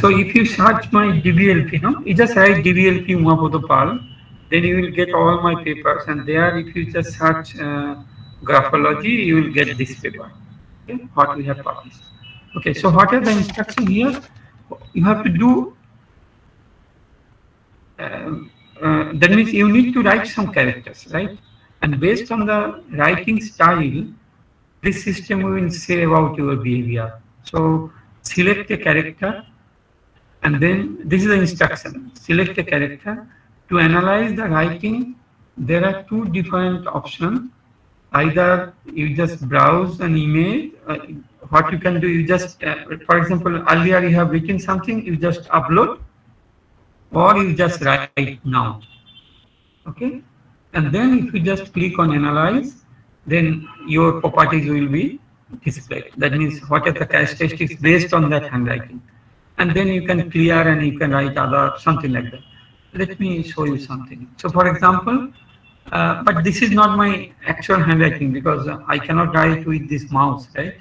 So if you search my DVLP, you just write DVLP Umapada, then you will get all my papers. And there, if you just search graphology, you will get this paper. Okay, what we have published. Okay, so what are the instructions here? You have to do, that means you need to write some characters, right? And based on the writing style, this system will say about your behavior. So select a character, and then this is the instruction. Select a character. To analyze the writing, there are 2 different options. Either you just browse an image, what you can do, you just, for example, earlier you have written something, you just upload, or you just write now. Okay, and then if you just click on analyze, then your properties will be displayed. That means what are the characteristics based on that handwriting. And then you can clear and you can write other, something like that. Let me show you something. So for example, but this is not my actual handwriting because I cannot write with this mouse, right?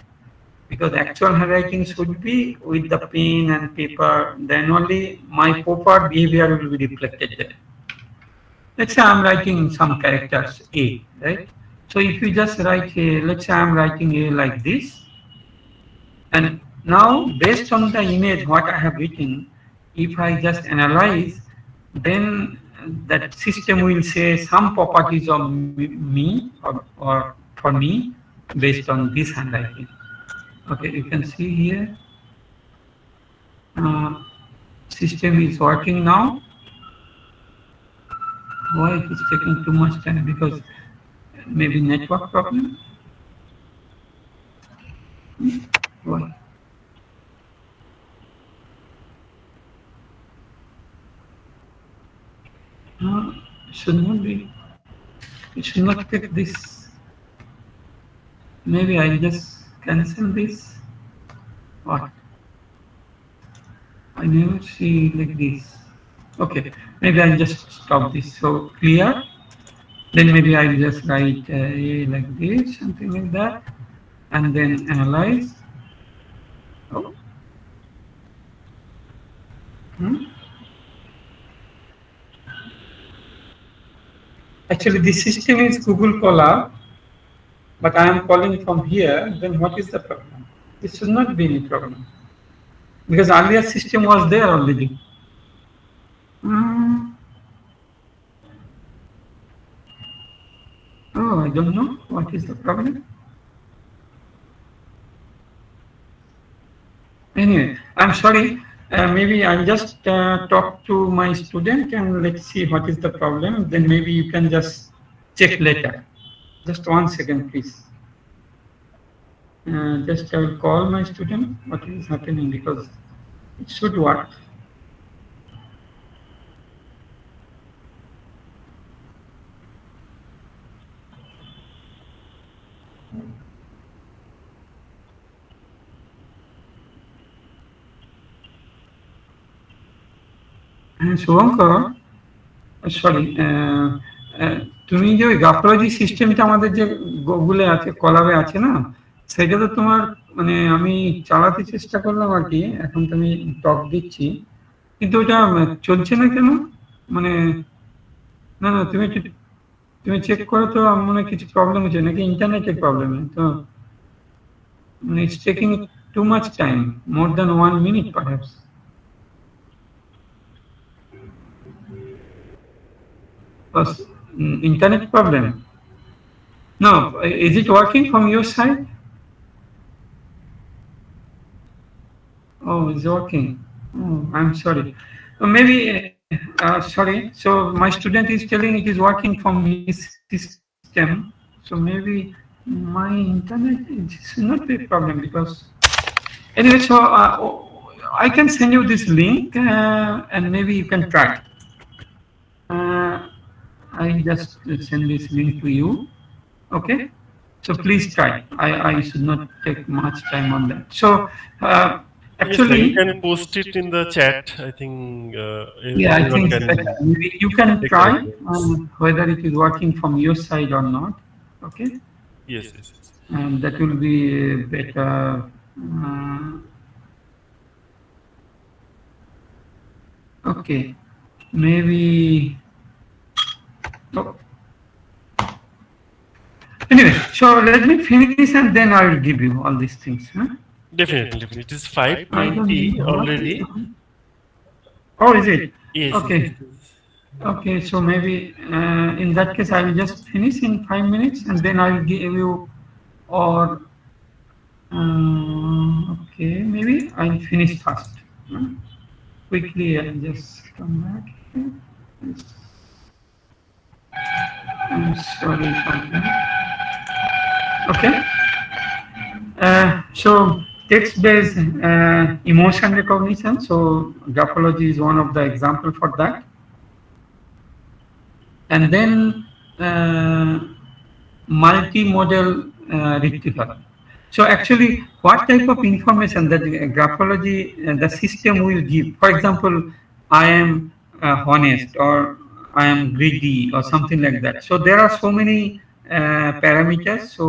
Because actual handwriting should be with the pen and paper, then only my proper behavior will be reflected there. Let's say I'm writing some characters A, right? So if you just write A, let's say I'm writing A like this, and now based on the image what I have written, if I just analyze, then that system will say some properties of me or for me based on this handwriting. Okay, you can see here, system is working now. Why it is taking too much time? Because maybe network problem. Why? No, it should not be. It should not take this. Maybe I'll just cancel this. What? I never see like this. Okay, maybe I'll just stop this. So clear. Then maybe I'll just write like this, something like that, and then analyze. Oh. Actually, this system is Google Colab, but I am calling from here. Then what is the problem? It should not be any problem because earlier system was there already. Oh, I don't know what is the problem. Anyway, I'm sorry. Maybe I'll just talk to my student and let's see what is the problem. Then maybe you can just check later. Just 1 second, please. Just I will call my student. What is happening, because it should work. Shubhankar, sorry, তুমি যে ওই graphology সিস্টেমটা আমাদের যে গুগলে আছে, কলাবে আছে না, সেটা তো তোমার মানে আমি চালাতে চেষ্টা করলাম আর কি, এখন তো আমি টক দিচ্ছি, কিন্তু ওটা চলছে না কেন? মানে না না, তুমি চেক করো তো, আমার মনে হয় কিছু প্রবলেম হচ্ছে, নাকি ইন্টারনেটের প্রবলেম? তো মানে it's taking too much time, more than 1 minute perhaps. Internet problem? No, is it working from your side? Oh, it's working. Oh, I'm sorry. Maybe, sorry. So my student is telling it is working from his system. So maybe my internet should not be a problem, because anyway. So I can send you this link and maybe you can try. I just send this link to you. Okay. So please try. I should not take much time on that. So actually, yes, you can post it in the chat. I think. Yeah, I think maybe you can try whether it is working from your side or not. Okay. Yes, yes, yes. And that will be better. Okay. Maybe. Oh. Anyway, so let me finish and then I will give you all these things. Huh? Definitely. It is 5:20 already. Oh, is it? Yes. Okay. Okay, so maybe in that case I will just finish in 5 minutes and then I will give you, or okay, maybe I'll finish first. Quickly, I'll just come back here. I'm sorry for that. Okay. So text-based emotion recognition. So graphology is one of the example for that. And then multimodal retrieval. So actually, what type of information that graphology, the system will give? For example, I am honest, or I am greedy, or something like that. So there are so many parameters. So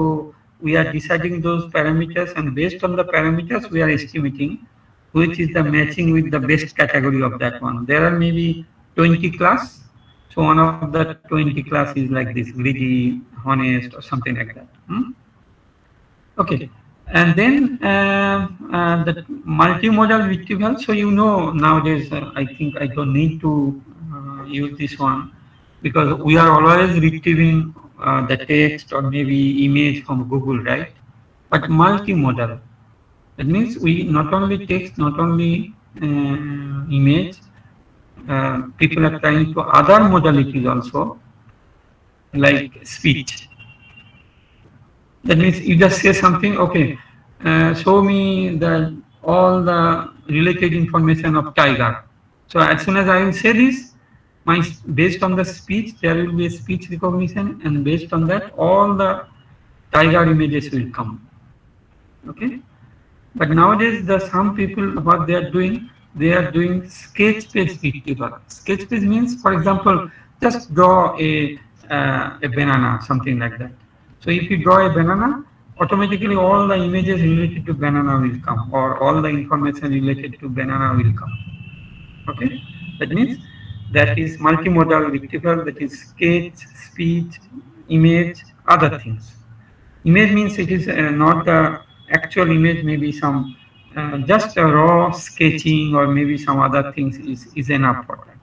we are deciding those parameters, and based on the parameters, we are estimating which is the matching with the best category of that one. There are maybe 20 class. So one of the 20 class is like this: greedy, honest, or something like that. Okay. And then the multimodal retrieval. So you know nowadays, I think I don't need to use this one, because we are always retrieving the text or maybe image from Google, right? But multimodal, that means we not only text, not only image, people are trying to other modalities also, like speech. That means you just say something, okay, show me all the related information of tiger. So as soon as I will say this, based on the speech, there will be a speech recognition, and based on that, all the tiger images will come. Okay. But nowadays, some people, what they are doing sketch-based retrieval. Sketch-based means, for example, just draw a banana, something like that. So if you draw a banana, automatically all the images related to banana will come, or all the information related to banana will come. Okay. That means that is multimodal retrieval, that is sketch, speech, image, other things. Image means it is not the actual image, maybe some just a raw sketching, or maybe some other things is enough for that.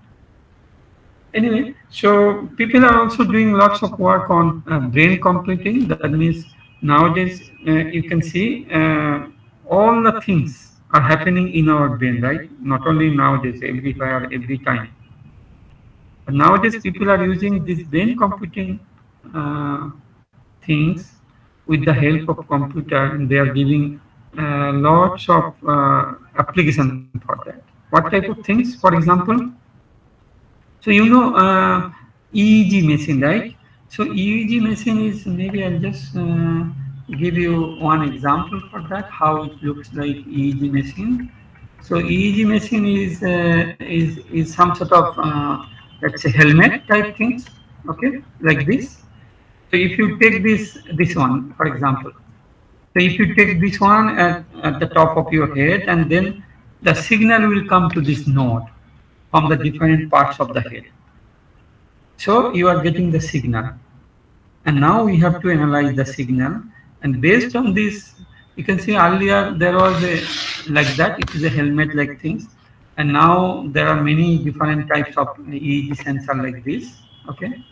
Anyway, so people are also doing lots of work on brain computing. That means nowadays you can see all the things are happening in our brain, right? Not only nowadays, everywhere, every time. But nowadays, people are using these brain computing uh, things with the help of computer, and they are giving lots of application for that. What type of things? For example, so you know EEG machine, right? So EEG machine is, maybe I'll just give you one example for that, how it looks like EEG machine. So EEG machine is some sort of let's say helmet type things, okay, like this. So if you take this one, for example, so if you take this one at the top of your head, and then the signal will come to this node from the different parts of the head. So you are getting the signal, and now we have to analyze the signal. And based on this, you can see earlier there was a like that. It is a helmet-like things, and now there are many different types of EEG sensor like this. Okay.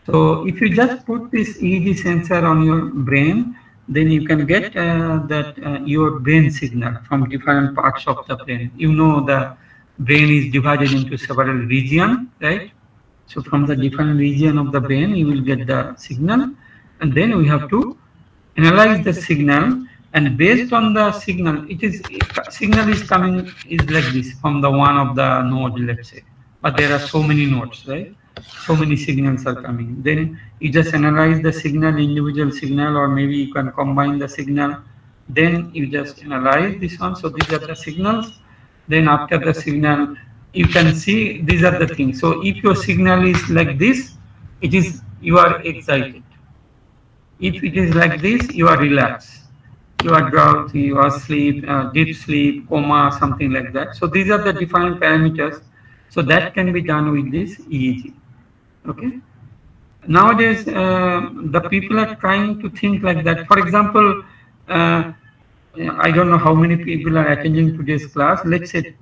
So if you just put this EEG sensor on your brain, then you can get that your brain signal from different parts of the brain. You know the brain is divided into several regions, right? So from the different region of the brain, you will get the signal, and then we have to analyze the signal. And based on the signal, signal is coming is like this from the one of the node, let's say. But there are so many nodes, right? So many signals are coming. Then you just analyze the signal, individual signal, or maybe you can combine the signal. Then you just analyze this one. So these are the signals. Then after the signal, you can see these are the things. So if your signal is like this, it is you are excited. If it is like this, you are relaxed. You are drowsy, you are asleep, deep sleep, coma, something like that. So these are the different parameters. So that can be done with this EEG. Okay. Nowadays, the people are trying to think like that. For example, I don't know how many people are attending today's class. Let's say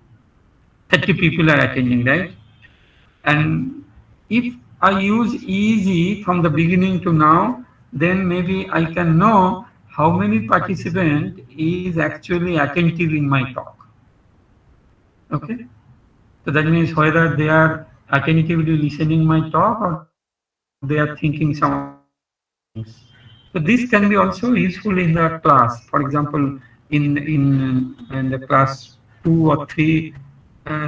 30 people are attending, right? And if I use EEG from the beginning to now, then maybe I can know how many participant is actually attentive in my talk. Okay. So that means whether they are attentively listening my talk or they are thinking some other things. So this can be also useful in the class. For example, in the class 2 or 3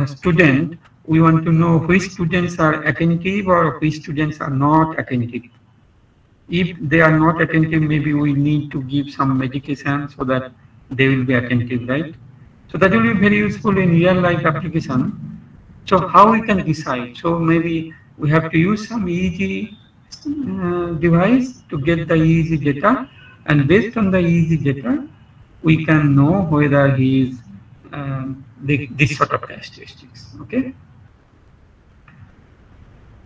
student, we want to know which students are attentive or which students are not attentive. If they are not attentive, maybe we need to give some medication so that they will be attentive, right? So that will be very useful in real life application. So how we can decide? So maybe we have to use some EEG device to get the EEG data, and based on the EEG data, we can know whether he is this sort of characteristics. Okay.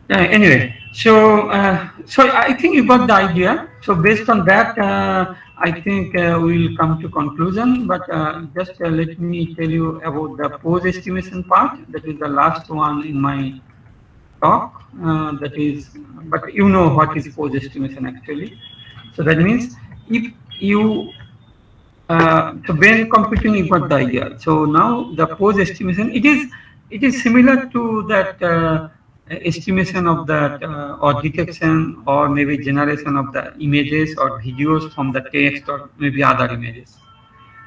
Anyway, so I think you got the idea. So based on that, I think we will come to conclusion. But just let me tell you about the pose estimation part. That is the last one in my talk. That is, but you know what is pose estimation actually. So that means if you so brain computing, you got the idea. So now the pose estimation, it is similar to that. Estimation of that or detection or maybe generation of the images or videos from the text or maybe other images.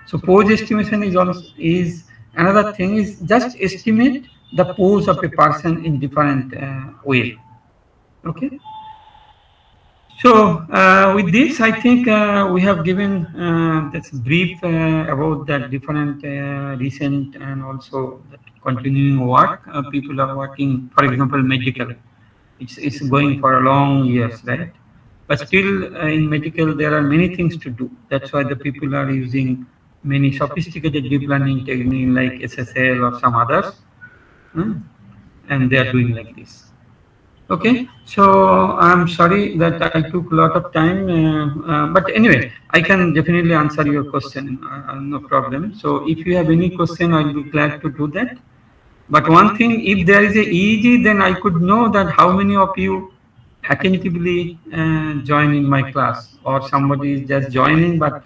So pose estimation is another thing, is just estimate the pose of a person in different way. Okay. So with this, I think we have given this brief about the different recent and also the continuing work. People are working, for example, medical. It's going for a long years, right? But still in medical, there are many things to do. That's why the people are using many sophisticated deep learning techniques like SSL or some others. And they are doing like this. Okay, so I'm sorry that I took a lot of time, but anyway, I can definitely answer your question, no problem. So if you have any question, I'll be glad to do that. But one thing, if there is a EEG, then I could know that how many of you attentively join in my class, or somebody is just joining but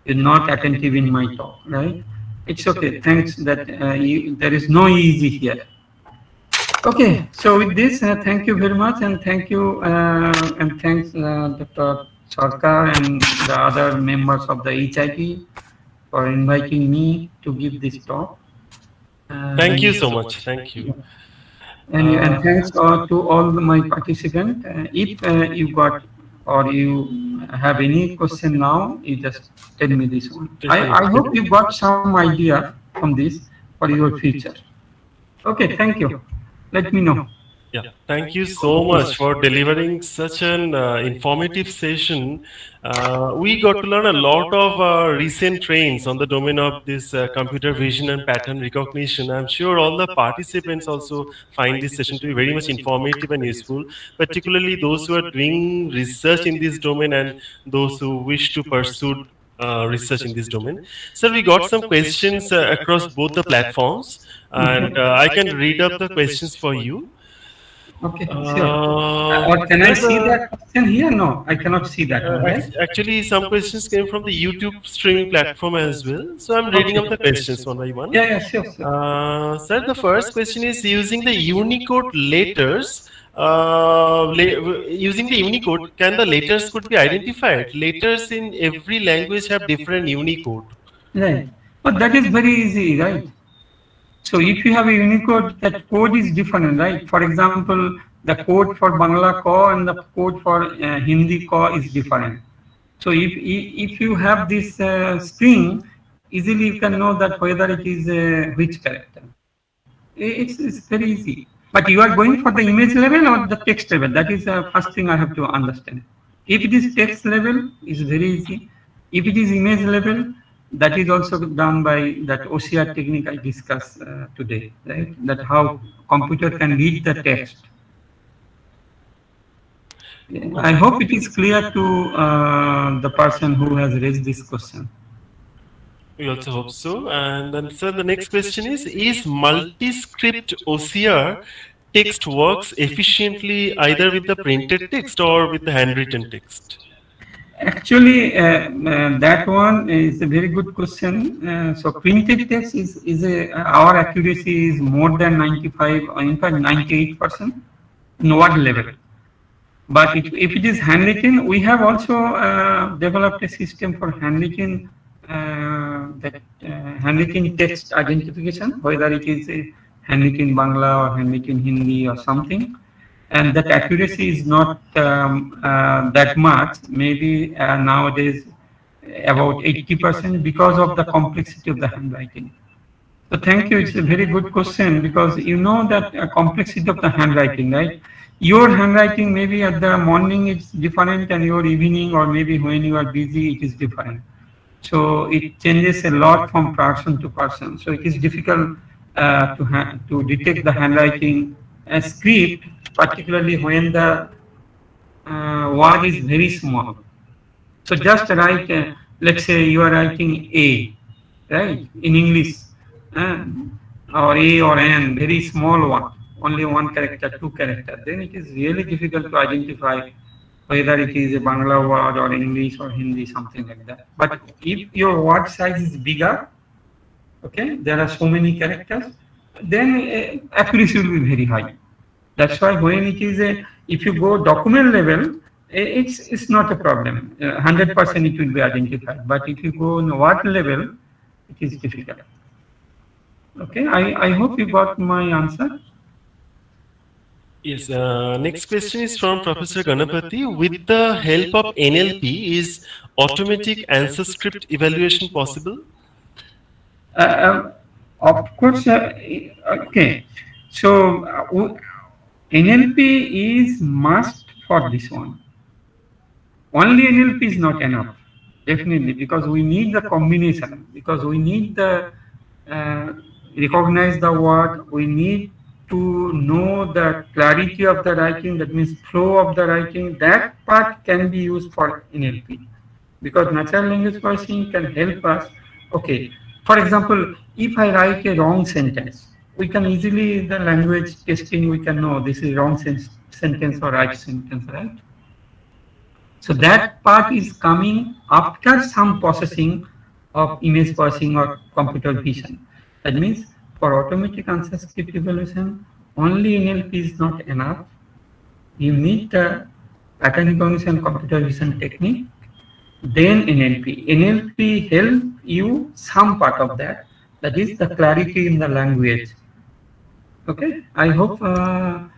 is not attentive in my talk, right? It's okay. Thanks that there is no easy here. Okay, so with this, thank you very much, and thank you, and thanks Dr. Sarkar and the other members of the HIT for inviting me to give this talk. Thank you And, so much. Thank you. and thanks to all my participants. If you got or you have any question now, you just tell me this one. I hope you got some idea from this for your future. Okay, thank you. Let me know. Yeah, thank you so much for delivering such an informative session. We got to learn a lot of recent trends on the domain of this computer vision and pattern recognition. I'm sure all the participants also find this session to be very much informative and useful, particularly those who are doing research in this domain and those who wish to pursue research in this domain. So we got some questions across both the platforms, and I can read up the questions for you. Okay, sure. Or can I There's see that question here? No, I cannot see that one, right? actually, some questions came from the YouTube streaming platform as well. So I'm reading up the questions one by one. Yeah, sure, sure. Sir, the first question is using the Unicode letters. Using the Unicode, can the letters could be identified? Letters in every language have different Unicode. Right. But that is very easy, right? So if you have a Unicode, that code is different, right? For example, the code for Bangla Ko and the code for Hindi Ko is different. So if you have this string, easily you can know that whether it is which character. It's very easy. But you are going for the image level or the text level. That is the first thing I have to understand. If it is text level, it's very easy. If it is image level, that is also done by that OCR technique I discussed today, right? That how computer can read the text. I hope it is clear to the person who has raised this question. We also hope so. And then, sir, the next question is multi-script OCR text works efficiently either with the printed text or with the handwritten text? Actually, that one is a very good question. So printed text our accuracy is more than 95, or in fact 98% in what level. But if it is handwritten, we have also developed a system for handwritten handwritten text identification, whether it is a handwritten Bangla or handwritten Hindi or something. And that accuracy is not that much, maybe nowadays about 80% because of the complexity of the handwriting. So thank you, it's a very good question because you know that complexity of the handwriting, right? Your handwriting maybe at the morning it's different and your evening or maybe when you are busy it is different. So it changes a lot from person to person. So it is difficult to detect the handwriting script, particularly when the word is very small. So just write, let's say you are writing A, right, in English, or A or N, very small one, only one character, two characters. Then it is really difficult to identify whether it is a Bangla word or English or Hindi, something like that. But if your word size is bigger, okay, there are so many characters, then accuracy will be very high. That's why when it is if you go document level, it's not a problem. 100% it will be identified. But if you go on word level, it is difficult. Okay, I hope you got my answer. Yes, next question is from Professor Ganapati. With the help of NLP, is automatic answer script evaluation possible? Of course, okay. So NLP is must for this one. Only NLP is not enough, definitely, because we need the combination, because we need the recognize the word, we need to know the clarity of the writing, that means flow of the writing. That part can be used for NLP because natural language processing can help us. Okay, for example, if I write a wrong sentence, we can easily, the language testing, we can know this is wrong sentence or right sentence, right? So that part is coming after some processing of image parsing or computer vision. That means for automatic answer script evaluation, only NLP is not enough. You need the pattern recognition computer vision technique, then NLP. NLP help you some part of that. That is the clarity in the language. Okay, I hope the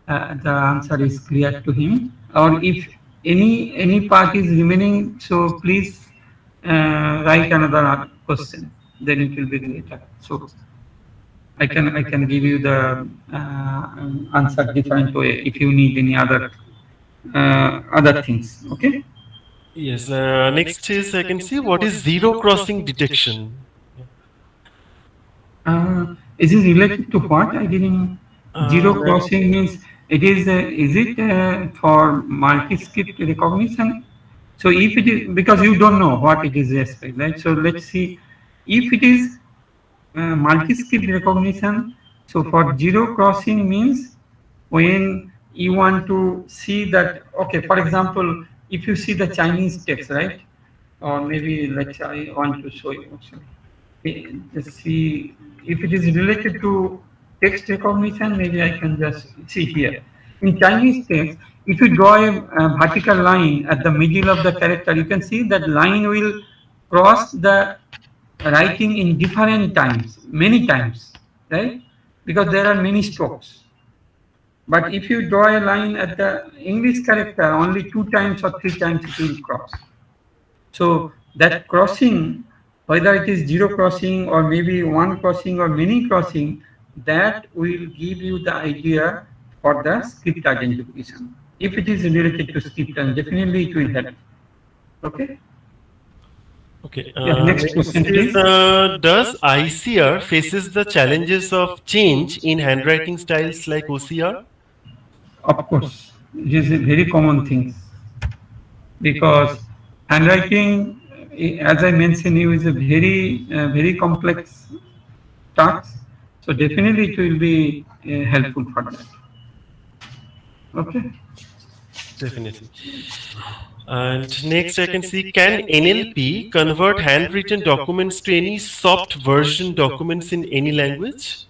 answer is clear to him. Or if any part is remaining, so please write another question. Then it will be later. So I can give you the answer different way if you need any other things. Okay. Yes. Next is I can see what is zero crossing detection. Is it related to what? I didn't. Zero Uh, crossing means is it for multi-script recognition? So if it is, because you don't know what it is aspect, right? So let's see if it is multi-script recognition. So for zero crossing means when you want to see that, okay, for example, if you see the Chinese text, right? Or maybe let's I want to show you actually. Let's see if it is related to text recognition, maybe I can just see here. In Chinese text, if you draw a vertical line at the middle of the character, you can see that line will cross the writing in different times, many times, right? Because there are many strokes. But if you draw a line at the English character, only 2 times or 3 times it will cross. So that crossing, whether it is zero crossing or maybe one crossing or many crossing, that will give you the idea for the script identification. If it is related to script, then definitely it will help. Okay. okay. Yeah. Next Next question, is please. does ICR faces the challenges of change in handwriting styles like OCR? Of course, it is a very common thing because handwriting, as I mentioned, you is a very complex task. So definitely it will be helpful for that. Okay. Definitely. And next, I can see can NLP convert handwritten documents to any soft version documents in any language?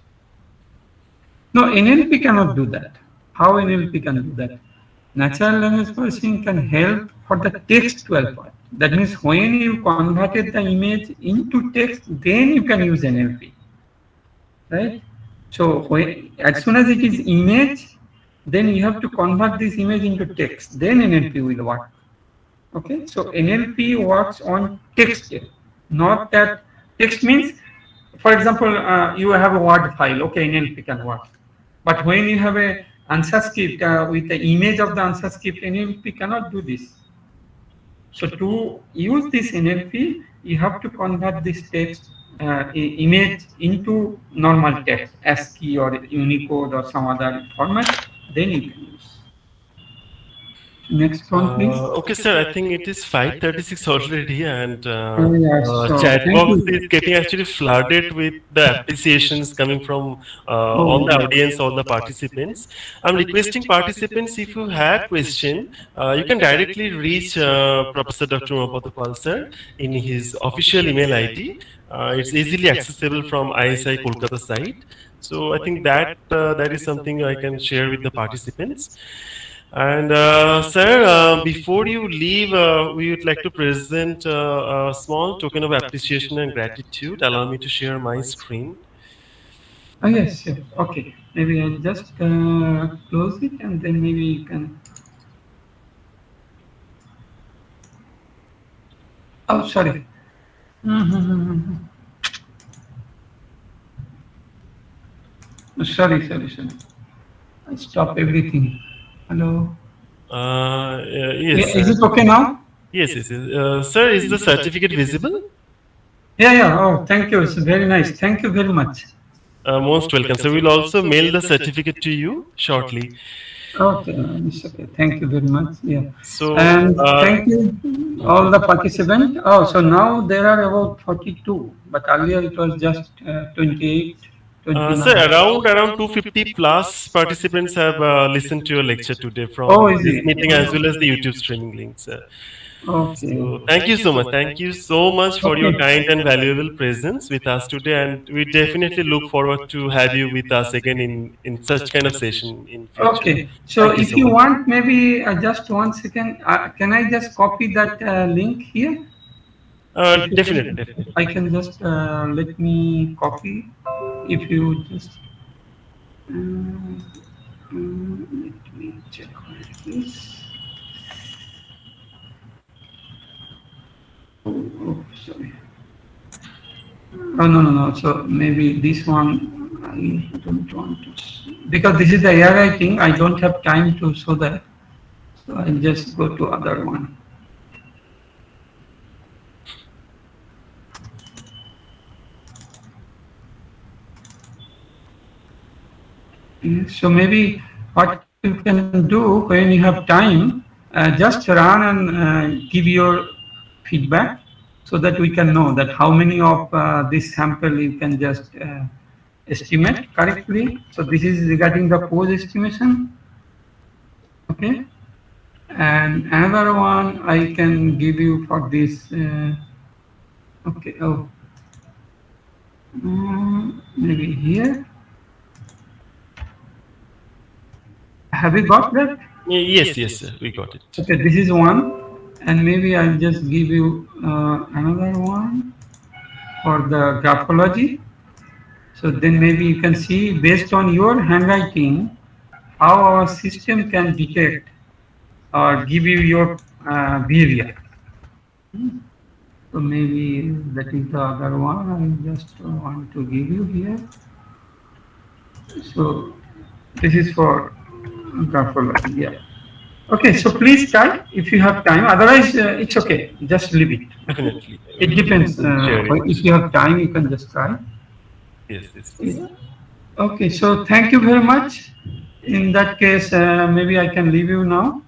No, NLP cannot do that. How NLP can do that? Natural language processing can help for the textual part. That means when you converted the image into text, then you can use NLP, right? So as soon as it is image, then you have to convert this image into text. Then NLP will work. Okay, so NLP works on text, not that text means, for example, you have a Word file. Okay, NLP can work, but when you have a answer script with the image of the answer script, NLP cannot do this. So to use this NLP, you have to convert this text image into normal text, ASCII or Unicode or some other format. Then you can use. Next one, please. Okay, sir. I think it is 5:36 already, and Oh, yes. So chat thank box you. is getting actually flooded with the appreciations coming from all Oh, the audience, all the participants. I'm requesting participants if you have question, you can directly reach Professor Dr. Umapada sir in his official email ID. It's easily accessible from ISI Kolkata site. So I think that is something I can share with the participants. And sir, before you leave, we would like to present a small token of appreciation and gratitude. Allow me to share my screen. oh yes, yes. Okay. Maybe I'll just close it and then maybe you can. Oh, sorry. Sorry. I stop everything. Hello. Yes, Yeah, is sir. it okay now? Yes. Sir, is the certificate visible? Yeah. Oh, thank you. It's very nice. Thank you very much. Most welcome. So we'll also mail the certificate to you shortly. Okay, it's okay. Thank you very much. Yeah. So, And thank you all the participants. Oh, so now there are about 42, but earlier it was just 28, sir, 29. around 250 plus participants have listened to your lecture today Oh, from is this it? meeting as well as the YouTube streaming links. Okay. So thank you so much. Thank you so much for your Okay. kind and valuable presence with us today, and we definitely look forward to have you with us again in such kind of session in future. Okay. So Thank you if so you much. want, maybe just 1 second, can I just copy that link here? If you Definitely, can, definitely. I can just let me copy. If you just let me check where it is. Oh, sorry. Oh, no, no, no. So maybe this one I don't want to because this is the AI writing. I don't have time to show that. So I'll just go to other one. So maybe what you can do when you have time, just run and give your feedback so that we can know that how many of this sample you can just estimate correctly. So this is regarding the pose estimation. Okay. And another one I can give you for this. Okay. Oh, maybe here. Have you got that? Yes, yes, sir. We got it. Okay, this is one, and maybe I'll just give you another one for the graphology. So then maybe you can see based on your handwriting how our system can detect or give you your behavior. So maybe that is the other one I just want to give you here. So this is for graphology. Yeah. Okay, so please try if you have time. Otherwise, it's okay. Just leave it. Okay. Definitely. It depends. Share it. If you have time, you can just try. Yes, yes. Yeah. Okay, so thank you very much. In that case, maybe I can leave you now.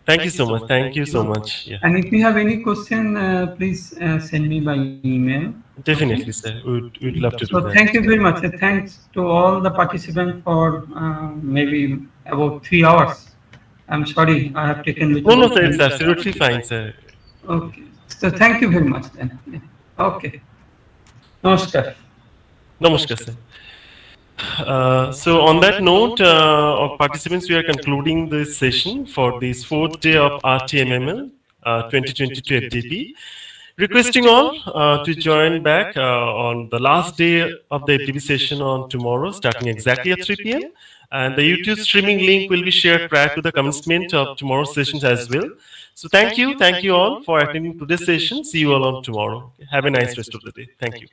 Thank you so much. Thank you so much. Yeah. And if you have any question, please send me by email. Okay. Definitely, sir. We'd love to do So that. thank you very much. Thanks to all the participants for maybe about 3 hours. I'm sorry, I have taken No, little no, bit sir. It's time. absolutely fine, sir. Okay. So thank you very much then. Yeah. Okay. Namaskar. Namaskar, sir. So on that note, of participants, we are concluding this session for this fourth day of RTMML 2022 FDP. Requesting all to join back on the last day of the FDP session on tomorrow, starting exactly at 3 p.m. And the YouTube streaming link will be shared prior to the commencement of tomorrow's sessions as well. So thank you all for attending today's session. See you all on tomorrow. Have a nice rest of the day. Thank you.